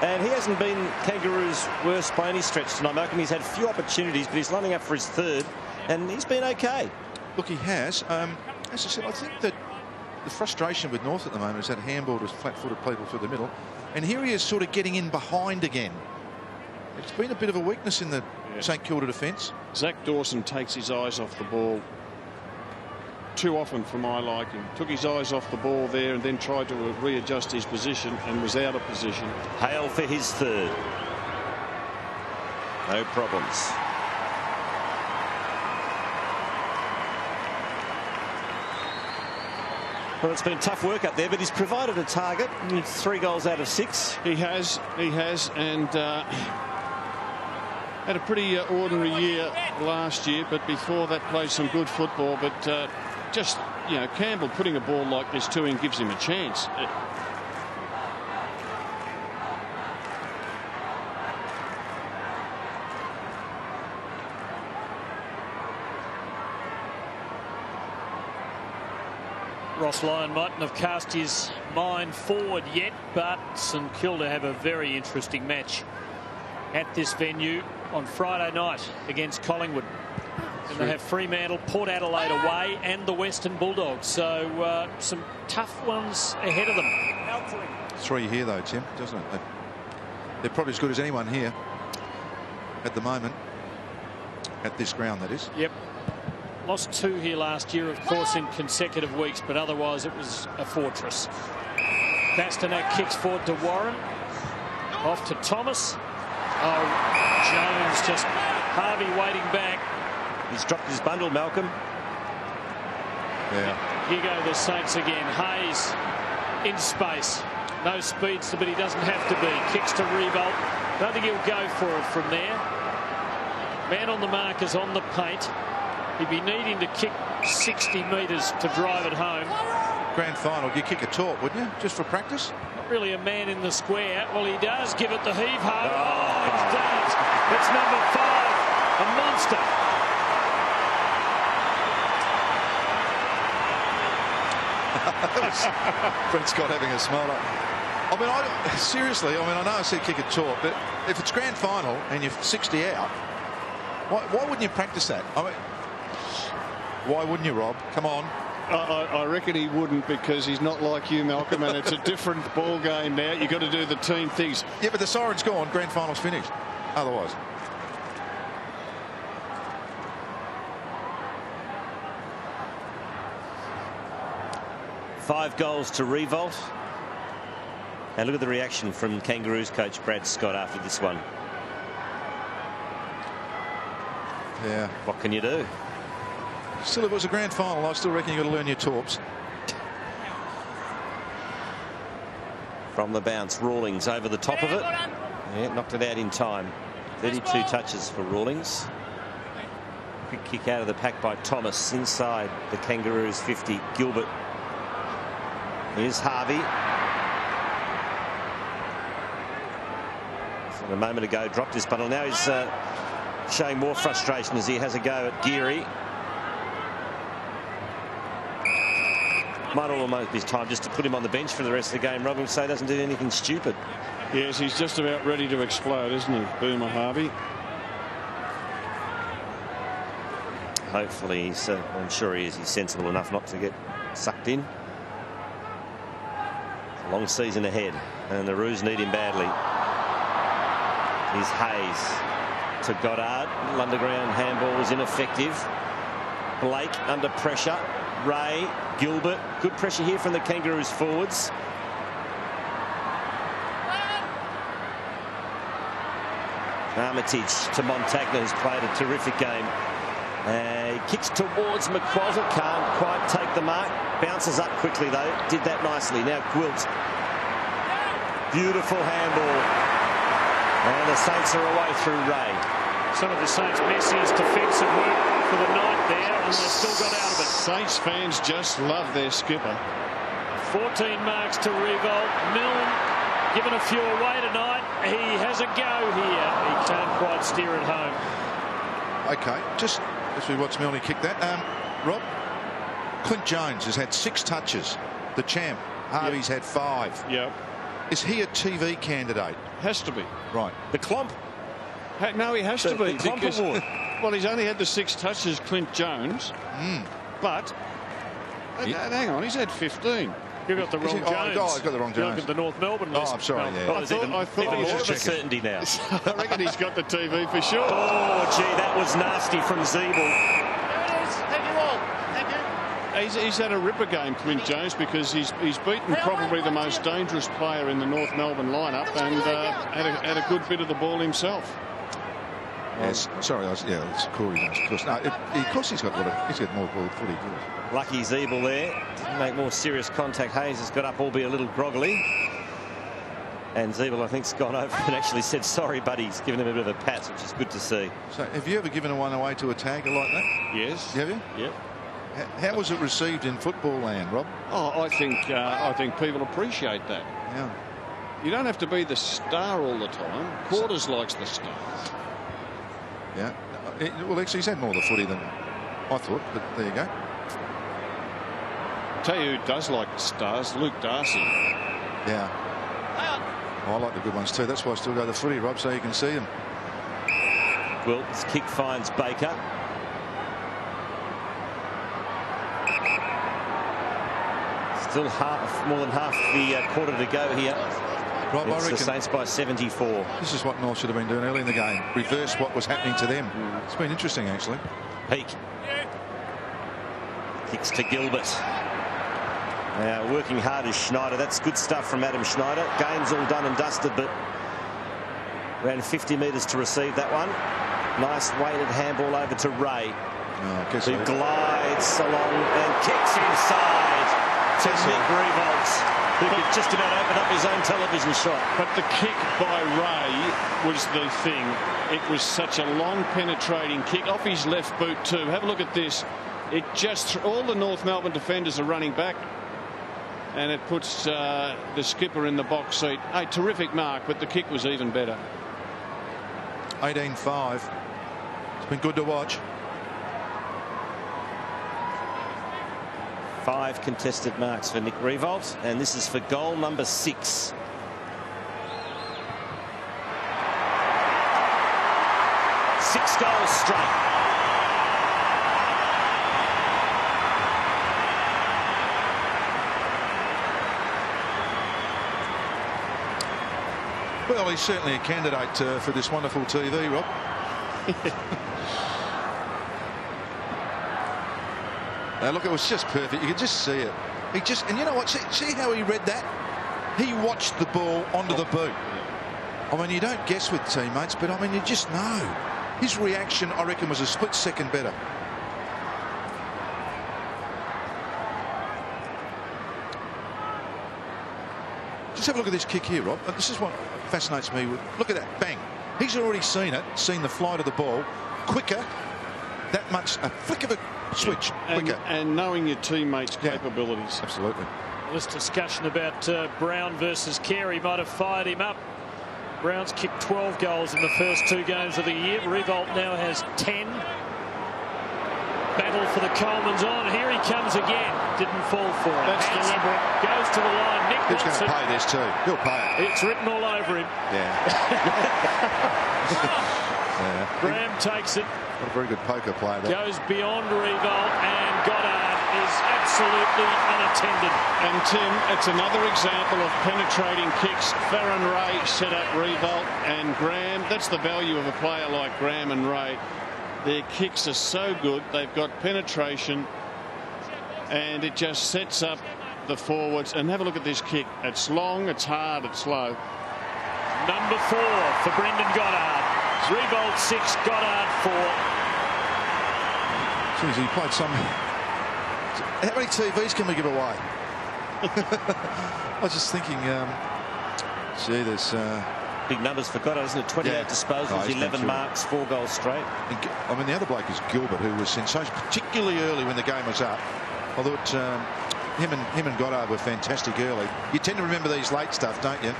And he hasn't been Kangaroos' worst by any stretch tonight, Malcolm. He's had few opportunities, but he's lining up for his 3rd, and he's been okay. Look, he has. As I said, I think that the frustration with North at the moment is that handball to flat-footed people through the middle, and here he is sort of getting in behind again. It's been a bit of a weakness in the St Kilda defence. Zach Dawson takes his eyes off the ball too often for my liking. Took his eyes off the ball there and then tried to readjust his position and was out of position. Hale for his 3rd. No problems. Well, it's been tough work up there, but he's provided a target. 3 goals out of 6. He has, and had a pretty ordinary year last year, but before that played some good football. But just, you know, Campbell putting a ball like this to him gives him a chance. Ross Lyon mightn't have cast his mind forward yet, but St Kilda have a very interesting match at this venue on Friday night against Collingwood. And they have Fremantle, Port Adelaide away, and the Western Bulldogs. So some tough ones ahead of them. 3 here, though, Tim, doesn't it? They're probably as good as anyone here at the moment. At this ground, that is. Yep. Lost 2 here last year, of course, in consecutive weeks, but otherwise it was a fortress. Bastanak kicks forward to Warren. Off to Thomas. Oh, Jones just Harvey waiting back. He's dropped his bundle, Malcolm. Yeah. Here go the Saints again. Hayes in space. No speed, but he doesn't have to be. Kicks to Riewoldt. Don't think he'll go for it from there. Man on the mark is on the paint. He'd be needing to kick 60 metres to drive it home. Grand final, you kick a tort, wouldn't you? Just for practice? Not really a man in the square. Well, he does give it the heave-ho. Oh, it does. It's number 5, a monster. Brent Scott having a smile. I mean, seriously, I know I said kick a tort, but if it's grand final and you're 60 out, why wouldn't you practice that? I mean, why wouldn't you, Rob? Come on. I reckon he wouldn't, because he's not like you, Malcolm, and it's a different ball game now. You've got to do the team things. Yeah, but the siren's gone. Grand final's finished. Otherwise. Five goals to Riewoldt. And look at the reaction from Kangaroos coach Brad Scott after this one. Yeah. What can you do? Still, if it was a grand final, I still reckon you've got to learn your torps. From the bounce, Rawlings over the top of it. Yeah, knocked it out in time. 32 touches for Rawlings. Quick kick out of the pack by Thomas inside the Kangaroos 50. Gilbert Here's Harvey. And a moment ago dropped his bundle. Now he's showing more frustration as he has a go at Geary. Might almost be time just to put him on the bench for the rest of the game, Rob, and say he doesn't do anything stupid. Yes, he's just about ready to explode, isn't he, Boomer Harvey? Hopefully, I'm sure he is. He's sensible enough not to get sucked in. It's a long season ahead, and the Roos need him badly. Here's Hayes to Goddard. Underground handball was ineffective. Blake under pressure. Ray, Gilbert. Good pressure here from the Kangaroos forwards. Armitage to Montagna, who's played a terrific game. He kicks towards McQuasset, can't quite take the mark. Bounces up quickly though, did that nicely. Now Quilt. Beautiful handball. And the Saints are away through Ray. Some of the Saints' messiest defensive work for the night there, and they still got out of it. Saints fans just love their skipper. 14 marks to Riewoldt. Milne given a few away tonight. He has a go here. He can't quite steer it home. Okay, just as we watch Milne kick that. Rob, Clint Jones has had 6 touches. The champ. Harvey's had 5. Yep. Is he a TV candidate? Has to be. Right. The Clomp. No, he has to be. The Clomp Award. Well, he's only had the 6 touches, Clint Jones. But, hang on, he's had 15. You got the wrong Jones. I got the wrong Jones. You look at the North Melbourne list. Oh, I'm sorry. Yeah. I thought even he more was of a certainty now. I reckon he's got the TV for sure. Oh, gee, that was nasty from Zeeble. There it is. Thank you all. Thank you. He's had a ripper game, Clint Jones, because he's beaten probably the most dangerous player in the North Melbourne lineup and had a good bit of the ball himself. Yes, sorry, it's Corey. Of course, no, of course he's got more ball footy. Good. Lucky Zeeble there. Didn't make more serious contact. Hayes has got up, albeit a little groggily. And Zeeble, I think, has gone over and actually said sorry, but he's given him a bit of a pat, which is good to see. So, have you ever given one away to a tagger like that? Yes. Have you? Yep. How was it received in football land, Rob? Oh, I think people appreciate that. Yeah. You don't have to be the star all the time. Quarters likes the star. Yeah. Well, actually, he's had more of the footy than I thought, but there you go. Tell you who does like the stars, Luke Darcy. Yeah. Oh, I like the good ones too. That's why I still go to the footy, Rob, so you can see them. Wilt's kick finds Baker. Still more than half the quarter to go here. Rob, It's I reckon the Saints by 74. this is what North should have been doing early in the game. Reverse what was happening to them. It's been interesting, actually. Peak. Kicks to Gilbert. Now working hard is Schneider. That's good stuff from Adam Schneider. Game's all done and dusted, but around 50 metres to receive that one. Nice weighted handball over to Ray. Who glides along and kicks inside to Nick Riewoldt, who could just about open up his own television shot. But the kick by Ray was the thing. It was such a long penetrating kick off his left boot too. Have a look at this. It just, all the North Melbourne defenders are running back, and it puts the skipper in the box seat. A terrific mark, but the kick was even better. 18-5. It's been good to watch. 5 contested marks for Nick Riewoldt, and this is for goal number 6. Six goals straight. Well, he's certainly a candidate for this wonderful TV, Rob. Look, it was just perfect. You could just see it. And you know what? See how he read that? He watched the ball onto the boot. I mean, you don't guess with teammates, but I mean, you just know. His reaction, I reckon, was a split second better. Just have a look at this kick here, Rob. This is what fascinates me. Look at that, bang. He's already seen it, seen the flight of the ball quicker, that much, a flick of a switch, quicker. And knowing your teammates' capabilities. Absolutely. this discussion about Brown versus Carey might have fired him up. Brown's kicked 12 goals in the first 2 games of the year. Riewoldt now has 10. Battle for the Coleman's on. Here he comes again. Didn't fall for it. That's deliberate. Goes to the line. Nick He's wants going to it. pay this too. He'll pay it. It's written all over him. Yeah. Graham takes it. What a very good poker player. That. Goes beyond Riewoldt, and Goddard is absolutely unattended. And Tim, it's another example of penetrating kicks. Farron Ray set up Riewoldt and Graham. That's the value of a player like Graham and Ray. Their kicks are so good. They've got penetration, and it just sets up the forwards. And have a look at this kick. It's long, it's hard, it's low. Number 4 for Brendan Goddard. Riewoldt 6, Goddard 4. Jeez, he played some. How many TVs can we give away? I was just thinking, gee, there's big numbers for Goddard, isn't it? 28 disposals, 11 marks, 4 goals straight. I mean, the other bloke is Gilbert, who was sensational, particularly early when the game was up. I thought him and Goddard were fantastic early. You tend to remember these late stuff, don't you?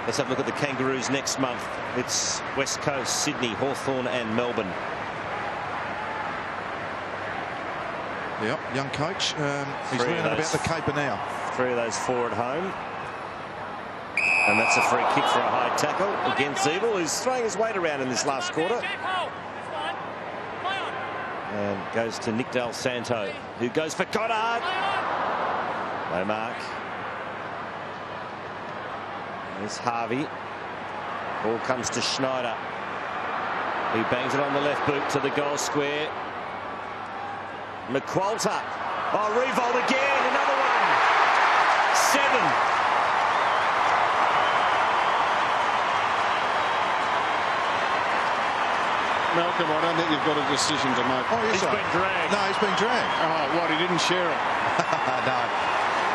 Let's have a look at the Kangaroos next month. It's West Coast, Sydney, Hawthorn and Melbourne. Yep, young coach. He's learning about the caper now. 3 of those 4 at home. And that's a free kick for a high tackle against Evil, who's throwing his weight around in this last quarter. And goes to Nick Del Santo, who goes for Goddard. No mark. There's Harvey. Ball comes to Schneider, who bangs it on the left boot to the goal square. McQualter. Oh, Riewoldt again. Another one. 7. Malcolm, I don't think you've got a decision to make. Oh, yes, He's been dragged. No, he's been dragged. Oh, what? He didn't share it. No.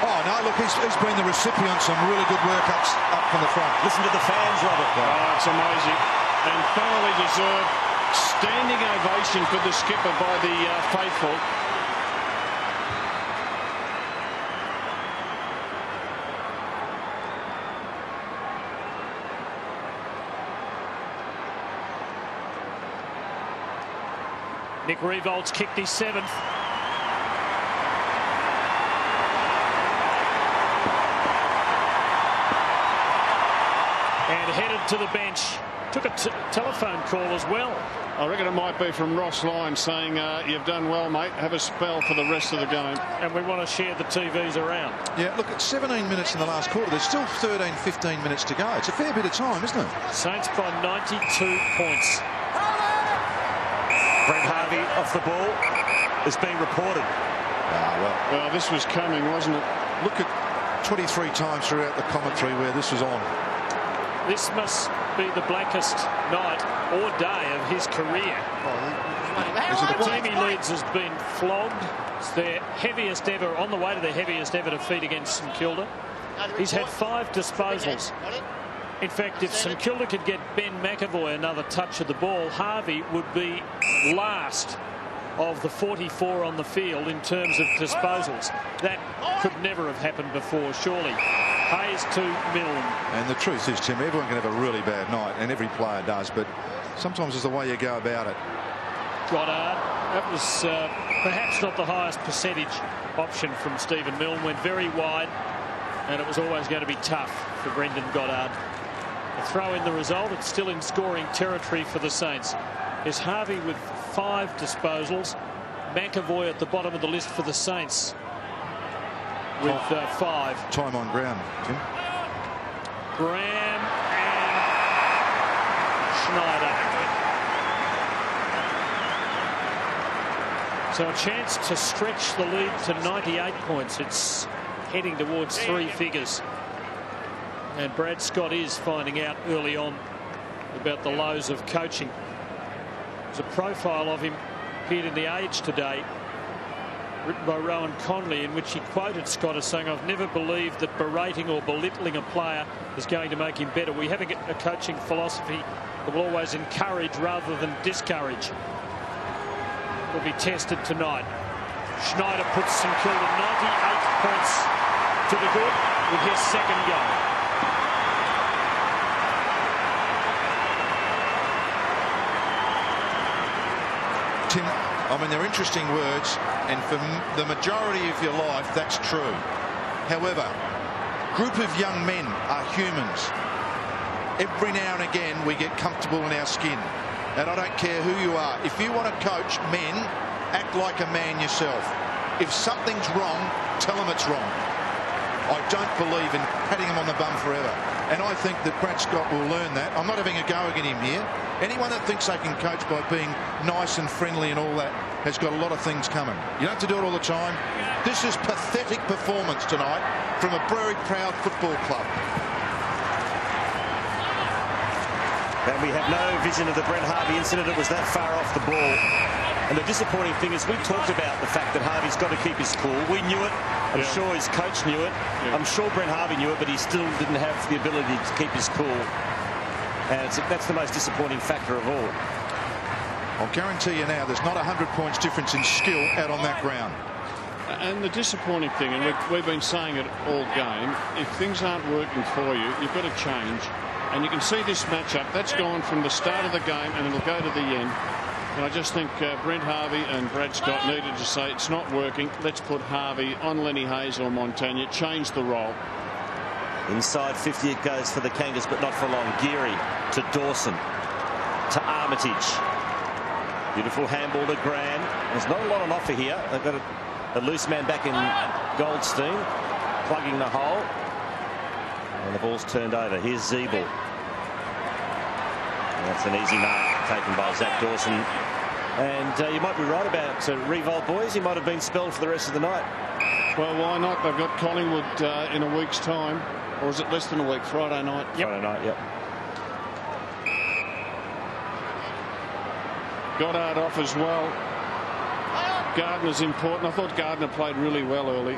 Oh, no, look, he's been the recipient of some really good work up from the front. Listen to the fans, Robert. Oh, it's amazing. And thoroughly deserved. Standing ovation for the skipper by the faithful. Nick Riewoldt's kicked his 7th. And headed to the bench. Took a telephone call as well. I reckon it might be from Ross Lyne saying, you've done well, mate. Have a spell for the rest of the game. And we want to share the TVs around. Yeah, look, it's 17 minutes in the last quarter. There's still 13, 15 minutes to go. It's a fair bit of time, isn't it? Saints by 92 points. Brent Harvey off the ball is being reported. Well, this was coming, wasn't it? Look at 23 times throughout the commentary where this was on. This must be the blackest night or day of his career. The team he leads has been flogged. It's their heaviest ever, on the way to their heaviest ever defeat against St Kilda. He's had 5 disposals. In fact, if St Kilda could get Ben McAvoy another touch of the ball, Harvey would be last of the 44 on the field in terms of disposals. That could never have happened before, surely. Hayes to Milne. And the truth is, Tim, everyone can have a really bad night, and every player does, but sometimes it's the way you go about it. Goddard, that was perhaps not the highest percentage option from Stephen Milne. Went very wide, and it was always going to be tough for Brendan Goddard. A throw in the result. It's still in scoring territory for the Saints. There's Harvey with 5 disposals. McAvoy at the bottom of the list for the Saints with 5. Time on ground, Tim. Graham and Schneider. So a chance to stretch the lead to 98 points. It's heading towards 3 figures. And Brad Scott is finding out early on about the lows of coaching. There's a profile of him appeared in The Age today. written by Rowan Conley, in which he quoted Scott as saying, "I've never believed that berating or belittling a player is going to make him better. We have a coaching philosophy that will always encourage rather than discourage." Will be tested tonight. Schneider puts St Kilda 98 points to the good with his second goal. Tim, I mean, they're interesting words, and for the majority of your life, that's true. However, group of young men are humans. Every now and again, we get comfortable in our skin. And I don't care who you are. If you want to coach men, act like a man yourself. If something's wrong, tell them it's wrong. I don't believe in patting them on the bum forever. And I think that Brad Scott will learn that. I'm not having a go at him here. Anyone that thinks they can coach by being nice and friendly and all that has got a lot of things coming. You don't have to do it all the time. This is pathetic performance tonight from a very proud football club. And we had no vision of the Brent Harvey incident. It was that far off the ball. And the disappointing thing is we talked about the fact that Harvey's got to keep his cool. We knew it. I'm sure his coach knew it. I'm sure Brent Harvey knew it, but he still didn't have the ability to keep his cool. And that's the most disappointing factor of all. I'll guarantee you now there's not 100 points difference in skill out on that ground. And the disappointing thing, and we've been saying it all game, if things aren't working for you, you've got to change. And you can see this matchup, that's gone from the start of the game and it'll go to the end. And I just think Brent Harvey and Brad Scott needed to say it's not working. Let's put Harvey on Lenny Hayes or Montagna. Change the role. Inside 50 it goes for the Kangas, but not for long. Geary to Dawson to Armitage. Beautiful handball to Gran. There's not a lot on offer here. They've got a loose man back in Goldstein, plugging the hole. And the ball's turned over. Here's Zeeble. That's an easy mark taken by Zach Dawson. And you might be right about Riewoldt, boys. He might have been spelled for the rest of the night. Well, why not? They've got Collingwood in a week's time. Or is it less than a week? Friday night? Yep. Friday night, yep. Goddard off as well. Gardner's important. I thought Gardner played really well early.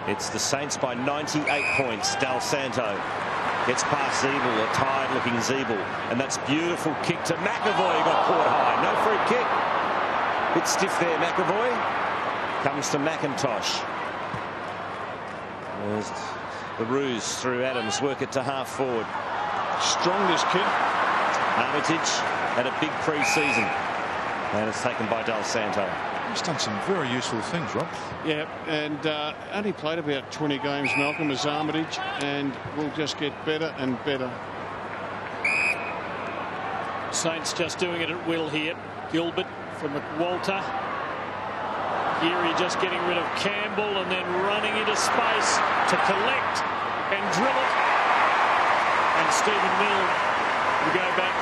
It's the Saints by 98 points. Del Santo gets past Zeeble, a tired-looking Zeeble. And that's beautiful kick to McAvoy. He got caught high. No free kick. Bit stiff there, McAvoy. Comes to McIntosh. There's the ruse through Adams. Work it to half forward. Strongest kid. Armitage had a big pre-season. And it's taken by Del Santo. He's done some very useful things, Rob. Yeah, and only played about 20 games, Malcolm, as Armitage, and will just get better and better. Saints just doing it at will here. Gilbert from McWalter. Geary just getting rid of Campbell and then running into space to collect and drill it. And Stephen Milne will go back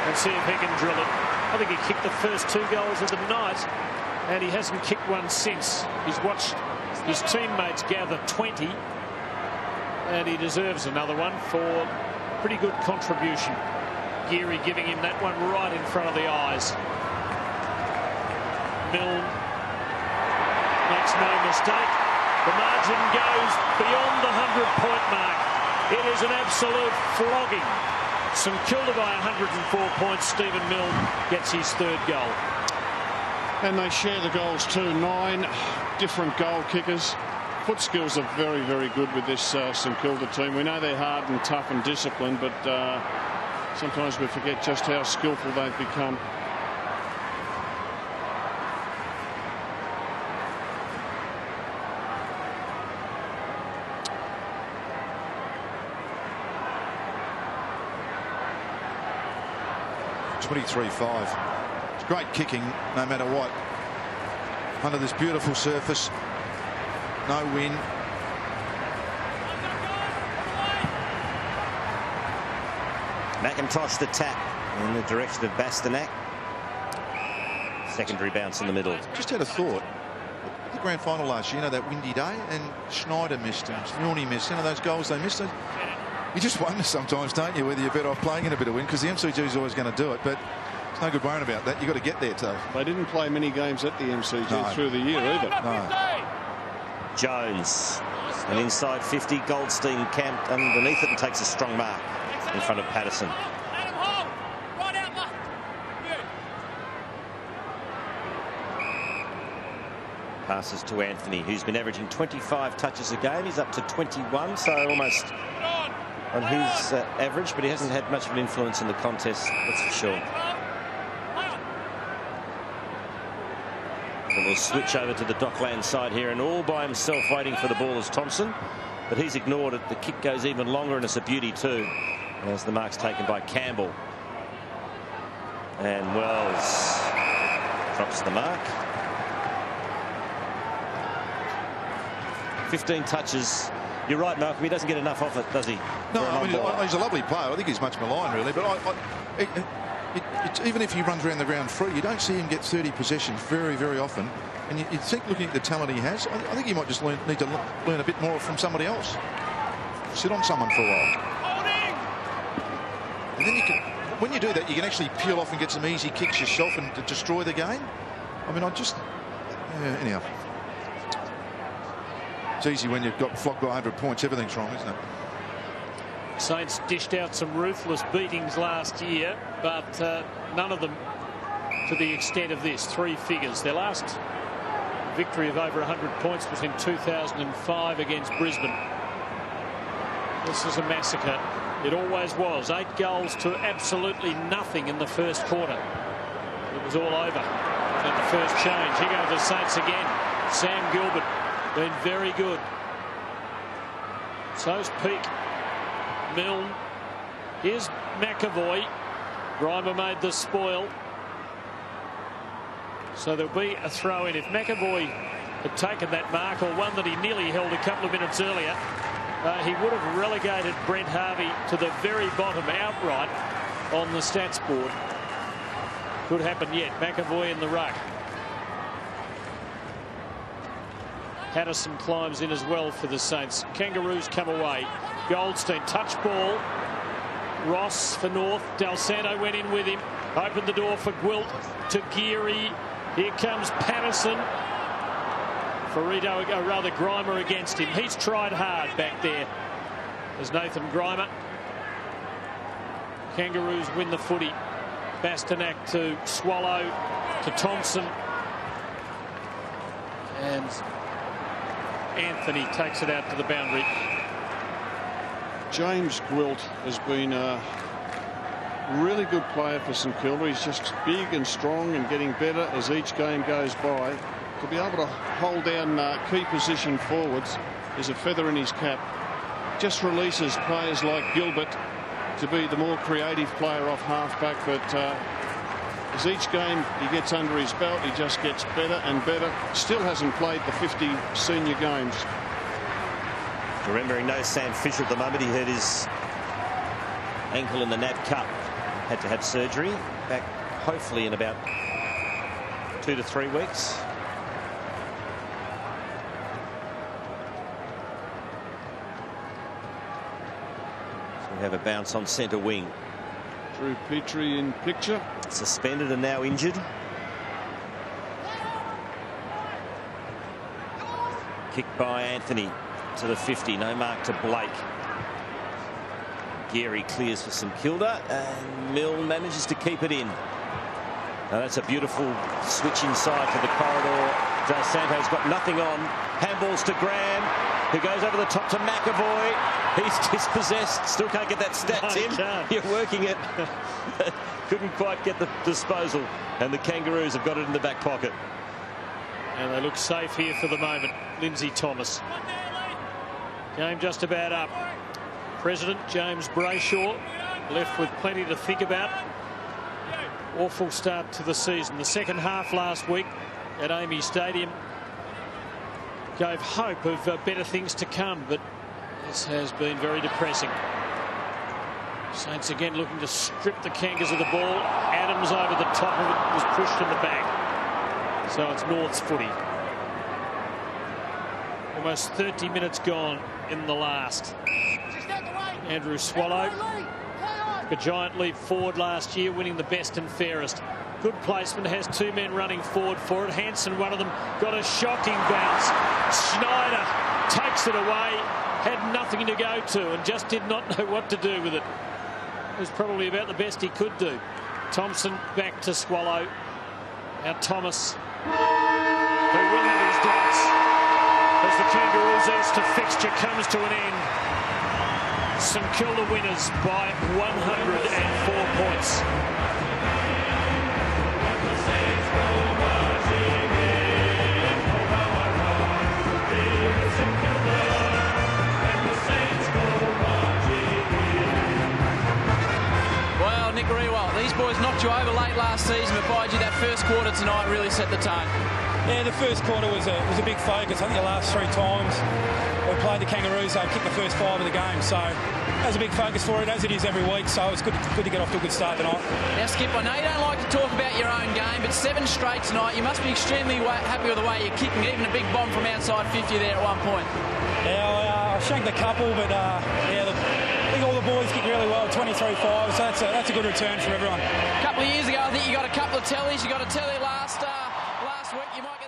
and see if he can drill it. I think he kicked the first 2 goals of the night, and he hasn't kicked one since. He's watched his teammates gather 20, and he deserves another one for pretty good contribution. Geary giving him that one right in front of the eyes. Milne makes no mistake. The margin goes beyond the 100-point mark. It is an absolute flogging. St Kilda by 104 points. Stephen Milne gets his 3rd goal. And they share the goals too. 9 different goal kickers. Foot skills are very, very good with this St Kilda team. We know they're hard and tough and disciplined, but sometimes we forget just how skillful they've become. It's great kicking no matter what. Under this beautiful surface. No wind. McIntosh the tap in the direction of Bastanak. Secondary bounce in the middle. Just had a thought. The grand final last year, you know, that windy day, and Schneider missed and Milne missed. You know, those goals they missed. You just wonder sometimes, don't you, whether you're better off playing in a bit of wind, because the MCG is always going to do it. But It's no good worrying about that. You've got to get there, too. They didn't play many games at the MCG through the year either. No. Jones, an inside 50. Goldstein camped underneath it and takes a strong mark in front of Patterson. Passes to Anthony, who's been averaging 25 touches a game. He's up to 21, so almost on his average, but he hasn't had much of an influence in the contest, that's for sure. And we'll switch over to the Dockland side here, and all by himself waiting for the ball is Thompson, but he's ignored it. The kick goes even longer, and it's a beauty too, as the mark's taken by Campbell. And Wells drops the mark. 15 touches. You're right, Malcolm. He doesn't get enough off it, does he? No, I mean, he's a lovely player. I think he's much maligned, really. But even if he runs around the ground free, you don't see him get 30 possessions very, very often. And you'd think, looking at the talent he has, I think he might just need to learn a bit more from somebody else. Sit on someone for a while. And then you can, when you do that, you can actually peel off and get some easy kicks yourself and to destroy the game. I mean, anyhow. It's easy when you've got flogged by 100 points. Everything's wrong, isn't it? Saints dished out some ruthless beatings last year, but none of them to the extent of this. 3 figures. Their last victory of over 100 points was in 2005 against Brisbane. This is a massacre. It always was. 8 goals to absolutely nothing in the first quarter. It was all over at the first change. Here go the Saints again. Sam Gilbert been very good. So's Peake. Milne. Here's McAvoy. Grimer made the spoil. So there'll be a throw in. If McAvoy had taken that mark, or one that he nearly held a couple of minutes earlier, he would have relegated Brent Harvey to the very bottom outright on the stats board. Could happen yet. McAvoy in the ruck. Patterson climbs in as well for the Saints. Kangaroos come away. Goldstein, touch ball. Ross for North. Del Santo went in with him. Opened the door for Gwilt to Geary. Here comes Patterson. Farito, or rather Grimer against him. He's tried hard back there. There's Nathan Grimer. Kangaroos win the footy. Bastanak to Swallow to Thompson. And Anthony takes it out to the boundary. James Gwilt has been a really good player for St Kilda. He's just big and strong and getting better as each game goes by. To be able to hold down key position forwards is a feather in his cap. Just releases players like Gilbert to be the more creative player off halfback, but as each game he gets under his belt, he just gets better and better. Still hasn't played the 50 senior games. Remembering no Sam Fisher at the moment. He hurt his ankle in the Nat Cup. Had to have surgery. Back hopefully in about 2 to 3 weeks. So we have a bounce on centre wing. Drew Petrie in picture. Suspended and now injured. Kick by Anthony to the 50. No mark to Blake. Geary clears for St Kilda, and Milne manages to keep it in. Now that's a beautiful switch inside to the corridor. Del Santo's got nothing on. Handballs to Graham, who goes over the top to McAvoy. He's dispossessed. Still can't get that stat, Tim. You're working it. Couldn't quite get the disposal. And the Kangaroos have got it in the back pocket. And they look safe here for the moment. Lindsay Thomas. Game just about up. President James Brayshaw left with plenty to think about. Awful start to the season. The second half last week at Etihad Stadium gave hope of better things to come, but this has been very depressing. Saints again looking to strip the Kangas of the ball. Adams over the top of it, was pushed in the back. So it's North's footy. Almost 30 minutes gone in the last. Andrew Swallow Took a giant leap forward last year, winning the best and fairest. Good placement, has 2 men running forward for it. Hansen, one of them, got a shocking bounce. Schneider takes it away, had nothing to go to and just did not know what to do with it. It was probably about the best he could do. Thompson back to Swallow. Now Thomas, who will have his doubts as the Kangaroos Easter fixture comes to an end. St Kilda winners by 104 points. Well, Nick Riewoldt, these boys knocked you over late last season, but by you, that first quarter tonight really set the tone. Yeah, the first quarter was a big focus. I think the last 3 times we played the Kangaroos, they kicked the first 5 of the game. So that was a big focus for it, as it is every week. So it's good to get off to a good start tonight. Now, Skip, I know you don't like to talk about your own game, but 7 straight tonight. You must be extremely happy with the way you're kicking, even a big bomb from outside 50 there at one point. Yeah, I shanked a couple, but yeah, I think all the boys kicked really well, 23-5, so that's a good return for everyone. A couple of years ago, I think you got a couple of tellies. You got a telly last week. You might